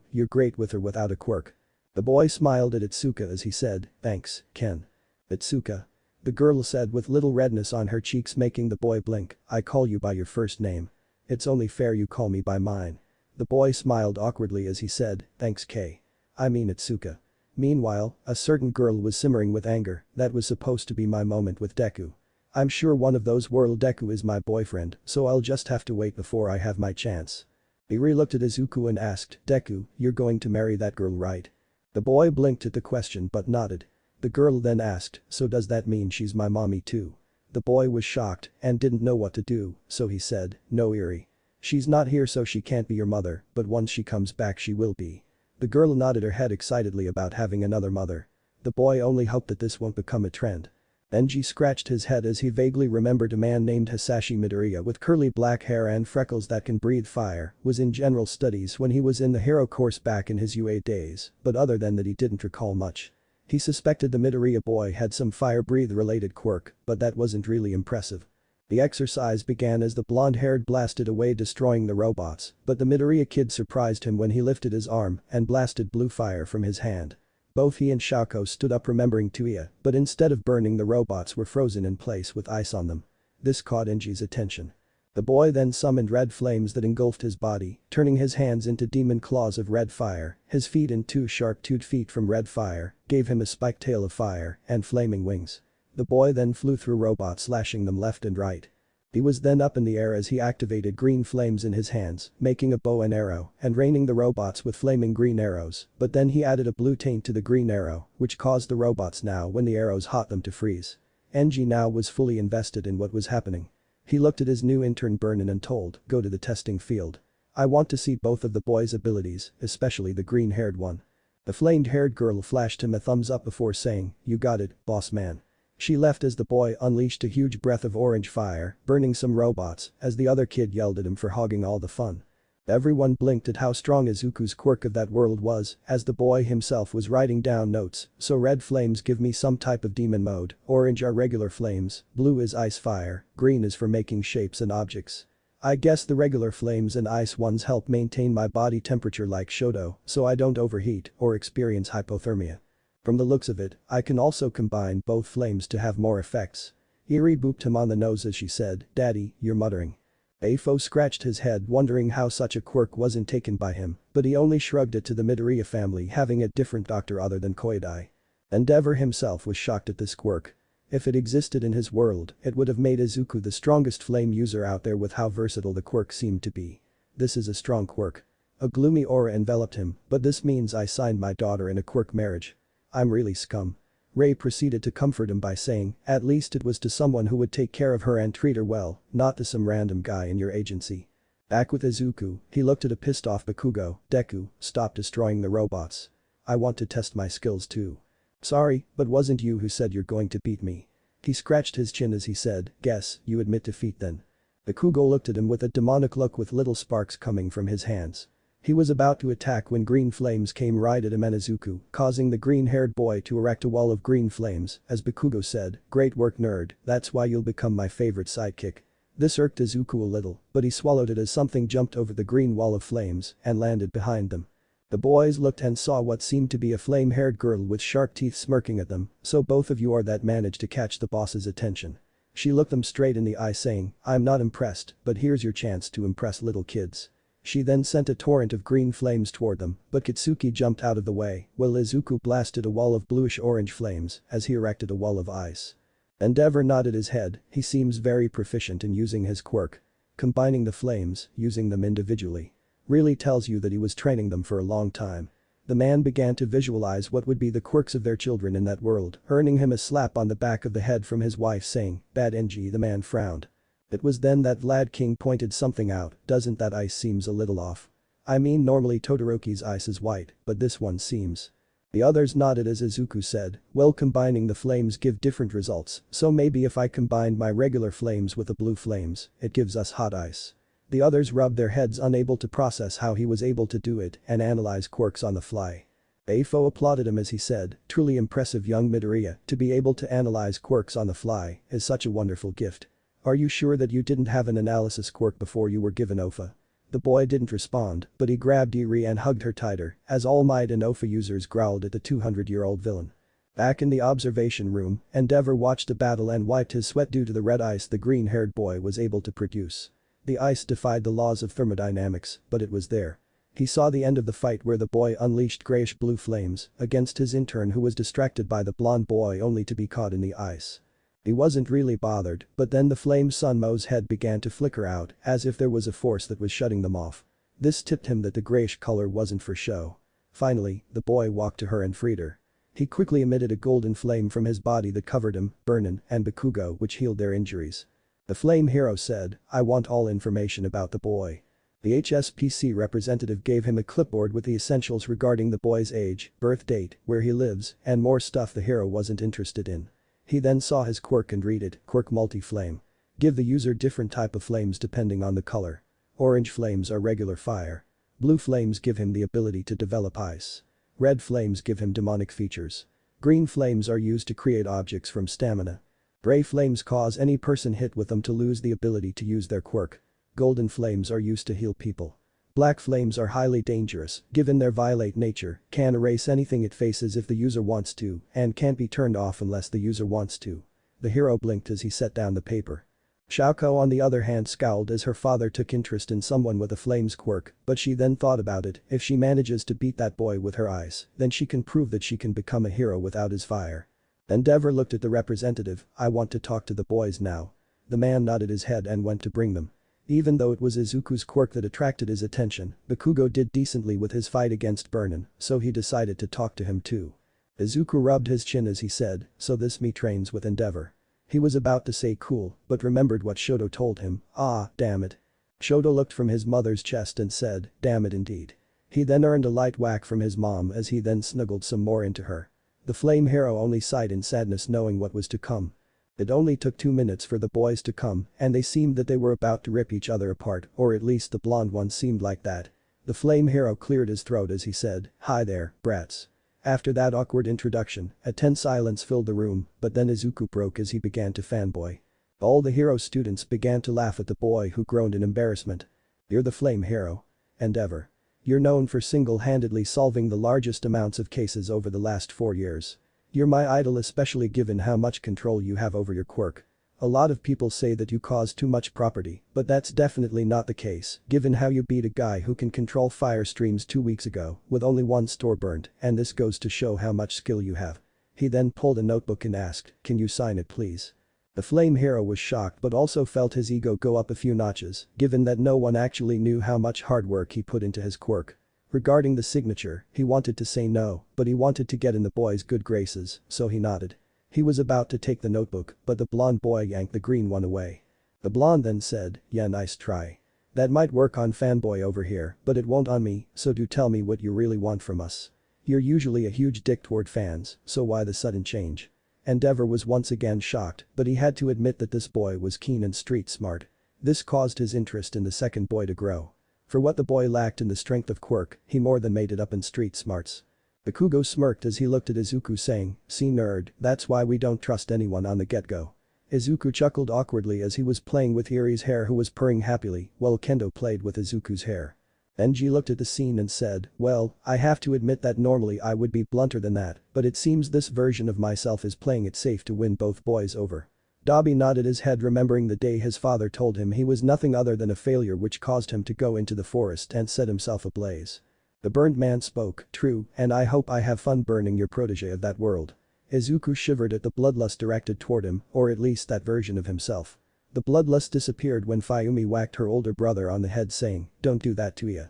you're great with or without a quirk." The boy smiled at Itsuka as he said, "Thanks, Ken." "Itsuka." The girl said with little redness on her cheeks making the boy blink, "I call you by your first name. It's only fair you call me by mine." The boy smiled awkwardly as he said, "Thanks Kei. I mean Itsuka." Meanwhile, a certain girl was simmering with anger, "That was supposed to be my moment with Deku. I'm sure one of those World Deku is my boyfriend, so I'll just have to wait before I have my chance." Iri looked at Izuku and asked, "Deku, you're going to marry that girl right?" The boy blinked at the question but nodded. The girl then asked, "So does that mean she's my mommy too?" The boy was shocked and didn't know what to do, so he said, "No Iri. She's not here so she can't be your mother, but once she comes back she will be." The girl nodded her head excitedly about having another mother. The boy only hoped that this won't become a trend. Denji scratched his head as he vaguely remembered a man named Hisashi Midoriya with curly black hair and freckles that can breathe fire, was in general studies when he was in the hero course back in his UA days, but other than that he didn't recall much. He suspected the Midoriya boy had some fire breathe related quirk, but that wasn't really impressive. The exercise began as the blonde-haired blasted away destroying the robots, but the Midoriya kid surprised him when he lifted his arm and blasted blue fire from his hand. Both he and Shako stood up remembering Tuya, but instead of burning the robots were frozen in place with ice on them. This caught Inji's attention. The boy then summoned red flames that engulfed his body, turning his hands into demon claws of red fire, his feet into sharp-toothed feet from red fire, gave him a spiked tail of fire and flaming wings. The boy then flew through robots slashing them left and right. He was then up in the air as he activated green flames in his hands, making a bow and arrow and raining the robots with flaming green arrows, but then he added a blue taint to the green arrow, which caused the robots now when the arrows hot them to freeze. Enji now was fully invested in what was happening. He looked at his new intern Burnin and told, "Go to the testing field. I want to see both of the boys' abilities, especially the green-haired one." The flamed-haired girl flashed him a thumbs up before saying, "You got it, boss man." She left as the boy unleashed a huge breath of orange fire, burning some robots, as the other kid yelled at him for hogging all the fun. Everyone blinked at how strong Izuku's quirk of that world was, as the boy himself was writing down notes. So red flames give me some type of demon mode, orange are regular flames, blue is ice fire, green is for making shapes and objects. I guess the regular flames and ice ones help maintain my body temperature like Shoto, so I don't overheat or experience hypothermia. From the looks of it, I can also combine both flames to have more effects. Eri booped him on the nose as she said, "Daddy, you're muttering." AFO scratched his head wondering how such a quirk wasn't taken by him, but he only shrugged it to the Midoriya family having a different doctor other than Koidai. Endeavor himself was shocked at this quirk. If it existed in his world, it would have made Izuku the strongest flame user out there with how versatile the quirk seemed to be. This is a strong quirk. A gloomy aura enveloped him, but this means I signed my daughter in a quirk marriage. I'm really scum. Ray proceeded to comfort him by saying, at least it was to someone who would take care of her and treat her well, not to some random guy in your agency. Back with Izuku, he looked at a pissed off Bakugo. Deku, stop destroying the robots. I want to test my skills too. Sorry, but wasn't you who said you're going to beat me? He scratched his chin as he said, guess you admit defeat then. Bakugo looked at him with a demonic look with little sparks coming from his hands. He was about to attack when green flames came right at him and Izuku, causing the green-haired boy to erect a wall of green flames, as Bakugo said, great work nerd, that's why you'll become my favorite sidekick. This irked Izuku a little, but he swallowed it as something jumped over the green wall of flames and landed behind them. The boys looked and saw what seemed to be a flame-haired girl with sharp teeth smirking at them, so both of you are that managed to catch the boss's attention. She looked them straight in the eye saying, I'm not impressed, but here's your chance to impress little kids. She then sent a torrent of green flames toward them, but Kitsuki jumped out of the way, while Izuku blasted a wall of bluish-orange flames as he erected a wall of ice. Endeavor nodded his head, he seems very proficient in using his quirk. Combining the flames, using them individually. Really tells you that he was training them for a long time. The man began to visualize what would be the quirks of their children in that world, earning him a slap on the back of the head from his wife saying, bad NG. The man frowned. It was then that Vlad King pointed something out, doesn't that ice seems a little off? I mean normally Todoroki's ice is white, but this one seems. The others nodded as Izuku said, well combining the flames give different results, so maybe if I combined my regular flames with the blue flames, it gives us hot ice. The others rubbed their heads unable to process how he was able to do it and analyze quirks on the fly. AFO applauded him as he said, truly impressive young Midoriya, to be able to analyze quirks on the fly is such a wonderful gift. Are you sure that you didn't have an analysis quirk before you were given OFA? The boy didn't respond, but he grabbed Eri and hugged her tighter as All Might and OFA users growled at the 200-year-old villain. Back in the observation room, Endeavor watched the battle and wiped his sweat due to the red ice the green-haired boy was able to produce. The ice defied the laws of thermodynamics, but it was there. He saw the end of the fight where the boy unleashed grayish-blue flames against his intern who was distracted by the blonde boy only to be caught in the ice. He wasn't really bothered, but then the flame Sunmo's head began to flicker out as if there was a force that was shutting them off. This tipped him that the grayish color wasn't for show. Finally, the boy walked to her and freed her. He quickly emitted a golden flame from his body that covered him, Burnin, and Bakugo which healed their injuries. The flame hero said, I want all information about the boy. The HSPC representative gave him a clipboard with the essentials regarding the boy's age, birth date, where he lives, and more stuff the hero wasn't interested in. He then saw his quirk and read it, quirk multi-flame. Give the user different type of flames depending on the color. Orange flames are regular fire. Blue flames give him the ability to develop ice. Red flames give him demonic features. Green flames are used to create objects from stamina. Gray flames cause any person hit with them to lose the ability to use their quirk. Golden flames are used to heal people. Black flames are highly dangerous, given their violate nature, can erase anything it faces if the user wants to, and can't be turned off unless the user wants to. The hero blinked as he set down the paper. Shaoko on the other hand scowled as her father took interest in someone with a flames quirk, but she then thought about it, if she manages to beat that boy with her ice, then she can prove that she can become a hero without his fire. Endeavor looked at the representative, I want to talk to the boys now. The man nodded his head and went to bring them. Even though it was Izuku's quirk that attracted his attention, Bakugo did decently with his fight against Burnin, so he decided to talk to him too. Izuku rubbed his chin as he said, so this me trains with Endeavor. He was about to say cool, but remembered what Shoto told him, ah, damn it. Shoto looked from his mother's chest and said, damn it indeed. He then earned a light whack from his mom as he then snuggled some more into her. The flame hero only sighed in sadness knowing what was to come. It only took 2 minutes for the boys to come, and they seemed that they were about to rip each other apart, or at least the blonde one seemed like that. The flame hero cleared his throat as he said, "Hi there, brats." After that awkward introduction, a tense silence filled the room, but then Izuku broke as he began to fanboy. All the hero students began to laugh at the boy who groaned in embarrassment. "You're the flame hero. Endeavor. You're known for single-handedly solving the largest amounts of cases over the last 4 years. You're my idol, especially given how much control you have over your quirk. A lot of people say that you cause too much property, but that's definitely not the case, given how you beat a guy who can control fire streams 2 weeks ago with only 1 store burnt, and this goes to show how much skill you have." He then pulled a notebook and asked, "Can you sign it please?" The flame hero was shocked but also felt his ego go up a few notches, given that no one actually knew how much hard work he put into his quirk. Regarding the signature, he wanted to say no, but he wanted to get in the boy's good graces, so he nodded. He was about to take the notebook, but the blonde boy yanked the green one away. The blonde then said, "Yeah, nice try. That might work on fanboy over here, but it won't on me, so do tell me what you really want from us. You're usually a huge dick toward fans, so why the sudden change?" Endeavor was once again shocked, but he had to admit that this boy was keen and street smart. This caused his interest in the second boy to grow. For what the boy lacked in the strength of quirk, he more than made it up in street smarts. Bakugo smirked as he looked at Izuku saying, "See nerd, that's why we don't trust anyone on the get-go." Izuku chuckled awkwardly as he was playing with Iri's hair, who was purring happily, while Kendo played with Izuku's hair. Enji looked at the scene and said, "Well, I have to admit that normally I would be blunter than that, but it seems this version of myself is playing it safe to win both boys over." Dabi nodded his head, remembering the day his father told him he was nothing other than a failure, which caused him to go into the forest and set himself ablaze. The burned man spoke, "True, and I hope I have fun burning your protege of that world." Izuku shivered at the bloodlust directed toward him, or at least that version of himself. The bloodlust disappeared when Fayumi whacked her older brother on the head saying, "Don't do that to ya."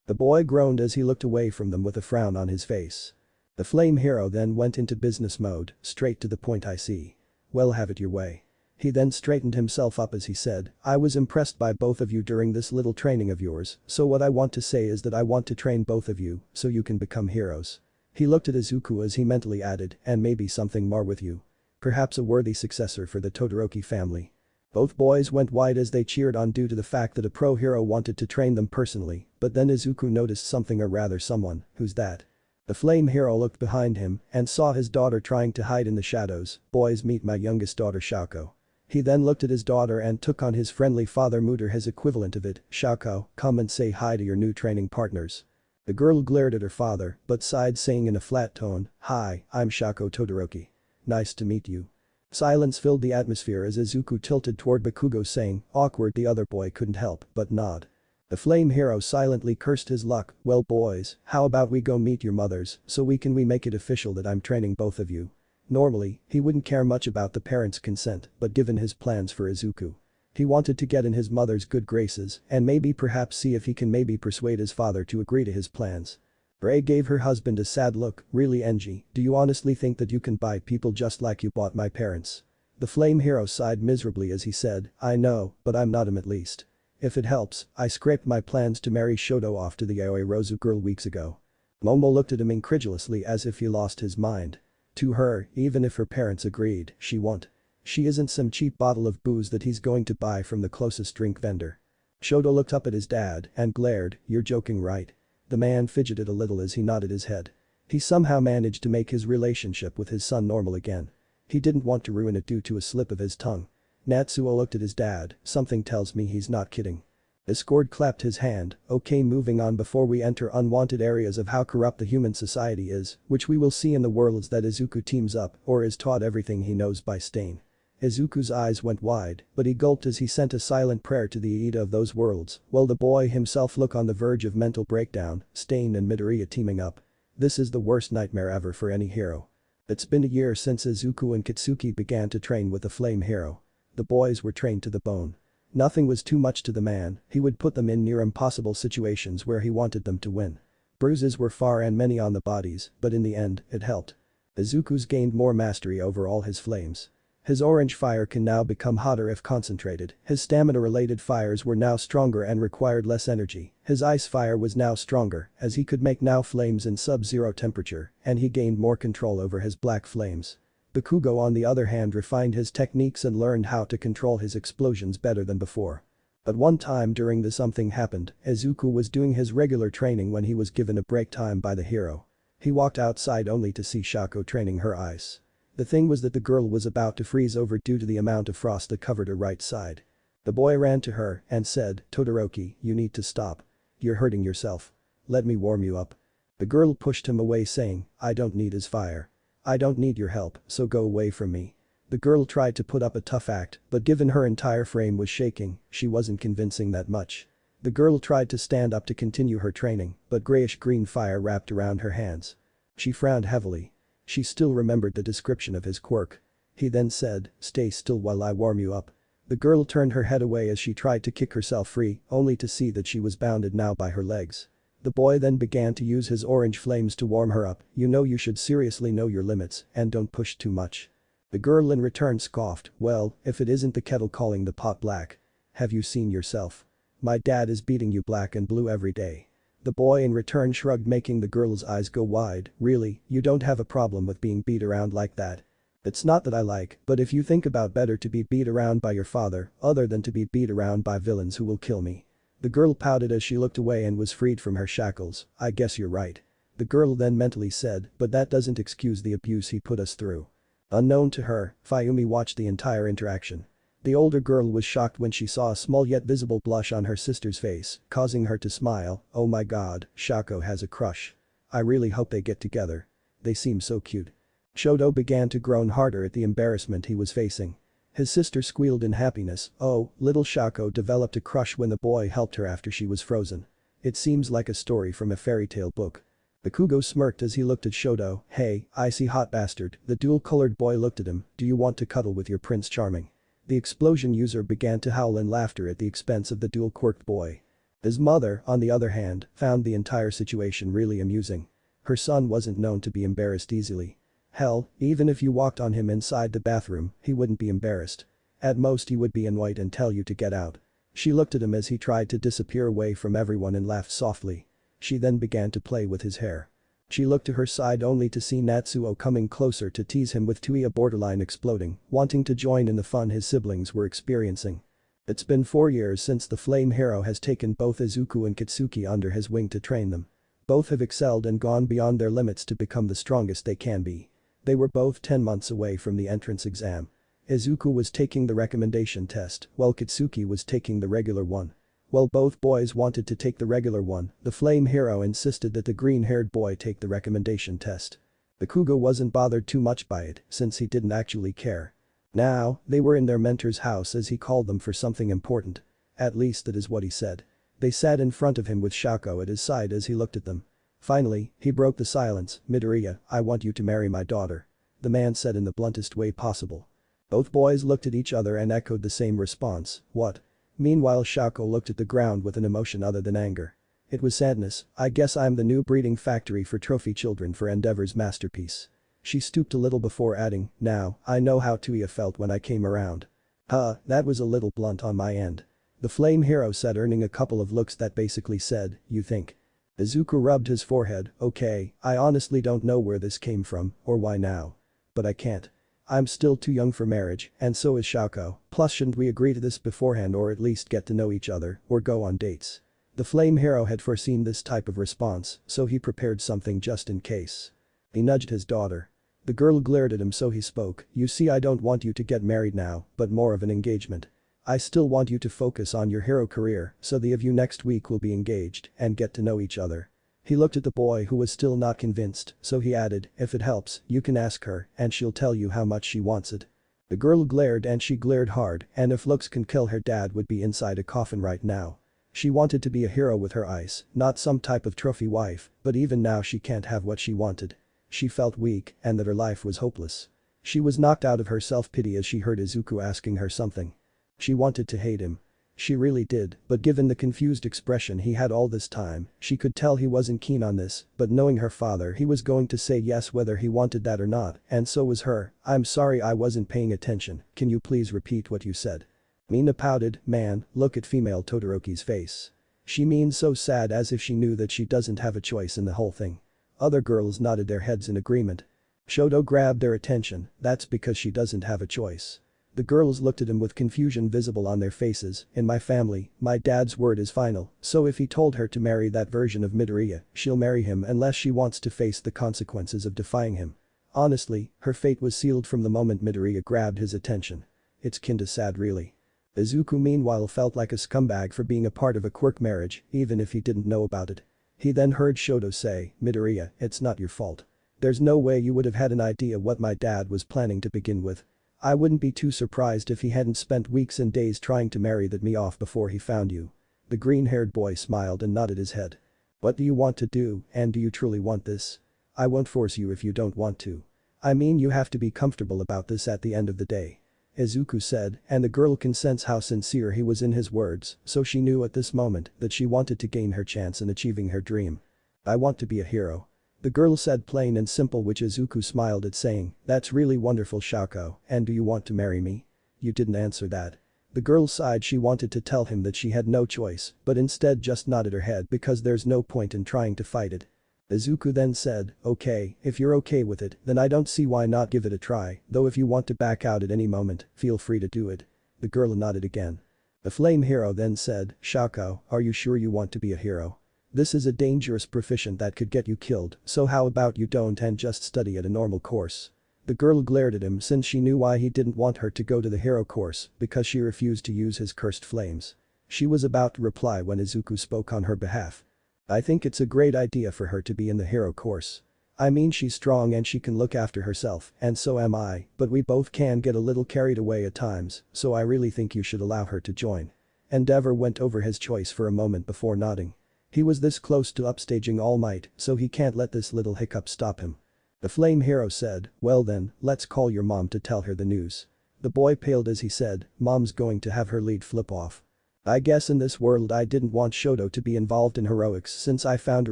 The boy groaned as he looked away from them with a frown on his face. The flame hero then went into business mode, straight to the point. "I see. Well, have it your way." He then straightened himself up as he said, "I was impressed by both of you during this little training of yours, so what I want to say is that I want to train both of you so you can become heroes." He looked at Izuku as he mentally added, "And maybe something more with you. Perhaps a worthy successor for the Todoroki family." Both boys went wide as they cheered on due to the fact that a pro hero wanted to train them personally, but then Izuku noticed something, or rather someone. "Who's that?" The flame hero looked behind him and saw his daughter trying to hide in the shadows. "Boys, meet my youngest daughter Shako." He then looked at his daughter and took on his friendly father mood, or his equivalent of it. "Shako, come and say hi to your new training partners." The girl glared at her father but sighed, saying in a flat tone, "Hi, I'm Shako Todoroki. Nice to meet you." Silence filled the atmosphere as Izuku tilted toward Bakugo saying, "Awkward." The other boy couldn't help but nod. The flame hero silently cursed his luck. "Well boys, how about we go meet your mothers so we make it official that I'm training both of you." Normally, he wouldn't care much about the parents' consent, but given his plans for Izuku, he wanted to get in his mother's good graces and perhaps see if he can persuade his father to agree to his plans. Ray gave her husband a sad look. "Really, Enji, do you honestly think that you can buy people just like you bought my parents?" The flame hero sighed miserably as he said, "I know, but I'm not him at least. If it helps, I scraped my plans to marry Shoto off to the Yaoi Rozu girl weeks ago." Momo looked at him incredulously as if he lost his mind. To her, even if her parents agreed, she won't. She isn't some cheap bottle of booze that he's going to buy from the closest drink vendor. Shoto looked up at his dad and glared, "You're joking, right?" The man fidgeted a little as he nodded his head. He somehow managed to make his relationship with his son normal again. He didn't want to ruin it due to a slip of his tongue. Natsuo looked at his dad, "Something tells me he's not kidding." Discord clapped his hand. "Okay, moving on before we enter unwanted areas of how corrupt the human society is, which we will see in the worlds that Izuku teams up or is taught everything he knows by Stain." Izuku's eyes went wide, but he gulped as he sent a silent prayer to the Aida of those worlds, while the boy himself looked on the verge of mental breakdown. Stain and Midoriya teaming up. This is the worst nightmare ever for any hero. It's been a year since Izuku and Kitsuki began to train with the flame hero. The boys were trained to the bone. Nothing was too much to the man. He would put them in near impossible situations where he wanted them to win. Bruises were far and many on the bodies, but in the end, it helped. Izuku's gained more mastery over all his flames. His orange fire can now become hotter if concentrated. His stamina-related fires were now stronger and required less energy. His ice fire was now stronger, as he could make now flames in sub-zero temperature, and he gained more control over his black flames. Bakugo on the other hand refined his techniques and learned how to control his explosions better than before. But one time during this something happened. Izuku was doing his regular training when he was given a break time by the hero. He walked outside only to see Shako training her ice. The thing was that the girl was about to freeze over due to the amount of frost that covered her right side. The boy ran to her and said, "Todoroki, you need to stop. You're hurting yourself. Let me warm you up." The girl pushed him away saying, "I don't need his fire. I don't need your help, so go away from me." The girl tried to put up a tough act, but given her entire frame was shaking, she wasn't convincing that much. The girl tried to stand up to continue her training, but grayish-green fire wrapped around her hands. She frowned heavily. She still remembered the description of his quirk. He then said, "Stay still while I warm you up." The girl turned her head away as she tried to kick herself free, only to see that she was bounded now by her legs. The boy then began to use his orange flames to warm her up. "You know you should seriously know your limits and don't push too much." The girl in return scoffed, "Well, if it isn't the kettle calling the pot black. Have you seen yourself? My dad is beating you black and blue every day." The boy in return shrugged, making the girl's eyes go wide. "Really, you don't have a problem with being beat around like that?" "It's not that I like, but if you think about better to be beat around by your father, other than to be beat around by villains who will kill me." The girl pouted as she looked away and was freed from her shackles. "I guess you're right." The girl then mentally said, "But that doesn't excuse the abuse he put us through." Unknown to her, Fayumi watched the entire interaction. The older girl was shocked when she saw a small yet visible blush on her sister's face, causing her to smile. "Oh my god, Shako has a crush. I really hope they get together. They seem so cute." Shoto began to groan harder at the embarrassment he was facing. His sister squealed in happiness. "Oh, little Shako developed a crush when the boy helped her after she was frozen. It seems like a story from a fairy tale book." Bakugo smirked as he looked at Shoto. "Hey, icy hot bastard." The dual-colored boy looked at him. "Do you want to cuddle with your Prince Charming?" The explosion user began to howl in laughter at the expense of the dual-quirked boy. His mother, on the other hand, found the entire situation really amusing. Her son wasn't known to be embarrassed easily. Hell, even if you walked on him inside the bathroom, he wouldn't be embarrassed. At most he would be annoyed and tell you to get out. She looked at him as he tried to disappear away from everyone and laughed softly. She then began to play with his hair. She looked to her side only to see Natsuo coming closer to tease him with Tuia borderline exploding, wanting to join in the fun his siblings were experiencing. It's been 4 years since the Flame Hero has taken both Izuku and Kitsuki under his wing to train them. Both have excelled and gone beyond their limits to become the strongest they can be. They were both 10 months away from the entrance exam. Izuku was taking the recommendation test, while Kitsuki was taking the regular one. While both boys wanted to take the regular one, the Flame Hero insisted that the green-haired boy take the recommendation test. Bakugo wasn't bothered too much by it, since he didn't actually care. Now, they were in their mentor's house as he called them for something important. At least that is what he said. They sat in front of him with Shako at his side as he looked at them. Finally, he broke the silence. "Midoriya, I want you to marry my daughter," the man said in the bluntest way possible. Both boys looked at each other and echoed the same response. "What?" Meanwhile, Shako looked at the ground with an emotion other than anger. It was sadness. "I guess I'm the new breeding factory for trophy children for Endeavor's masterpiece." She stooped a little before adding, "Now, I know how Tuia felt when I came around." That was a little blunt on my end. The Flame Hero said, earning a couple of looks that basically said, "You think?" Izuku rubbed his forehead. "Okay, I honestly don't know where this came from, or why now. But I can't. I'm still too young for marriage, and so is Shako, plus shouldn't we agree to this beforehand or at least get to know each other, or go on dates?" The Flame Hero had foreseen this type of response, so he prepared something just in case. He nudged his daughter. The girl glared at him, so he spoke. "You see, I don't want you to get married now, but more of an engagement. I still want you to focus on your hero career, so the of you next week will be engaged and get to know each other." He looked at the boy who was still not convinced, so he added, "If it helps, you can ask her and she'll tell you how much she wants it." The girl glared and she glared hard, and if looks can kill, her dad would be inside a coffin right now. She wanted to be a hero with her ice, not some type of trophy wife, but even now she can't have what she wanted. She felt weak and that her life was hopeless. She was knocked out of her self-pity as she heard Izuku asking her something. She wanted to hate him. She really did, but given the confused expression he had all this time, she could tell he wasn't keen on this, but knowing her father he was going to say yes whether he wanted that or not, and so was her. "I'm sorry I wasn't paying attention, can you please repeat what you said?" Mina pouted. "Man, look at female Todoroki's face. She means so sad as if she knew that she doesn't have a choice in the whole thing." Other girls nodded their heads in agreement. Shoto grabbed their attention. "That's because she doesn't have a choice." The girls looked at him with confusion visible on their faces. "In my family, my dad's word is final, so if he told her to marry that version of Midoriya, she'll marry him unless she wants to face the consequences of defying him." Honestly, her fate was sealed from the moment Midoriya grabbed his attention. It's kinda sad really. Izuku meanwhile felt like a scumbag for being a part of a quirk marriage, even if he didn't know about it. He then heard Shoto say, "Midoriya, it's not your fault. There's no way you would have had an idea what my dad was planning to begin with. I wouldn't be too surprised if he hadn't spent weeks and days trying to marry me off before he found you." The green-haired boy smiled and nodded his head. "What do you want to do, and do you truly want this? I won't force you if you don't want to. I mean you have to be comfortable about this at the end of the day," Izuku said, and the girl can sense how sincere he was in his words, so she knew at this moment that she wanted to gain her chance in achieving her dream. "I want to be a hero," the girl said plain and simple, which Izuku smiled at, saying, "That's really wonderful, Shako, and do you want to marry me?" "You didn't answer that." The girl sighed. She wanted to tell him that she had no choice, but instead just nodded her head because there's no point in trying to fight it. Izuku then said, "Okay, if you're okay with it, then I don't see why not give it a try, though if you want to back out at any moment, feel free to do it." The girl nodded again. The flame hero then said, "Shako, are you sure you want to be a hero? This is a dangerous profession that could get you killed, so how about you don't and just study at a normal course?" The girl glared at him since she knew why he didn't want her to go to the hero course, because she refused to use his cursed flames. She was about to reply when Izuku spoke on her behalf. "I think it's a great idea for her to be in the hero course. I mean she's strong and she can look after herself, and so am I, but we both can get a little carried away at times, so I really think you should allow her to join." Endeavor went over his choice for a moment before nodding. He was this close to upstaging All Might, so he can't let this little hiccup stop him. The flame hero said, "Well then, let's call your mom to tell her the news." The boy paled as he said, "Mom's going to have her lead flip off. I guess in this world I didn't want Shoto to be involved in heroics since I found a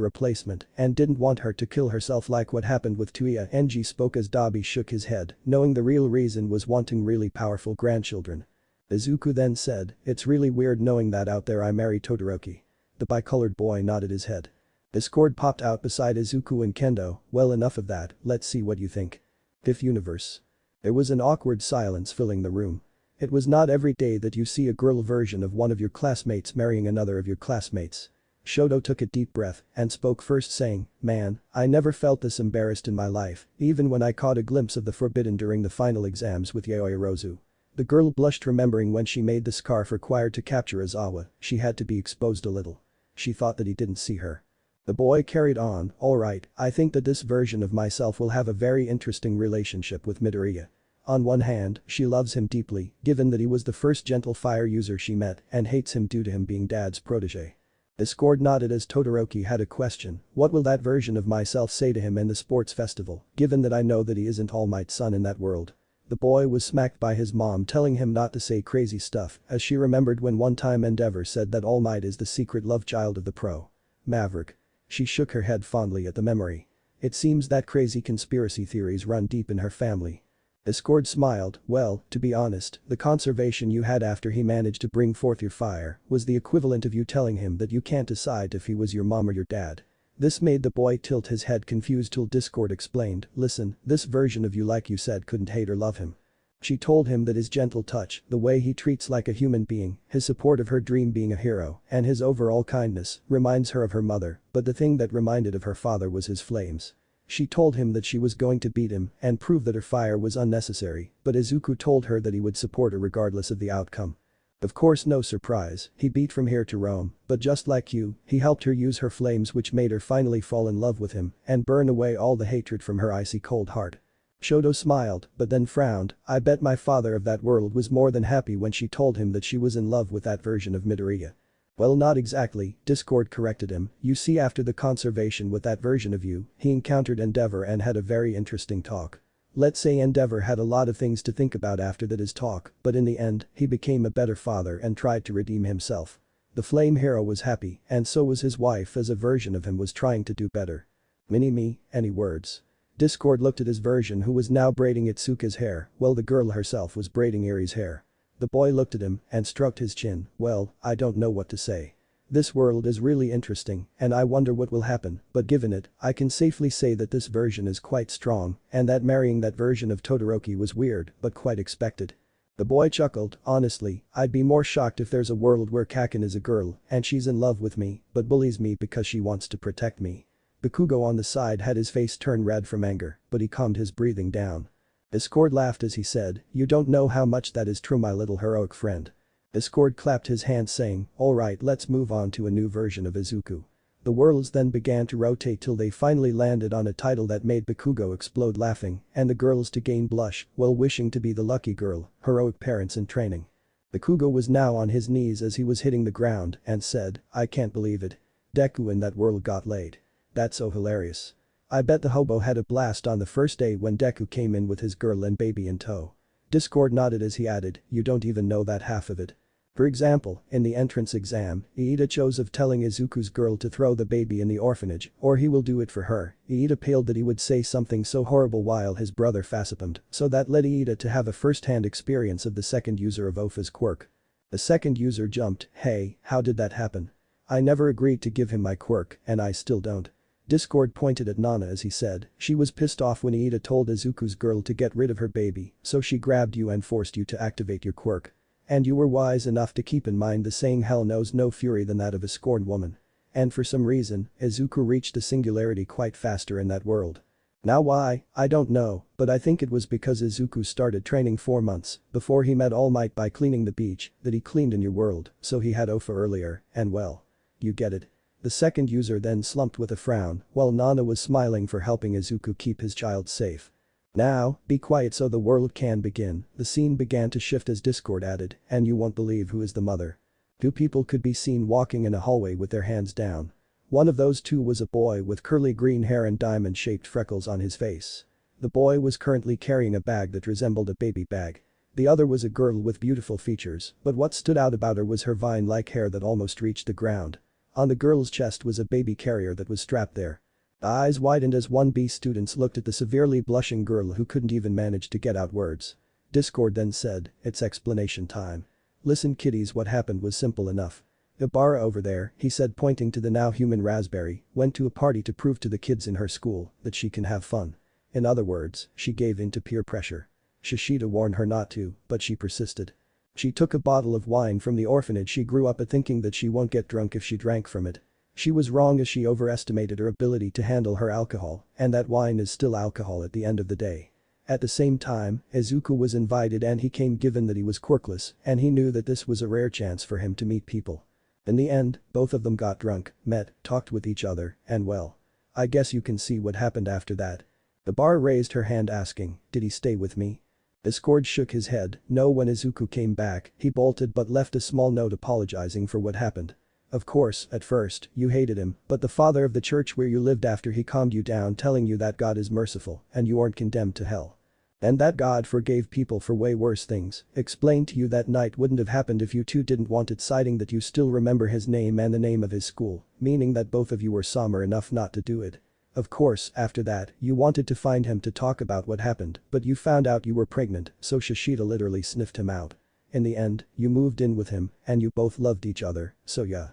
replacement and didn't want her to kill herself like what happened with Tuya." Enji spoke as Dabi shook his head, knowing the real reason was wanting really powerful grandchildren. Izuku then said, "It's really weird knowing that out there I marry Todoroki." The bicolored boy nodded his head. Discord popped out beside Izuku and Kendo. "Well, enough of that, let's see what you think." If universe. There was an awkward silence filling the room. It was not every day that you see a girl version of one of your classmates marrying another of your classmates. Shoto took a deep breath and spoke first, saying, "Man, I never felt this embarrassed in my life, even when I caught a glimpse of the forbidden during the final exams with Yaoi Rozu." The girl blushed, remembering when she made the scarf required to capture Izawa, she had to be exposed a little. She thought that he didn't see her. The boy carried on, "Alright, I think that this version of myself will have a very interesting relationship with Midoriya. On one hand, she loves him deeply, given that he was the first gentle fire user she met, and hates him due to him being dad's protege." Discord nodded as Todoroki had a question. "What will that version of myself say to him in the sports festival, given that I know that he isn't All Might's son in that world?" The boy was smacked by his mom telling him not to say crazy stuff, as she remembered when one time Endeavor said that All Might is the secret love child of the pro. Maverick. She shook her head fondly at the memory. It seems that crazy conspiracy theories run deep in her family. Discord smiled. "Well, to be honest, the conservation you had after he managed to bring forth your fire was the equivalent of you telling him that you can't decide if he was your mom or your dad." This made the boy tilt his head confused till Discord explained, "Listen, this version of you like you said couldn't hate or love him." She told him that his gentle touch, the way he treats like a human being, his support of her dream being a hero, and his overall kindness reminds her of her mother, but the thing that reminded of her father was his flames. She told him that she was going to beat him and prove that her fire was unnecessary, but Izuku told her that he would support her regardless of the outcome. Of course, no surprise, he beat from here to Rome, but just like you, he helped her use her flames, which made her finally fall in love with him and burn away all the hatred from her icy cold heart. Shoto smiled, but then frowned. "I bet my father of that world was more than happy when she told him that she was in love with that version of Midoriya." "Well, not exactly," Discord corrected him. "You see, after the conservation with that version of you, he encountered Endeavor and had a very interesting talk. Let's say Endeavor had a lot of things to think about after that his talk, but in the end, he became a better father and tried to redeem himself. The flame hero was happy, and so was his wife as a version of him was trying to do better. Mini-me, any words? Discord looked at his version who was now braiding Itsuka's hair, while the girl herself was braiding Eri's hair. The boy looked at him and stroked his chin. Well, I don't know what to say. This world is really interesting, and I wonder what will happen, but given it, I can safely say that this version is quite strong, and that marrying that version of Todoroki was weird, but quite expected. The boy chuckled, honestly, I'd be more shocked if there's a world where Kaken is a girl, and she's in love with me, but bullies me because she wants to protect me. Bakugo on the side had his face turn red from anger, but he calmed his breathing down. Discord laughed as he said, you don't know how much that is true, my little heroic friend. Discord clapped his hands saying, alright, let's move on to a new version of Izuku. The worlds then began to rotate till they finally landed on a title that made Bakugo explode laughing and the girls to gain blush while wishing to be the lucky girl, heroic parents in training. Bakugo was now on his knees as he was hitting the ground and said, I can't believe it. Deku in that world got laid. That's so hilarious. I bet the hobo had a blast on the first day when Deku came in with his girl and baby in tow. Discord nodded as he added, you don't even know that half of it. For example, in the entrance exam, Iida chose of telling Izuku's girl to throw the baby in the orphanage or he will do it for her. Iida paled that he would say something so horrible while his brother facepumped, so that led Iida to have a first-hand experience of the second user of Ofa's quirk. The second user jumped, hey, how did that happen? I never agreed to give him my quirk and I still don't. Discord pointed at Nana as he said, she was pissed off when Iida told Izuku's girl to get rid of her baby, so she grabbed you and forced you to activate your quirk. And you were wise enough to keep in mind the saying hell knows no fury than that of a scorned woman. And for some reason, Izuku reached the singularity quite faster in that world. Now why, I don't know, but I think it was because Izuku started training 4 months before he met All Might by cleaning the beach that he cleaned in your world, so he had Ofa earlier, and well. You get it. The second user then slumped with a frown while Nana was smiling for helping Izuku keep his child safe. Now, be quiet so the world can begin. The scene began to shift as Discord added, and you won't believe who is the mother. 2 people could be seen walking in a hallway with their hands down. One of those 2 was a boy with curly green hair and diamond-shaped freckles on his face. The boy was currently carrying a bag that resembled a baby bag. The other was a girl with beautiful features, but what stood out about her was her vine-like hair that almost reached the ground. On the girl's chest was a baby carrier that was strapped there. The eyes widened as 1B students looked at the severely blushing girl who couldn't even manage to get out words. Discord then said, it's explanation time. Listen kiddies, what happened was simple enough. Ibarra over there, he said pointing to the now human Raspberry, went to a party to prove to the kids in her school that she can have fun. In other words, she gave in to peer pressure. Shishida warned her not to, but she persisted. She took a bottle of wine from the orphanage she grew up at thinking that she won't get drunk if she drank from it. She was wrong as she overestimated her ability to handle her alcohol, and that wine is still alcohol at the end of the day. At the same time, Izuku was invited and he came given that he was quirkless and he knew that this was a rare chance for him to meet people. In the end, both of them got drunk, met, talked with each other, and well. I guess you can see what happened after that. The bar raised her hand asking, did he stay with me? Discord shook his head, no. When Izuku came back, he bolted but left a small note apologizing for what happened. Of course, at first, you hated him, but the father of the church where you lived after he calmed you down telling you that God is merciful and you aren't condemned to hell. And that God forgave people for way worse things, explained to you that night wouldn't have happened if you two didn't want it, citing that you still remember his name and the name of his school, meaning that both of you were somber enough not to do it. Of course, after that, you wanted to find him to talk about what happened, but you found out you were pregnant, so Shishida literally sniffed him out. In the end, you moved in with him, and you both loved each other, so yeah.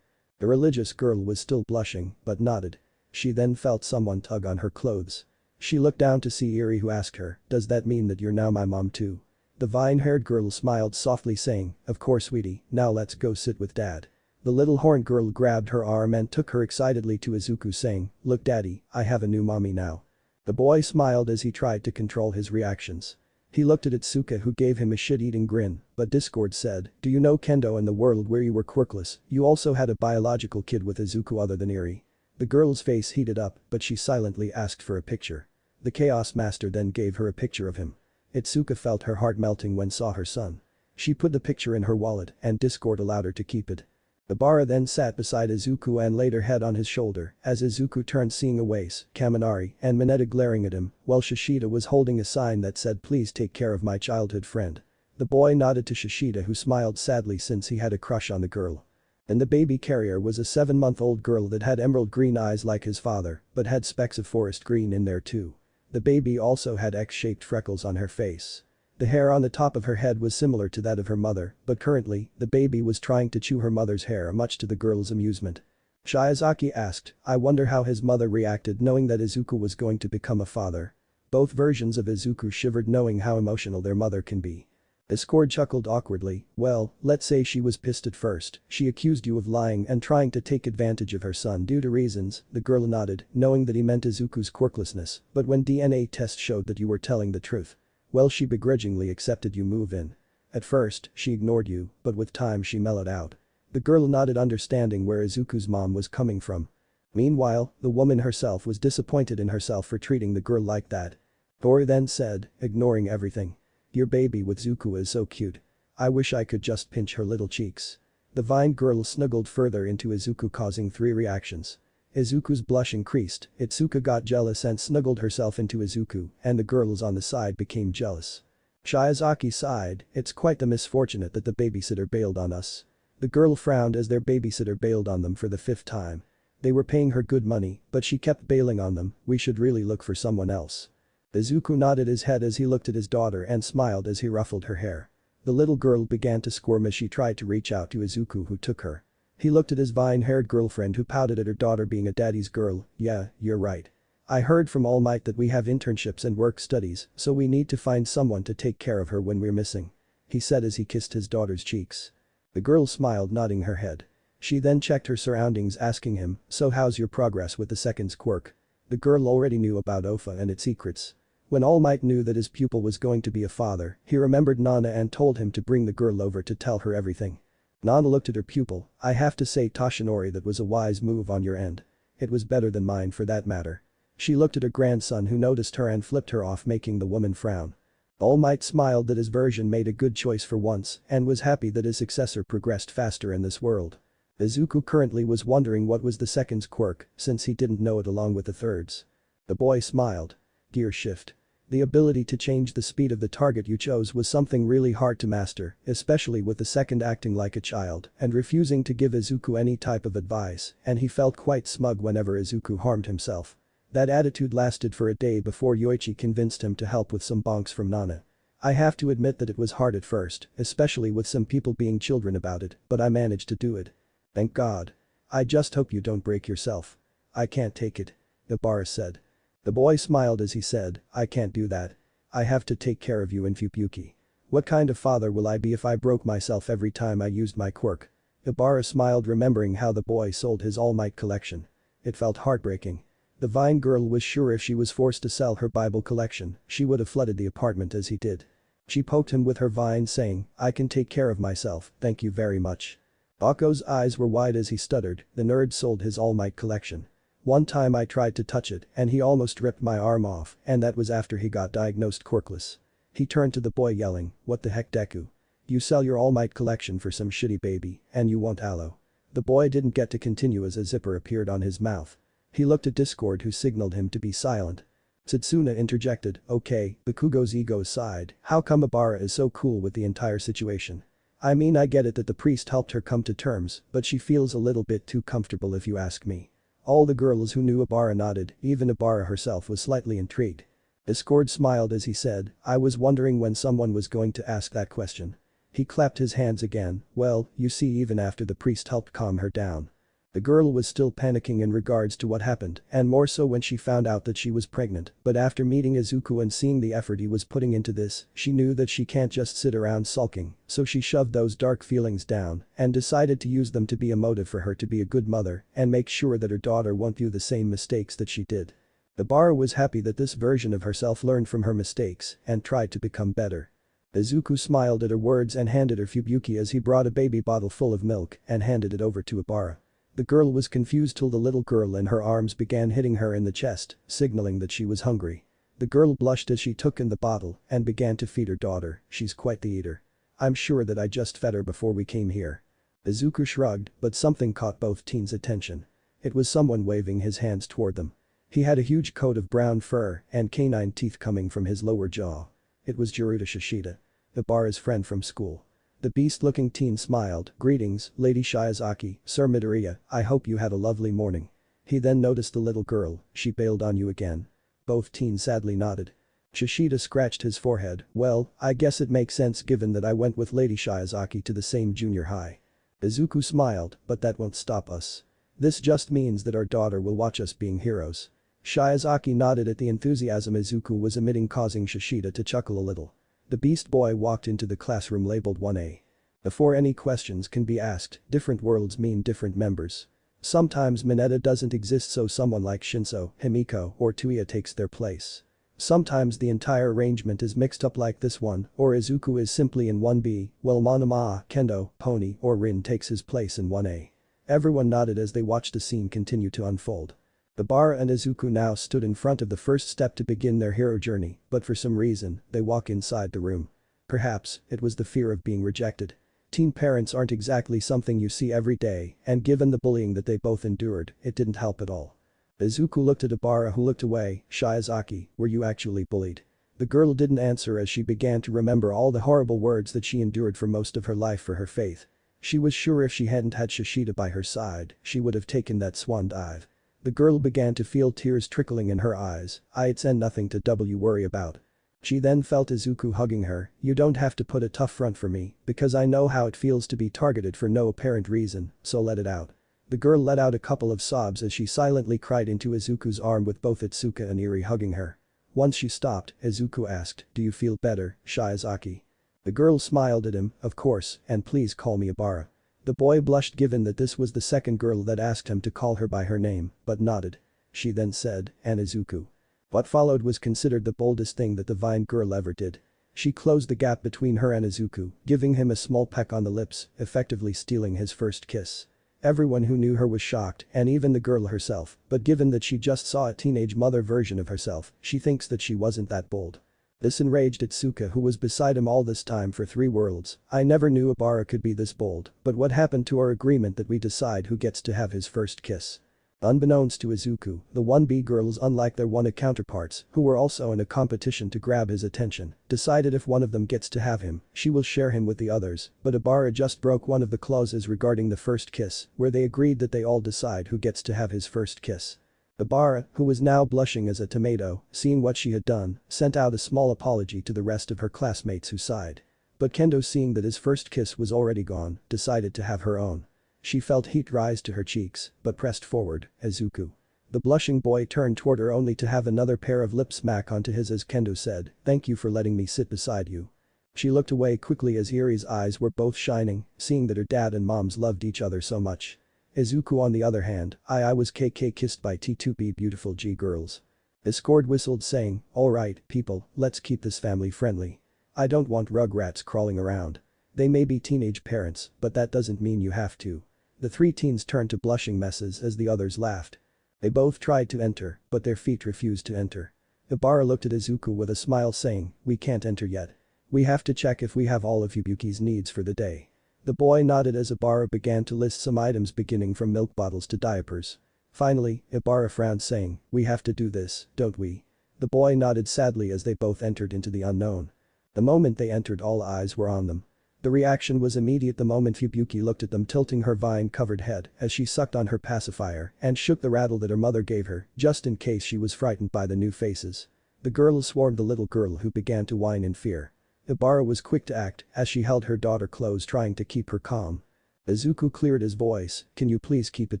The religious girl was still blushing, but nodded. She then felt someone tug on her clothes. She looked down to see Eri, who asked her, does that mean that you're now my mom too? The vine-haired girl smiled softly saying, of course sweetie, now let's go sit with dad. The little horned girl grabbed her arm and took her excitedly to Izuku saying, look daddy, I have a new mommy now. The boy smiled as he tried to control his reactions. He looked at Itsuka, who gave him a shit-eating grin, but Discord said, do you know Kendo, in the world where you were quirkless, you also had a biological kid with Izuku other than Eri? The girl's face heated up, but she silently asked for a picture. The Chaos Master then gave her a picture of him. Itsuka felt her heart melting when saw her son. She put the picture in her wallet and Discord allowed her to keep it. Obara then sat beside Izuku and laid her head on his shoulder as Izuku turned, seeing Awase, Kaminari, and Mineta glaring at him while Shishida was holding a sign that said, "Please take care of my childhood friend." The boy nodded to Shishida, who smiled sadly since he had a crush on the girl. And the baby carrier was a 7-month-old girl that had emerald green eyes like his father but had specks of forest green in there too. The baby also had X-shaped freckles on her face. The hair on the top of her head was similar to that of her mother, but currently, the baby was trying to chew her mother's hair, much to the girl's amusement. Shiozaki asked, "I wonder how his mother reacted knowing that Izuku was going to become a father." Both versions of Izuku shivered knowing how emotional their mother can be. Discord chuckled awkwardly, "Well, let's say she was pissed at first. She accused you of lying and trying to take advantage of her son due to reasons." The girl nodded, knowing that he meant Izuku's quirklessness, "But when DNA tests showed that you were telling the truth, well, she begrudgingly accepted you move in. At first, she ignored you, but with time she mellowed out." The girl nodded, understanding where Izuku's mom was coming from. Meanwhile, the woman herself was disappointed in herself for treating the girl like that. Tori then said, ignoring everything, "Your baby with Zuko is so cute. I wish I could just pinch her little cheeks." The vine girl snuggled further into Izuku, causing 3 reactions. Izuku's blush increased, Itsuka got jealous and snuggled herself into Izuku, and the girls on the side became jealous. Shiozaki sighed, "It's quite the misfortunate that the babysitter bailed on us." The girl frowned as their babysitter bailed on them for the 5th time. They were paying her good money, but she kept bailing on them. "We should really look for someone else." Izuku nodded his head as he looked at his daughter and smiled as he ruffled her hair. The little girl began to squirm as she tried to reach out to Izuku, who took her. He looked at his vine-haired girlfriend, who pouted at her daughter being a daddy's girl. "Yeah, you're right. I heard from All Might that we have internships and work studies, so we need to find someone to take care of her when we're missing," he said as he kissed his daughter's cheeks. The girl smiled, nodding her head. She then checked her surroundings, asking him, "So how's your progress with the second's quirk?" The girl already knew about AFO and its secrets. When All Might knew that his pupil was going to be a father, he remembered Nana and told him to bring the girl over to tell her everything. Nana looked at her pupil. "I have to say, Toshinori, that was a wise move on your end. It was better than mine for that matter." She looked at her grandson, who noticed her and flipped her off, making the woman frown. All Might smiled that his version made a good choice for once and was happy that his successor progressed faster in this world. Izuku currently was wondering what was the second's quirk since he didn't know it along with the third's. The boy smiled. Gear shift. The ability to change the speed of the target you chose was something really hard to master, especially with the second acting like a child and refusing to give Izuku any type of advice, and he felt quite smug whenever Izuku harmed himself. That attitude lasted for a day before Yoichi convinced him to help with some bonks from Nana. "I have to admit that it was hard at first, especially with some people being children about it, but I managed to do it. Thank God. I just hope you don't break yourself." "I can't take it," Obara said. The boy smiled as he said, "I can't do that. I have to take care of you in Fubuki. What kind of father will I be if I broke myself every time I used my quirk?" Obara smiled, remembering how the boy sold his All Might collection. It felt heartbreaking. The vine girl was sure if she was forced to sell her Bible collection, she would have flooded the apartment as he did. She poked him with her vine, saying, "I can take care of myself, thank you very much." Bako's eyes were wide as he stuttered, "The nerd sold his All Might collection. One time I tried to touch it and he almost ripped my arm off, and that was after he got diagnosed quirkless." He turned to the boy yelling, "What the heck, Deku? You sell your All Might collection for some shitty baby and you want aloe?" The boy didn't get to continue as a zipper appeared on his mouth. He looked at Discord, who signaled him to be silent. Satsuna interjected, "Okay, Bakugo's ego aside, how come Obara is so cool with the entire situation? I mean, I get it that the priest helped her come to terms, but she feels a little bit too comfortable if you ask me." All the girls who knew Obara nodded, even Obara herself was slightly intrigued. Discord smiled as he said, "I was wondering when someone was going to ask that question." He clapped his hands again, "Well, you see, even after the priest helped calm her down." The girl was still panicking in regards to what happened, and more so when she found out that she was pregnant, but after meeting Izuku and seeing the effort he was putting into this, she knew that she can't just sit around sulking, so she shoved those dark feelings down and decided to use them to be a motive for her to be a good mother and make sure that her daughter won't do the same mistakes that she did. Obara was happy that this version of herself learned from her mistakes and tried to become better. Izuku smiled at her words and handed her Fubuki as he brought a baby bottle full of milk and handed it over to Obara. The girl was confused till the little girl in her arms began hitting her in the chest, signaling that she was hungry. The girl blushed as she took in the bottle and began to feed her daughter. "She's quite the eater. I'm sure that I just fed her before we came here." Izuku shrugged, but something caught both teens' attention. It was someone waving his hands toward them. He had a huge coat of brown fur and canine teeth coming from his lower jaw. It was Jiruta Shishida, Ibara's friend from school. The beast-looking teen smiled, "Greetings, Lady Shiozaki, Sir Midoriya, I hope you had a lovely morning." He then noticed the little girl, "She bailed on you again." Both teens sadly nodded. Shishida scratched his forehead, "Well, I guess it makes sense given that I went with Lady Shiozaki to the same junior high." Izuku smiled, "But that won't stop us. This just means that our daughter will watch us being heroes." Shiozaki nodded at the enthusiasm Izuku was emitting, causing Shishida to chuckle a little. The beast boy walked into the classroom labeled 1A. Before any questions can be asked, different worlds mean different members. Sometimes Mineta doesn't exist, so someone like Shinso, Himiko, or Tuya takes their place. Sometimes the entire arrangement is mixed up like this one, or Izuku is simply in 1B, while Monoma, Kendo, Pony, or Rin takes his place in 1A. Everyone nodded as they watched the scene continue to unfold. Ibara and Izuku now stood in front of the first step to begin their hero journey, but for some reason, they walk inside the room. Perhaps, it was the fear of being rejected. Teen parents aren't exactly something you see every day, and given the bullying that they both endured, it didn't help at all. Izuku looked at Ibara, who looked away. "Shiozaki, were you actually bullied?" The girl didn't answer as she began to remember all the horrible words that she endured for most of her life for her faith. She was sure if she hadn't had Shishida by her side, she would have taken that swan dive. The girl began to feel tears trickling in her eyes. "It's nothing to worry about." She then felt Izuku hugging her. "You don't have to put a tough front for me, because I know how it feels to be targeted for no apparent reason, so let it out." The girl let out a couple of sobs as she silently cried into Izuku's arm, with both Itsuka and Eri hugging her. Once she stopped, Izuku asked, "Do you feel better, Shiozaki?" The girl smiled at him, "Of course, and please call me Ibara." The boy blushed given that this was the second girl that asked him to call her by her name, but nodded. She then said, "And Izuku." What followed was considered the boldest thing that the Vine girl ever did. She closed the gap between her and Izuku, giving him a small peck on the lips, effectively stealing his first kiss. Everyone who knew her was shocked, and even the girl herself, but given that she just saw a teenage mother version of herself, she thinks that she wasn't that bold. This enraged Itsuka, who was beside him all this time for 3 worlds. "I never knew Ibara could be this bold, but what happened to our agreement that we decide who gets to have his first kiss?" Unbeknownst to Izuku, the 1B girls, unlike their 1A counterparts, who were also in a competition to grab his attention, decided if one of them gets to have him, she will share him with the others, but Ibara just broke one of the clauses regarding the first kiss, where they agreed that they all decide who gets to have his first kiss. Ibara, who was now blushing as a tomato, seeing what she had done, sent out a small apology to the rest of her classmates who sighed. But Kendo, seeing that his first kiss was already gone, decided to have her own. She felt heat rise to her cheeks, but pressed forward. "Izuku." The blushing boy turned toward her only to have another pair of lips smack onto his as Kendo said, "Thank you for letting me sit beside you." She looked away quickly as Eri's eyes were both shining, seeing that her dad and moms loved each other so much. Izuku, on the other hand, I was KK kissed by T2B beautiful G girls. Discord whistled, saying, "Alright, people, let's keep this family friendly. I don't want rugrats crawling around. They may be teenage parents, but that doesn't mean you have to." The 3 teens turned to blushing messes as the others laughed. They both tried to enter, but their feet refused to enter. Ibara looked at Izuku with a smile, saying, "We can't enter yet. We have to check if we have all of Yubuki's needs for the day." The boy nodded as Ibara began to list some items beginning from milk bottles to diapers. Finally, Ibara frowned, saying, "We have to do this, don't we?" The boy nodded sadly as they both entered into the unknown. The moment they entered, all eyes were on them. The reaction was immediate the moment Fubuki looked at them, tilting her vine-covered head as she sucked on her pacifier and shook the rattle that her mother gave her, just in case she was frightened by the new faces. The girls swarmed the little girl, who began to whine in fear. Ibara was quick to act as she held her daughter close, trying to keep her calm. Izuku cleared his voice, "Can you please keep it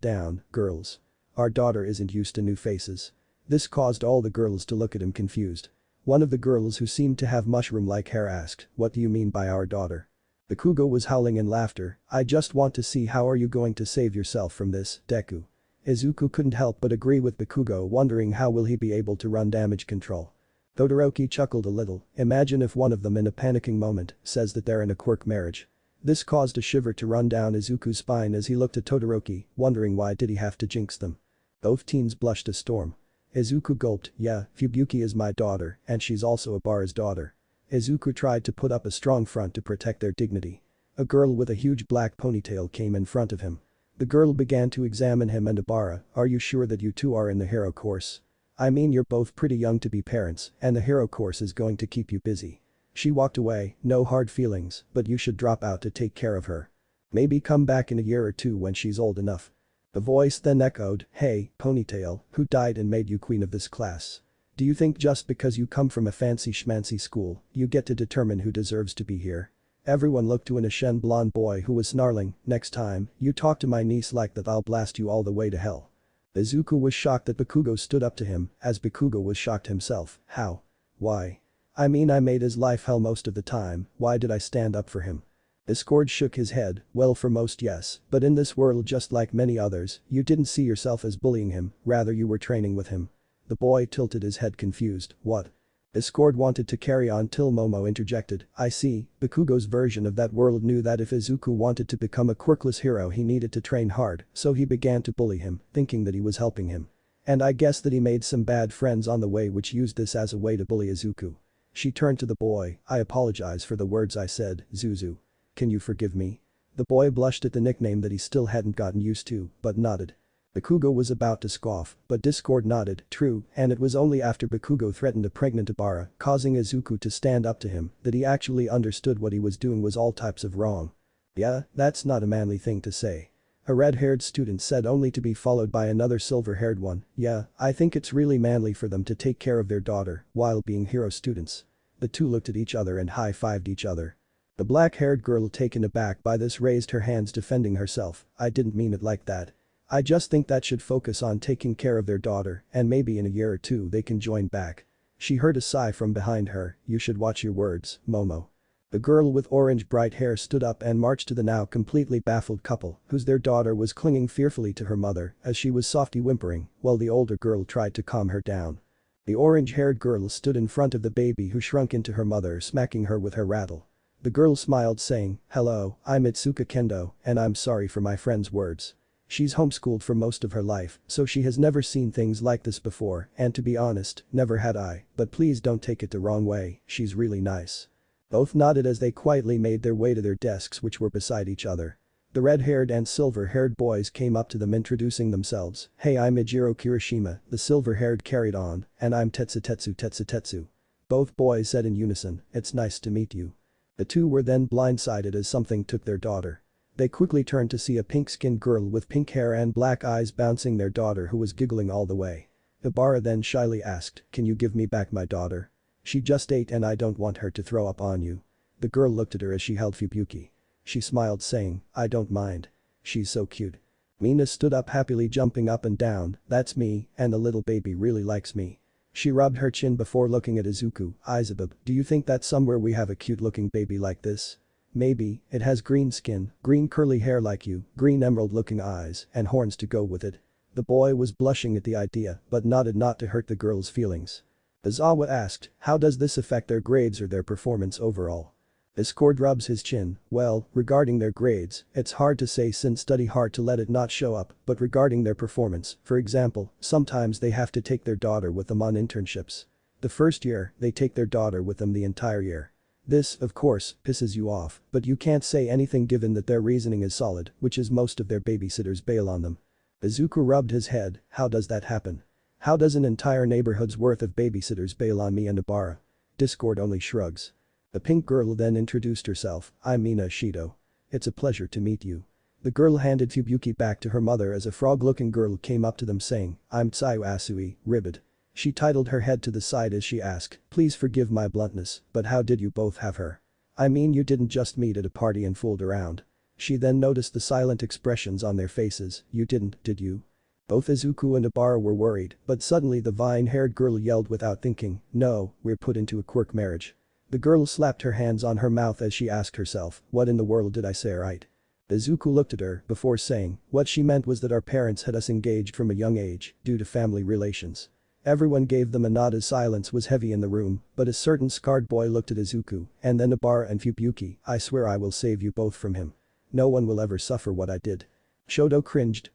down, girls? Our daughter isn't used to new faces." This caused all the girls to look at him confused. One of the girls, who seemed to have mushroom-like hair, asked, "What do you mean by our daughter?" Bakugo was howling in laughter. "I just want to see how are you going to save yourself from this, Deku." Izuku couldn't help but agree with Bakugo, wondering how will he be able to run damage control. Todoroki chuckled a little. "Imagine if one of them in a panicking moment says that they're in a quirk marriage." This caused a shiver to run down Izuku's spine as he looked at Todoroki, wondering why did he have to jinx them. Both teens blushed a storm. Izuku gulped, "Yeah, Fubuki is my daughter, and she's also Ibara's daughter." Izuku tried to put up a strong front to protect their dignity. A girl with a huge black ponytail came in front of him. The girl began to examine him and Abara, are you sure that you two are in the hero course? I mean you're both pretty young to be parents and the hero course is going to keep you busy. She walked away, no hard feelings, but you should drop out to take care of her. Maybe come back in a year or two when she's old enough. The voice then echoed, hey, ponytail, who died and made you queen of this class? Do you think just because you come from a fancy schmancy school, you get to determine who deserves to be here? Everyone looked to an Ashen blonde boy who was snarling, next time you talk to my niece like that I'll blast you all the way to hell. Izuku was shocked that Bakugo stood up to him, as Bakugo was shocked himself, how? Why? I mean I made his life hell most of the time, why did I stand up for him? Discord shook his head, well for most yes, but in this world just like many others, you didn't see yourself as bullying him, rather you were training with him. The boy tilted his head confused, what? Discord wanted to carry on till Momo interjected, I see, Bakugo's version of that world knew that if Izuku wanted to become a quirkless hero he needed to train hard, so he began to bully him, thinking that he was helping him. And I guess that he made some bad friends on the way which used this as a way to bully Izuku. She turned to the boy, I apologize for the words I said, Zuzu. Can you forgive me? The boy blushed at the nickname that he still hadn't gotten used to, but nodded. Bakugo was about to scoff, but Discord nodded, true, and it was only after Bakugo threatened a pregnant Abara, causing Izuku to stand up to him, that he actually understood what he was doing was all types of wrong. Yeah, that's not a manly thing to say. A red-haired student said only to be followed by another silver-haired one, yeah, I think it's really manly for them to take care of their daughter, while being hero students. The two looked at each other and high-fived each other. The black-haired girl taken aback by this raised her hands defending herself, I didn't mean it like that. I just think that should focus on taking care of their daughter and maybe in a year or two they can join back. She heard a sigh from behind her, you should watch your words, Momo. The girl with orange bright hair stood up and marched to the now completely baffled couple whose their daughter was clinging fearfully to her mother as she was softly whimpering while the older girl tried to calm her down. The orange-haired girl stood in front of the baby who shrunk into her mother smacking her with her rattle. The girl smiled saying, hello, I'm Lusty Kendo and I'm sorry for my friend's words. She's homeschooled for most of her life, so she has never seen things like this before and to be honest, never had I, but please don't take it the wrong way, she's really nice. Both nodded as they quietly made their way to their desks which were beside each other. The red-haired and silver-haired boys came up to them introducing themselves, hey I'm Ejiro Kirishima, the silver-haired carried on, and I'm Tetsu. Both boys said in unison, it's nice to meet you. The two were then blindsided as something took their daughter. They quickly turned to see a pink-skinned girl with pink hair and black eyes bouncing their daughter who was giggling all the way. Abara then shyly asked, can you give me back my daughter? She just ate and I don't want her to throw up on you. The girl looked at her as she held Fubuki. She smiled saying, I don't mind. She's so cute. Mina stood up happily jumping up and down, that's me, and the little baby really likes me. She rubbed her chin before looking at Izuku, Izabub, do you think that somewhere we have a cute-looking baby like this? Maybe, it has green skin, green curly hair like you, green emerald-looking eyes, and horns to go with it. The boy was blushing at the idea but nodded not to hurt the girl's feelings. Izawa asked, how does this affect their grades or their performance overall? Discord rubs his chin, well, regarding their grades, it's hard to say since study hard to let it not show up, but regarding their performance, for example, sometimes they have to take their daughter with them on internships. The first year, they take their daughter with them the entire year. This, of course, pisses you off, but you can't say anything given that their reasoning is solid, which is most of their babysitters bail on them. Izuku rubbed his head, how does that happen? How does an entire neighborhood's worth of babysitters bail on me and Abara? Discord only shrugs. The pink girl then introduced herself, I'm Mina Shido. It's a pleasure to meet you. The girl handed Fubuki back to her mother as a frog-looking girl came up to them saying, I'm Tsuyu Asui, Ribbit. She titled her head to the side as she asked, please forgive my bluntness, but how did you both have her? I mean you didn't just meet at a party and fooled around. She then noticed the silent expressions on their faces, you didn't, did you? Both Izuku and Abara were worried, but suddenly the vine-haired girl yelled without thinking, no, we're put into a quirk marriage. The girl slapped her hands on her mouth as she asked herself, what in the world did I say right? Izuku looked at her before saying, what she meant was that our parents had us engaged from a young age, due to family relations. Everyone gave them a nod as silence was heavy in the room, but a certain scarred boy looked at Izuku, and then Abara and Fubuki, I swear I will save you both from him. No one will ever suffer what I did. Shoto cringed,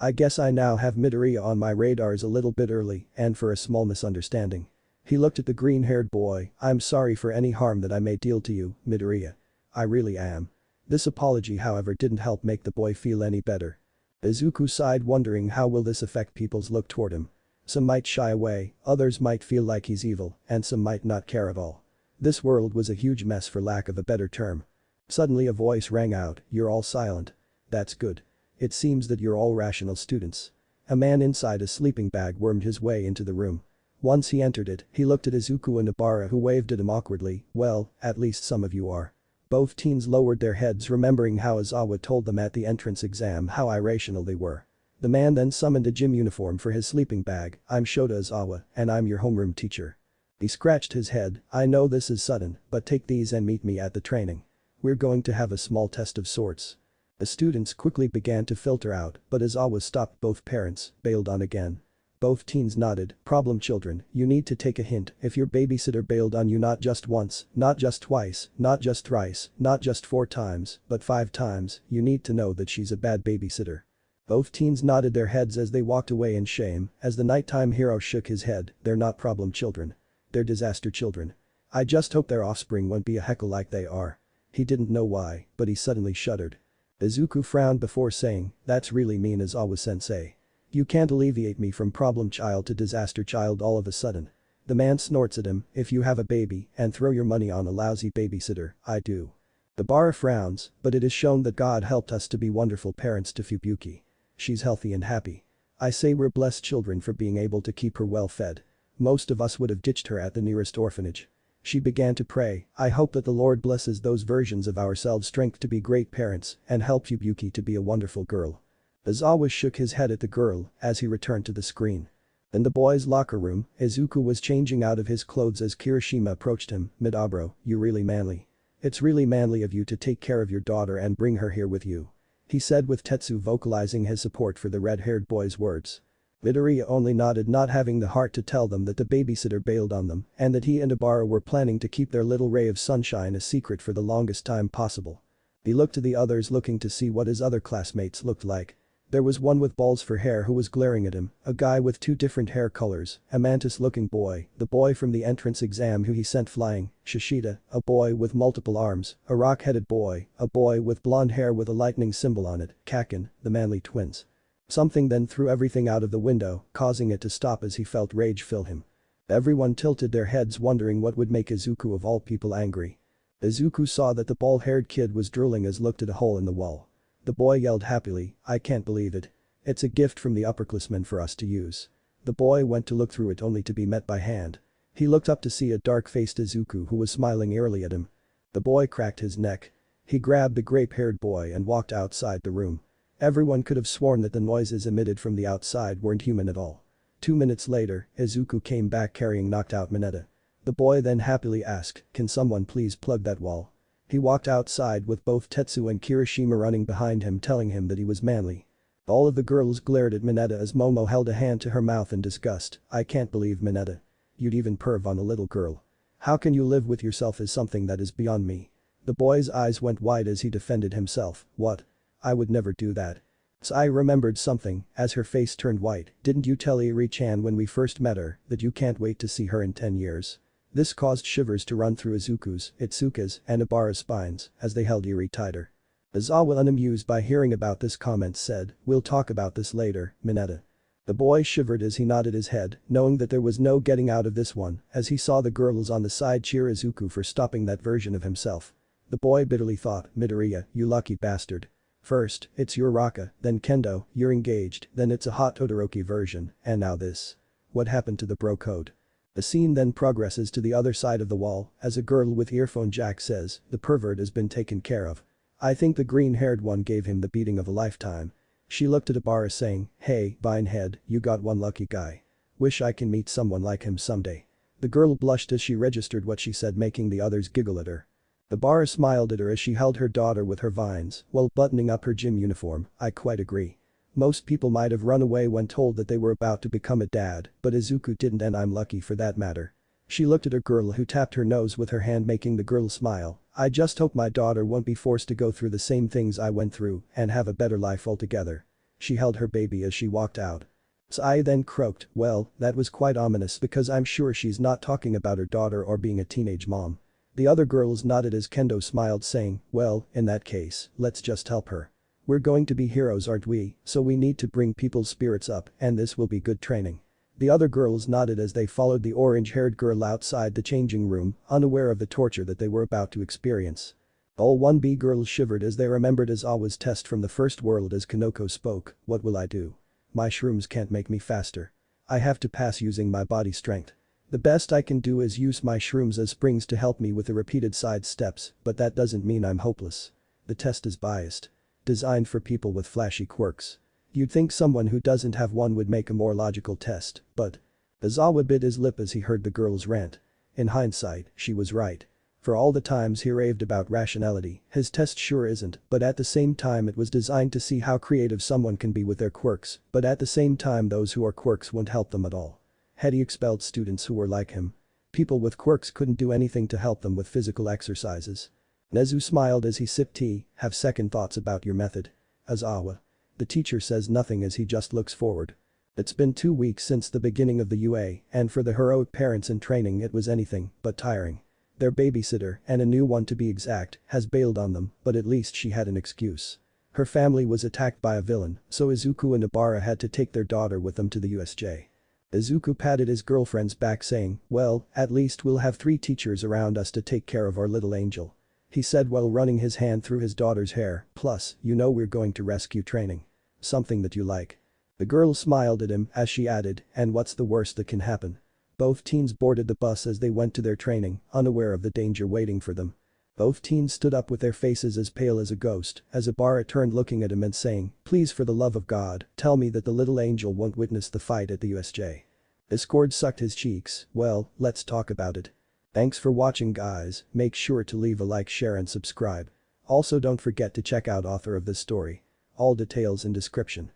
I guess I now have Midoriya on my radars a little bit early, and for a small misunderstanding. He looked at the green-haired boy, I'm sorry for any harm that I may deal to you, Midoriya. I really am. This apology however didn't help make the boy feel any better. Izuku sighed wondering how will this affect people's look toward him. Some might shy away, others might feel like he's evil, and some might not care at all. This world was a huge mess for lack of a better term. Suddenly a voice rang out, "You're all silent. That's good. It seems that you're all rational students." A man inside a sleeping bag wormed his way into the room. Once he entered it, he looked at Izuku and Obara who waved at him awkwardly. "Well, at least some of you are." Both teens lowered their heads remembering how Izawa told them at the entrance exam how irrational they were. The man then summoned a gym uniform for his sleeping bag. "I'm Shota Izawa, and I'm your homeroom teacher." He scratched his head. "I know this is sudden, but take these and meet me at the training. We're going to have a small test of sorts." The students quickly began to filter out, but Izawa stopped both parents, bailed on again. Both teens nodded. "Problem children, you need to take a hint. If your babysitter bailed on you not just once, not just twice, not just thrice, not just 4 times, but 5 times, you need to know that she's a bad babysitter." Both teens nodded their heads as they walked away in shame, as the nighttime hero shook his head. "They're not problem children. They're disaster children. I just hope their offspring won't be a heckle like they are." He didn't know why, but he suddenly shuddered. Izuku frowned before saying, "That's really mean Izawa-sensei. You can't alleviate me from problem child to disaster child all of a sudden." The man snorts at him, "If you have a baby and throw your money on a lousy babysitter, I do." The Bara frowns, "But it is shown that God helped us to be wonderful parents to Fubuki. She's healthy and happy. I say we're blessed children for being able to keep her well fed. Most of us would have ditched her at the nearest orphanage." She began to pray, "I hope that the Lord blesses those versions of ourselves strength to be great parents and help Fubuki to be a wonderful girl." Izawa shook his head at the girl as he returned to the screen. In the boys' locker room, Izuku was changing out of his clothes as Kirishima approached him. "Midabro, you really manly. It's really manly of you to take care of your daughter and bring her here with you," he said with Tetsu vocalizing his support for the red-haired boy's words. Midoriya only nodded, not having the heart to tell them that the babysitter bailed on them and that he and Obara were planning to keep their little ray of sunshine a secret for the longest time possible. He looked to the others looking to see what his other classmates looked like. There was one with balls for hair who was glaring at him, a guy with 2 different hair colors, a mantis-looking boy, the boy from the entrance exam who he sent flying, Shishida, a boy with multiple arms, a rock-headed boy, a boy with blonde hair with a lightning symbol on it, Kaken, the manly twins. Something then threw everything out of the window, causing it to stop as he felt rage fill him. Everyone tilted their heads wondering what would make Izuku of all people angry. Izuku saw that the bald-haired kid was drooling as looked at a hole in the wall. The boy yelled happily, "I can't believe it. It's a gift from the upperclassmen for us to use." The boy went to look through it only to be met by hand. He looked up to see a dark-faced Izuku who was smiling eerily at him. The boy cracked his neck. He grabbed the grape-haired boy and walked outside the room. Everyone could have sworn that the noises emitted from the outside weren't human at all. 2 minutes later, Izuku came back carrying knocked-out Mineta. The boy then happily asked, "Can someone please plug that wall?" He walked outside with both Tetsu and Kirishima running behind him telling him that he was manly. All of the girls glared at Mineta as Momo held a hand to her mouth in disgust. "I can't believe Mineta. You'd even perv on a little girl. How can you live with yourself is something that is beyond me." The boy's eyes went wide as he defended himself. "What? I would never do that." Sai remembered something as her face turned white. "Didn't you tell Iri-chan when we first met her that you can't wait to see her in 10 years? This caused shivers to run through Izuku's, Itsuka's, and Obara's spines as they held Iri tighter. Izawa, unamused by hearing about this comment, said, "We'll talk about this later, Mineta." The boy shivered as he nodded his head, knowing that there was no getting out of this one as he saw the girls on the side cheer Izuku for stopping that version of himself. The boy bitterly thought, "Midoriya, you lucky bastard. First, it's your Raka, then Kendo, you're engaged, then it's a hot Todoroki version, and now this. What happened to the bro code?" The scene then progresses to the other side of the wall as a girl with earphone jack says, "The pervert has been taken care of. I think the green-haired one gave him the beating of a lifetime." She looked at Obara saying, "Hey, Binehead, you got one lucky guy. Wish I can meet someone like him someday." The girl blushed as she registered what she said, making the others giggle at her. Obara smiled at her as she held her daughter with her vines while buttoning up her gym uniform. "I quite agree. Most people might have run away when told that they were about to become a dad, but Izuku didn't, and I'm lucky for that matter." She looked at her girl who tapped her nose with her hand, making the girl smile. "I just hope my daughter won't be forced to go through the same things I went through and have a better life altogether." She held her baby as she walked out. Sai then croaked, "Well, that was quite ominous because I'm sure she's not talking about her daughter or being a teenage mom." The other girls nodded as Kendo smiled saying, well, in that case, let's just help her. We're going to be heroes aren't we, so we need to bring people's spirits up and this will be good training. The other girls nodded as they followed the orange-haired girl outside the changing room, unaware of the torture that they were about to experience. All 1B girls shivered as they remembered Azawa's test from the first world as Kanoko spoke, what will I do? My shrooms can't make me faster. I have to pass using my body strength. The best I can do is use my shrooms as springs to help me with the repeated side steps, but that doesn't mean I'm hopeless. The test is biased. Designed for people with flashy quirks. You'd think someone who doesn't have one would make a more logical test, but… Azawa bit his lip as he heard the girl's rant. In hindsight, she was right. For all the times he raved about rationality, his test sure isn't, but at the same time it was designed to see how creative someone can be with their quirks, but at the same time those who are quirks won't help them at all. Had he expelled students who were like him? People with quirks couldn't do anything to help them with physical exercises. Nezu smiled as he sipped tea, have second thoughts about your method. Azawa. The teacher says nothing as he just looks forward. It's been 2 weeks since the beginning of the UA, and for the heroic parents in training it was anything but tiring. Their babysitter, and a new one to be exact, has bailed on them, but at least she had an excuse. Her family was attacked by a villain, so Izuku and Ibara had to take their daughter with them to the USJ. Izuku patted his girlfriend's back saying, well, at least we'll have 3 teachers around us to take care of our little angel. He said while running his hand through his daughter's hair, plus, you know we're going to rescue training. Something that you like. The girl smiled at him as she added, and what's the worst that can happen? Both teens boarded the bus as they went to their training, unaware of the danger waiting for them. Both teens stood up with their faces as pale as a ghost as Ibara turned looking at him and saying, please for the love of God, tell me that the little angel won't witness the fight at the USJ. Discord sucked his cheeks, well, let's talk about it. Thanks for watching guys, make sure to leave a like, share and subscribe. Also don't forget to check out author of this story. All details in description.